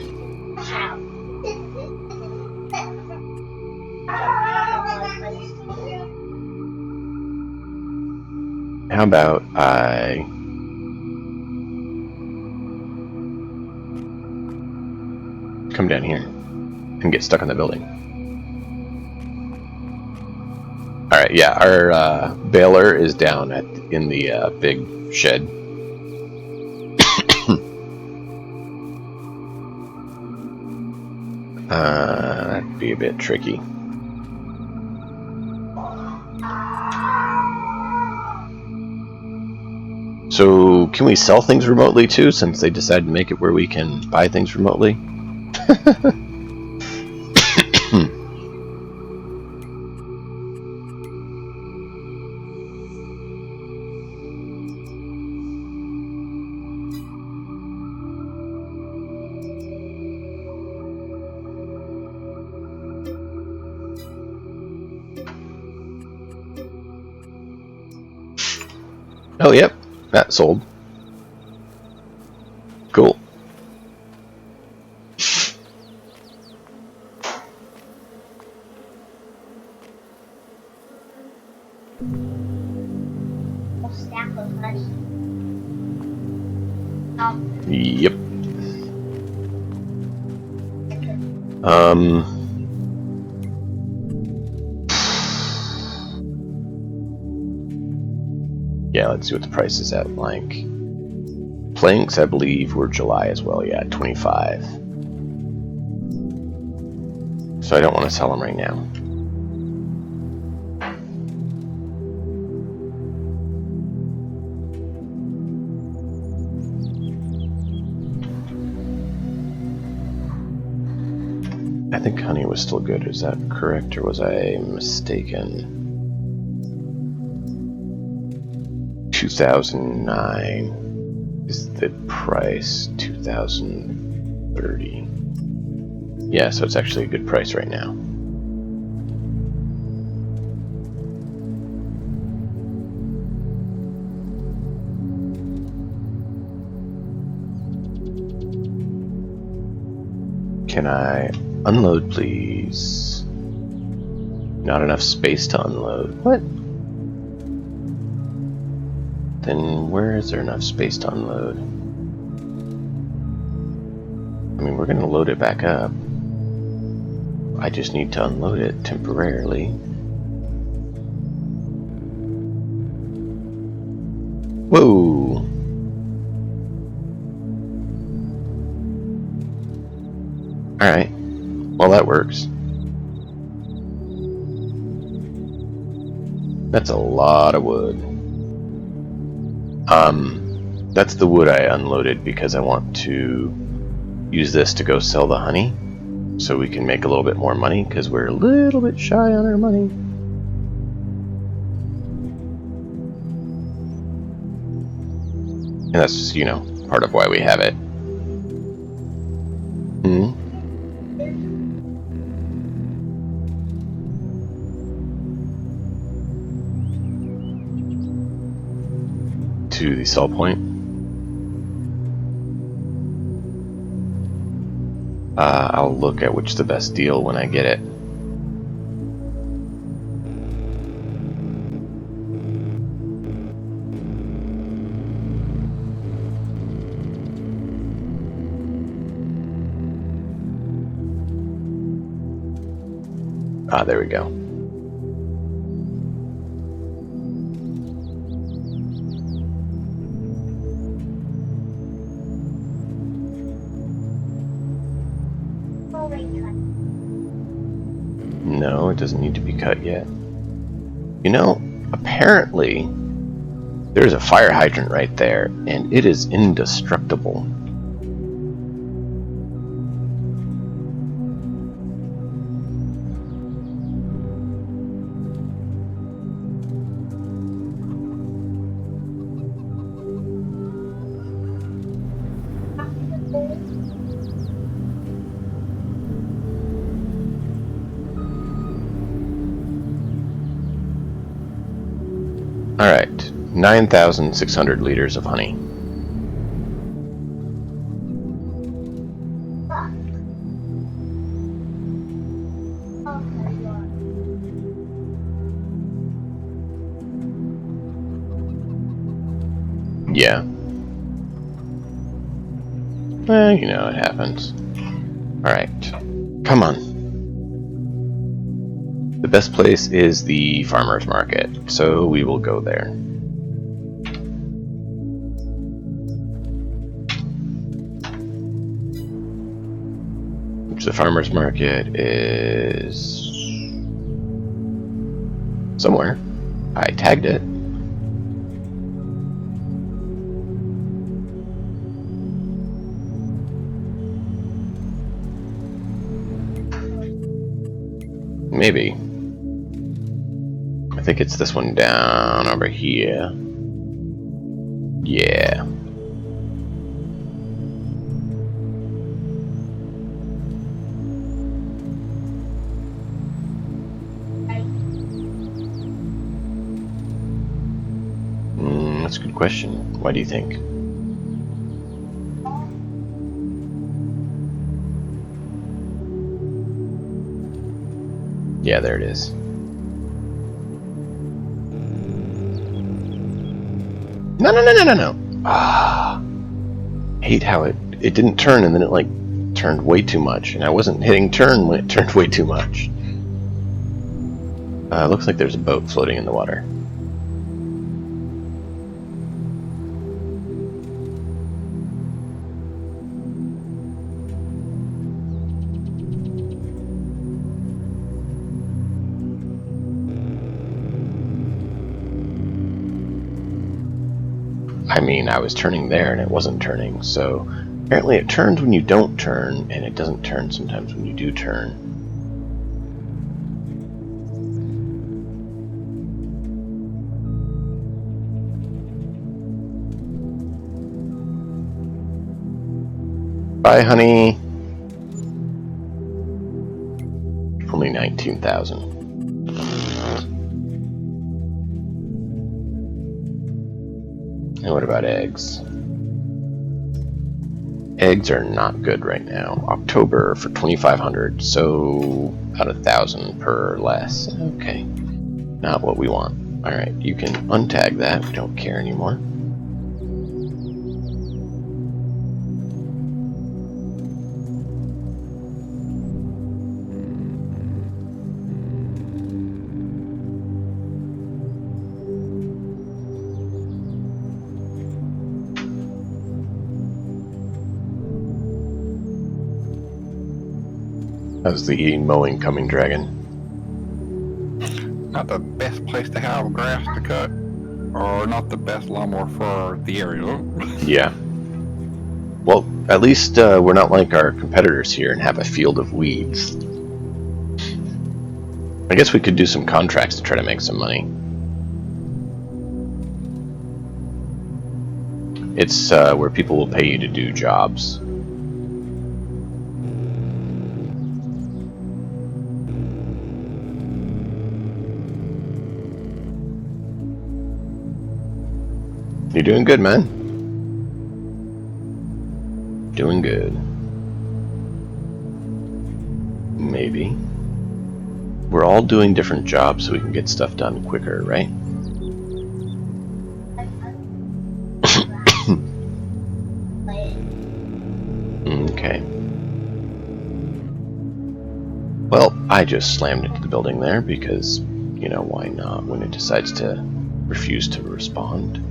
How about I come down here and get stuck on the building? Alright, yeah, our baler is down in the big shed. That'd be a bit tricky. So, can we sell things remotely too, since they decided to make it where we can buy things remotely? Oh, yep. That sold. Cool. A stack of honey. Yep. Yeah, let's see what the price is at. Like, planks, I believe, were July as well. Yeah, 25. So I don't want to sell them right now. I think honey was still good. Is that correct, or was I mistaken? 2009 is the price. 2030. Yeah, so it's actually a good price right now. Can I unload, please? Not enough space to unload. What? Then where is there enough space to unload? I mean, we're going to load it back up. I just need to unload it temporarily. Whoa! Alright. Well, that works. That's a lot of wood. That's the wood I unloaded because I want to use this to go sell the honey so we can make a little bit more money because we're a little bit shy on our money. And that's, you know, part of why we have it. To the sell point. I'll look at which is the best deal when I get it. There we go. No, it doesn't need to be cut yet. You know, apparently there's a fire hydrant right there, and it is indestructible. Alright, 9,600 liters of honey. Yeah. You know, it happens. Alright, come on. The best place is the farmer's market, so we will go there. Which the farmer's market is somewhere. I tagged it. Maybe. I think it's this one down over here. Yeah. That's a good question. Why do you think? Yeah, there it is. No. Ah, hate how it didn't turn, and then it like turned way too much, and I wasn't hitting turn when it turned way too much. Looks like there's a boat floating in the water. I mean, I was turning there and it wasn't turning, so apparently it turns when you don't turn, and it doesn't turn sometimes when you do turn. Bye, honey. Only 19,000. And what about eggs? Eggs are not good right now. October for 2,500, so about 1,000 per less. Okay, not what we want. All right, you can untag that. We don't care anymore. How's the mowing coming, Dragon? Not the best place to have grass to cut, or not the best lawnmower for the area. Yeah. Well, at least we're not like our competitors here and have a field of weeds. I guess we could do some contracts to try to make some money. It's where people will pay you to do jobs. You're doing good, man. Doing good. Maybe. We're all doing different jobs so we can get stuff done quicker, right? Okay. Well, I just slammed into the building there because, you know, why not when it decides to refuse to respond?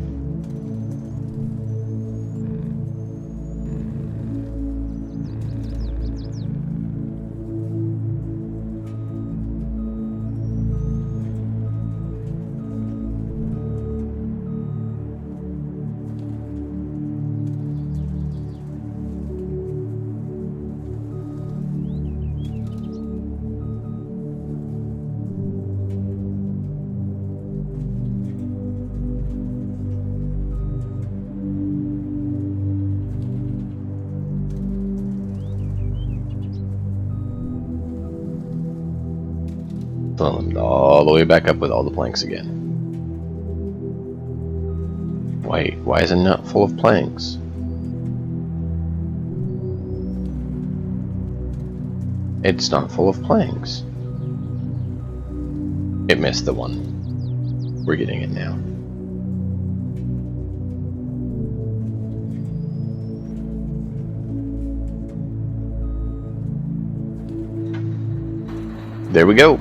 Filling it all the way back up with all the planks again. Why is it not full of planks? It's not full of planks. It missed the one. We're getting it now. There we go.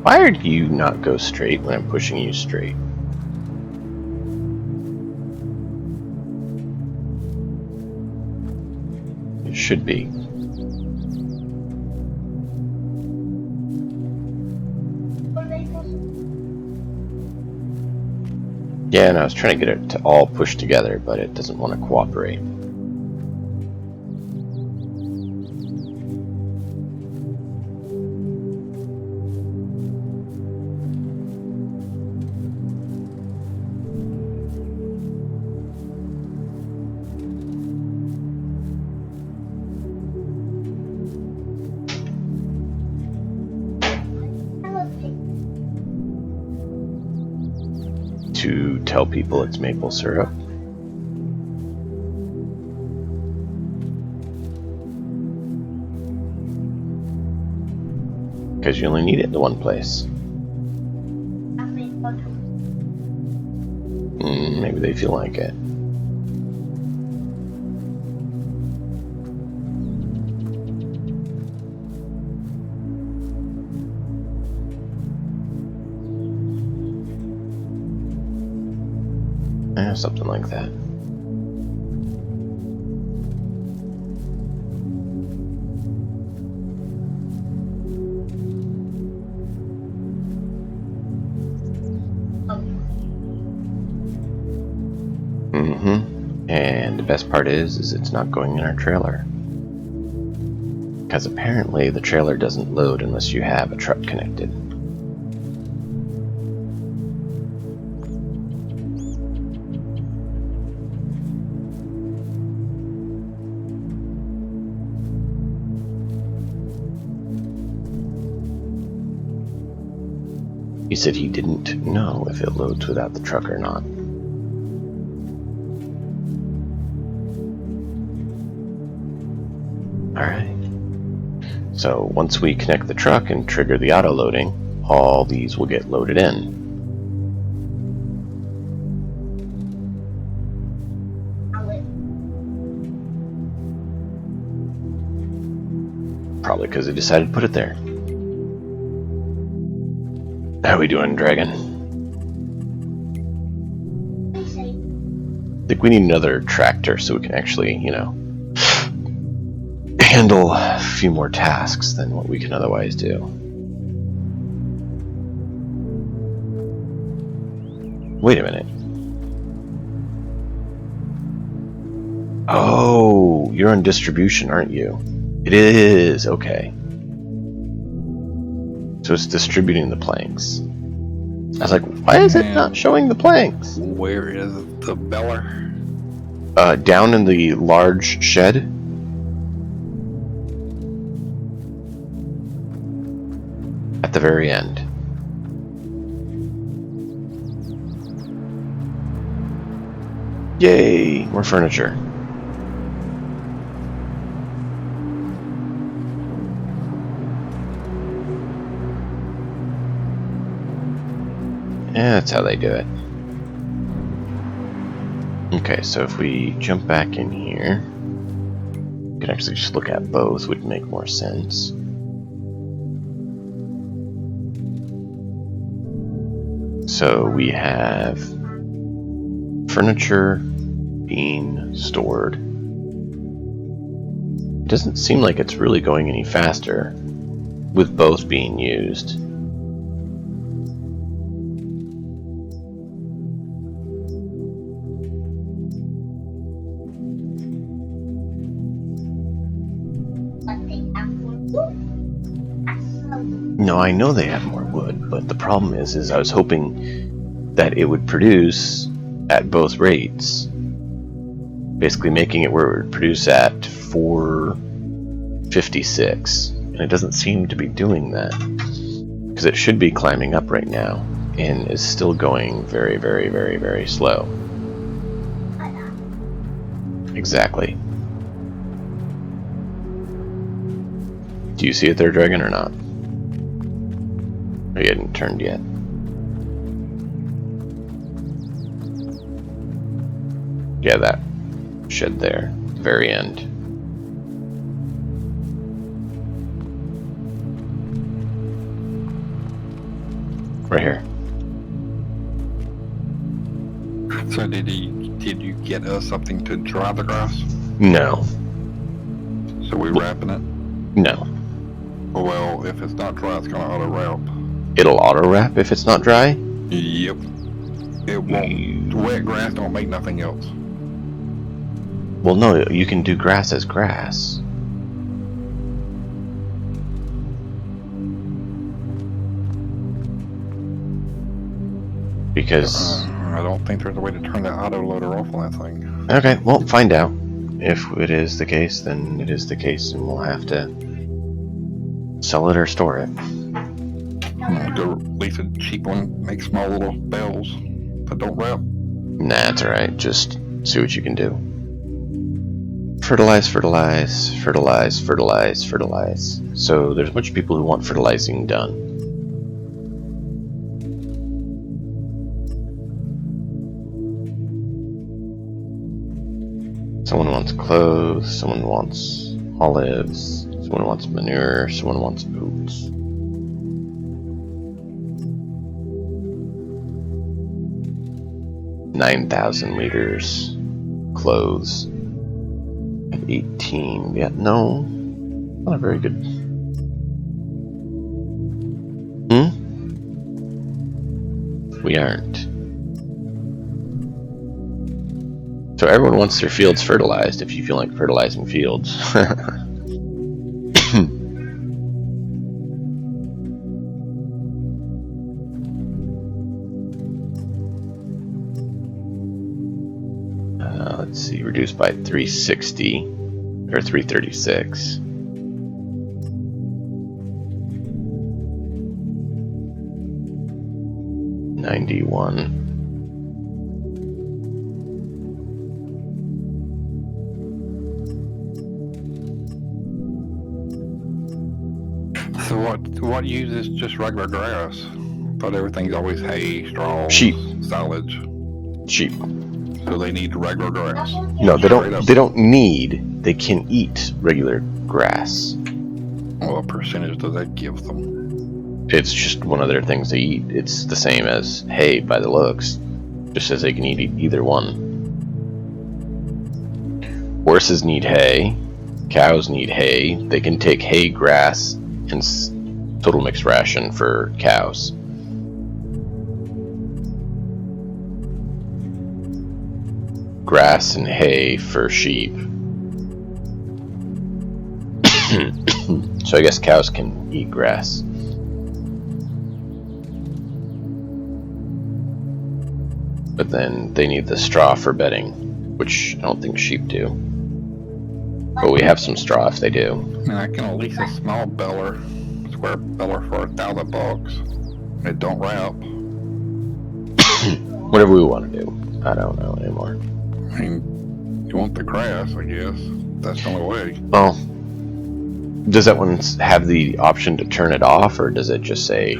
Why do you not go straight when I'm pushing you straight? It should be. Yeah, and I was trying to get it to all push together, but it doesn't want to cooperate. To tell people it's maple syrup. Because you only need it in one place. Maybe they feel like it. Something like that. And the best part is it's not going in our trailer. Because apparently the trailer doesn't load unless you have a truck connected. He said he didn't know if it loads without the truck or not. Alright. So once we connect the truck and trigger the auto loading, all these will get loaded in. Probably because they decided to put it there. How we doing, Dragon? I think we need another tractor so we can actually, you know, handle a few more tasks than what we can otherwise do. Wait a minute. Oh, you're on distribution, aren't you? It is, okay. So it's distributing the planks. I was like, why is it not showing the planks? Where is the beller? Down in the large shed. At the very end. Yay, more furniture. Yeah, that's how they do it. Okay, so if we jump back in here, we can actually just look at both, would make more sense. So we have furniture being stored. It doesn't seem like it's really going any faster with both being used. No, I know they have more wood, but the problem is I was hoping that it would produce at both rates, basically making it where it would produce at 456, and it doesn't seem to be doing that, because it should be climbing up right now, and is still going very, very, very, very slow. Exactly. Do you see it there, Dragon, or not? Or you hadn't turned yet? Yeah, that shed there, the very end. Right here. So did you get us something to dry the grass? No. So we wrapping it? No. Well, if it's not dry, it's gonna auto wrap. It'll auto wrap if it's not dry? Yep. It won't. Wet grass don't make nothing else. Well, no, you can do grass as grass. Because... I don't think there's a way to turn that auto loader off on that thing. Okay, well, find out. If it is the case, then it is the case, and we'll have to sell it or store it. Go lease a cheap one, make small little bells that don't wrap. Nah, it's alright. Just see what you can do. Fertilize, fertilize, fertilize, fertilize, fertilize. So there's a bunch of people who want fertilizing done. Someone wants clothes, someone wants olives, someone wants manure, someone wants oats. $9,000 liters. Clothes. 18. Yeah, no. Not a very good. We aren't. So everyone wants their fields fertilized if you feel like fertilizing fields. Let's see, reduced by 360 or 336. 91. So what uses just regular grass? But everything's always hay, straw, Sheep. silage. Sheep. So they need regular grass. No, they Straight don't. up. They don't need. They can eat regular grass. What percentage does that give them? It's just one of their things they eat. It's the same as hay by the looks. Just says they can eat either one. Horses need hay. Cows need hay. They can take hay, grass, and total mixed ration for cows. Grass and hay for sheep. So I guess cows can eat grass. But then they need the straw for bedding, which I don't think sheep do. But we have some straw if they do. I mean, I can at least a small beller, square beller for $1,000. It don't wrap. Whatever we want to do. I don't know anymore. I mean, you want the grass, I guess. That's the only way. Well, does that one have the option to turn it off, or does it just say,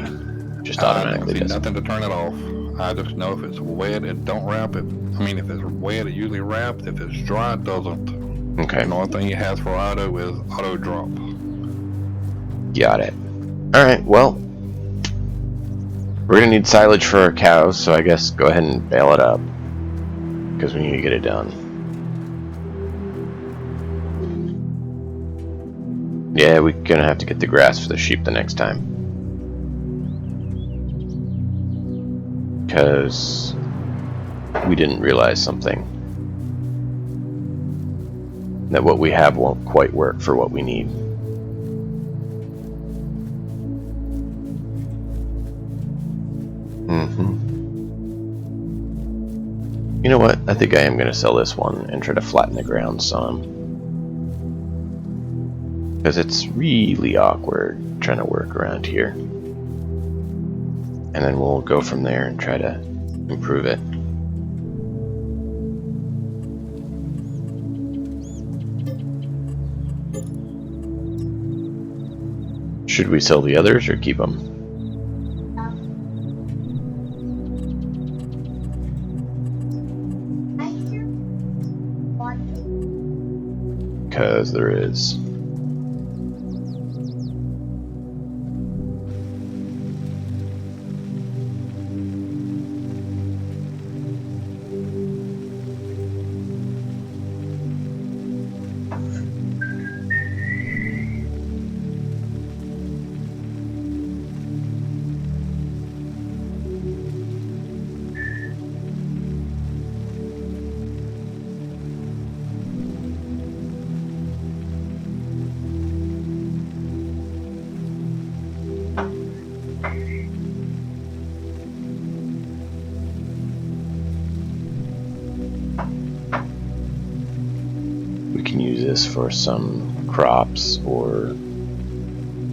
just automatically I don't see does? nothing to turn it off. I just know if it's wet, it don't wrap. If it's wet, it usually wraps. If it's dry, it doesn't. Okay, And the only thing it has for auto is auto drop. got it. Alright, well, we're gonna need silage for our cows, so I guess go ahead and bale it up, because we need to get it done. Yeah, we're gonna have to get the grass for the sheep the next time. Because we didn't realize something. That what we have won't quite work for what we need. You know what? I think I am going to sell this one and try to flatten the ground some. Because it's really awkward trying to work around here. And then we'll go from there and try to improve it. Should we sell the others or keep them? Because there is. We can use this for some crops or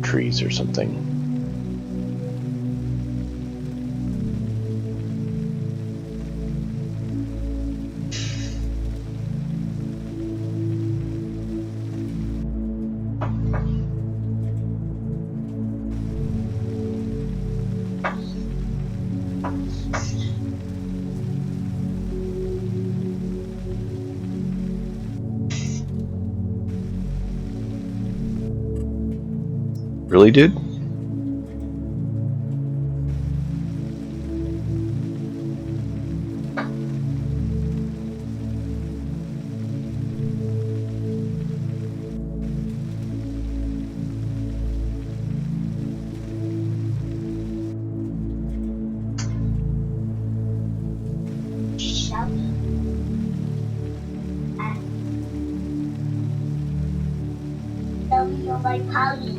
trees or something. Really, dude? Like Polly.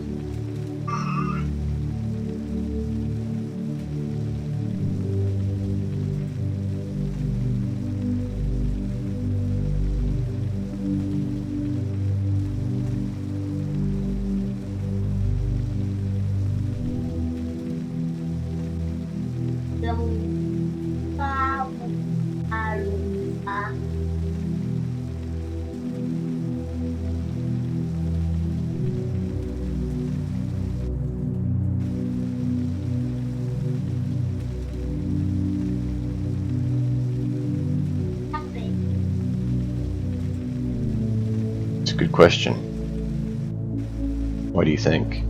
good question. What do you think?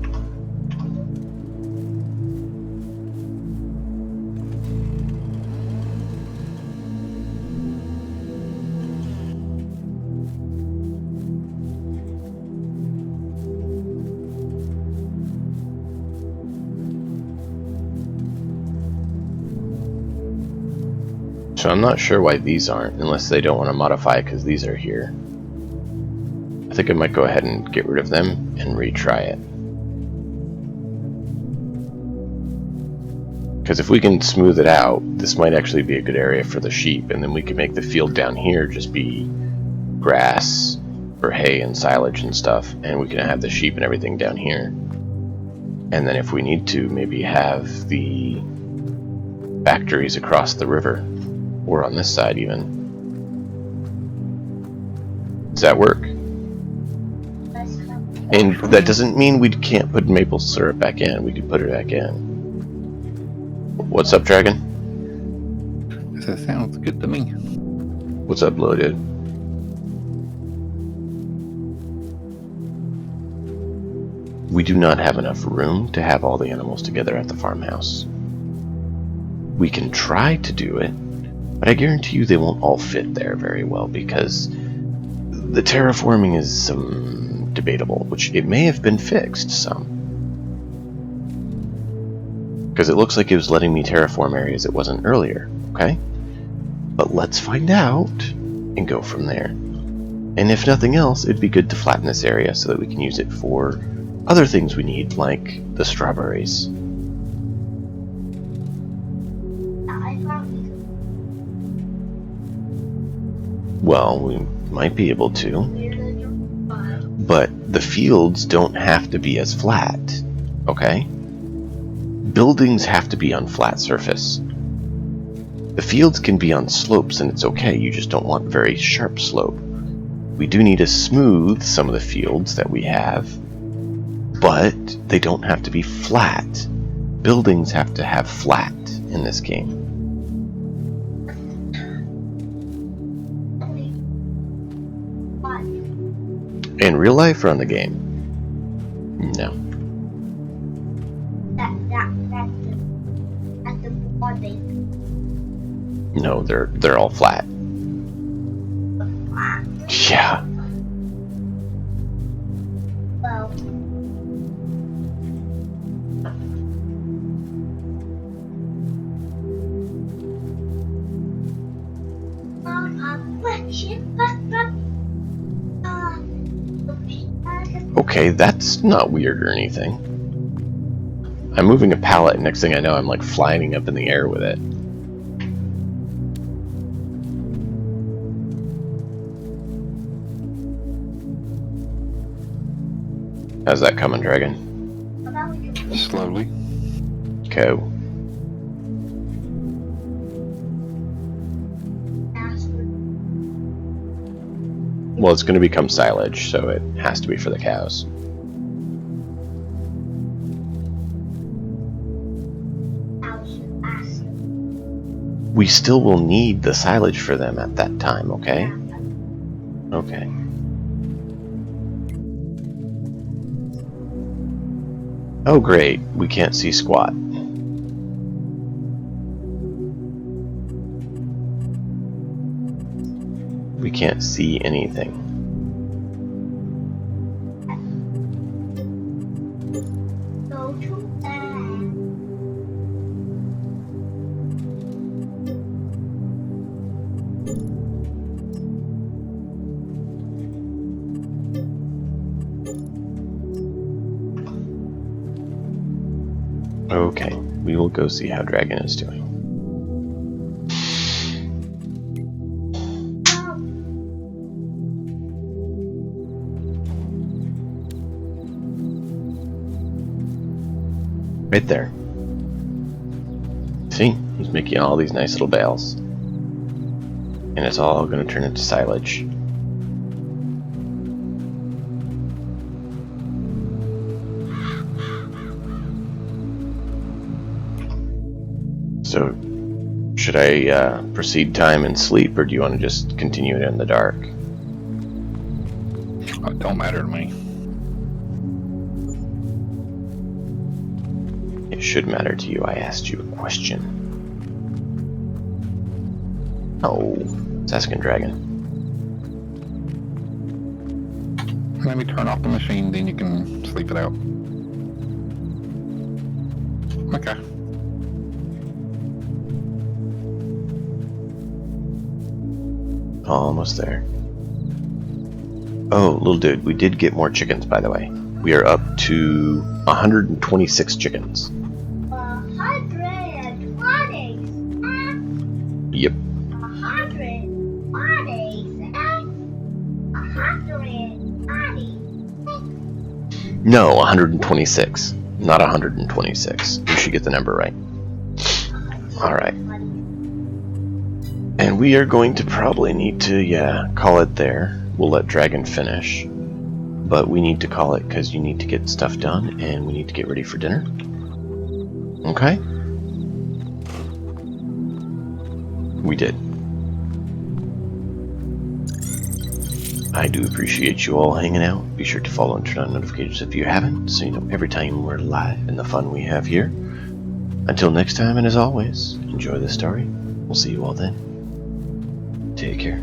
So I'm not sure why these aren't, unless they don't want to modify because these are here. I think I might go ahead and get rid of them and retry it. Because if we can smooth it out, this might actually be a good area for the sheep, and then we can make the field down here just be grass or hay and silage and stuff, and we can have the sheep and everything down here. And then if we need to, maybe have the factories across the river, or on this side even. Does that work? And that doesn't mean we can't put maple syrup back in. We could put it back in. What's up, Dragon? That sounds good to me. What's up, Loaded? We do not have enough room to have all the animals together at the farmhouse. We can try to do it, but I guarantee you they won't all fit there very well because the terraforming is debatable, which it may have been fixed some. Because it looks like it was letting me terraform areas it wasn't earlier, okay? But let's find out and go from there. And if nothing else, it'd be good to flatten this area so that we can use it for other things we need, like the strawberries. Well, we might be able to, but the fields don't have to be as flat, okay? Buildings have to be on flat surface. The fields can be on slopes and it's okay, you just don't want very sharp slope. We do need to smooth some of the fields that we have, but they don't have to be flat. Buildings have to have flat in this game. In real life or on the game? No. That's the body. No, they're all flat. Yeah. Well, Okay, that's not weird or anything. I'm moving a pallet, and next thing I know, I'm like flying up in the air with it. How's that coming, Dragon? Slowly. Go. Well, it's going to become silage, so it has to be for the cows. We still will need the silage for them at that time, okay? Okay. Oh great, we can't see squat. We can't see anything. go to bed. Okay, we will go see how Dragon is doing. Right there. See? He's making all these nice little bales. And it's all going to turn into silage. So, should I proceed time and sleep, or do you want to just continue it in the dark? It don't matter to me. It should matter to you. I asked you a question. Oh, it's asking Dragon. Let me turn off the machine, then you can sleep it out. Okay. Almost there. Oh, little dude, we did get more chickens, by the way. We are up to 126 chickens. 120. Yep. 120. 120. No, 126. Not 126. You should get the number right. Alright. And we are going to probably need to, call it there. We'll let Dragon finish. But we need to call it because you need to get stuff done and we need to get ready for dinner. Okay? We did. I do appreciate you all hanging out. Be sure to follow and turn on notifications if you haven't, so you know every time we're live and the fun we have here. Until next time, and as always, enjoy the story. We'll see you all then. Take care.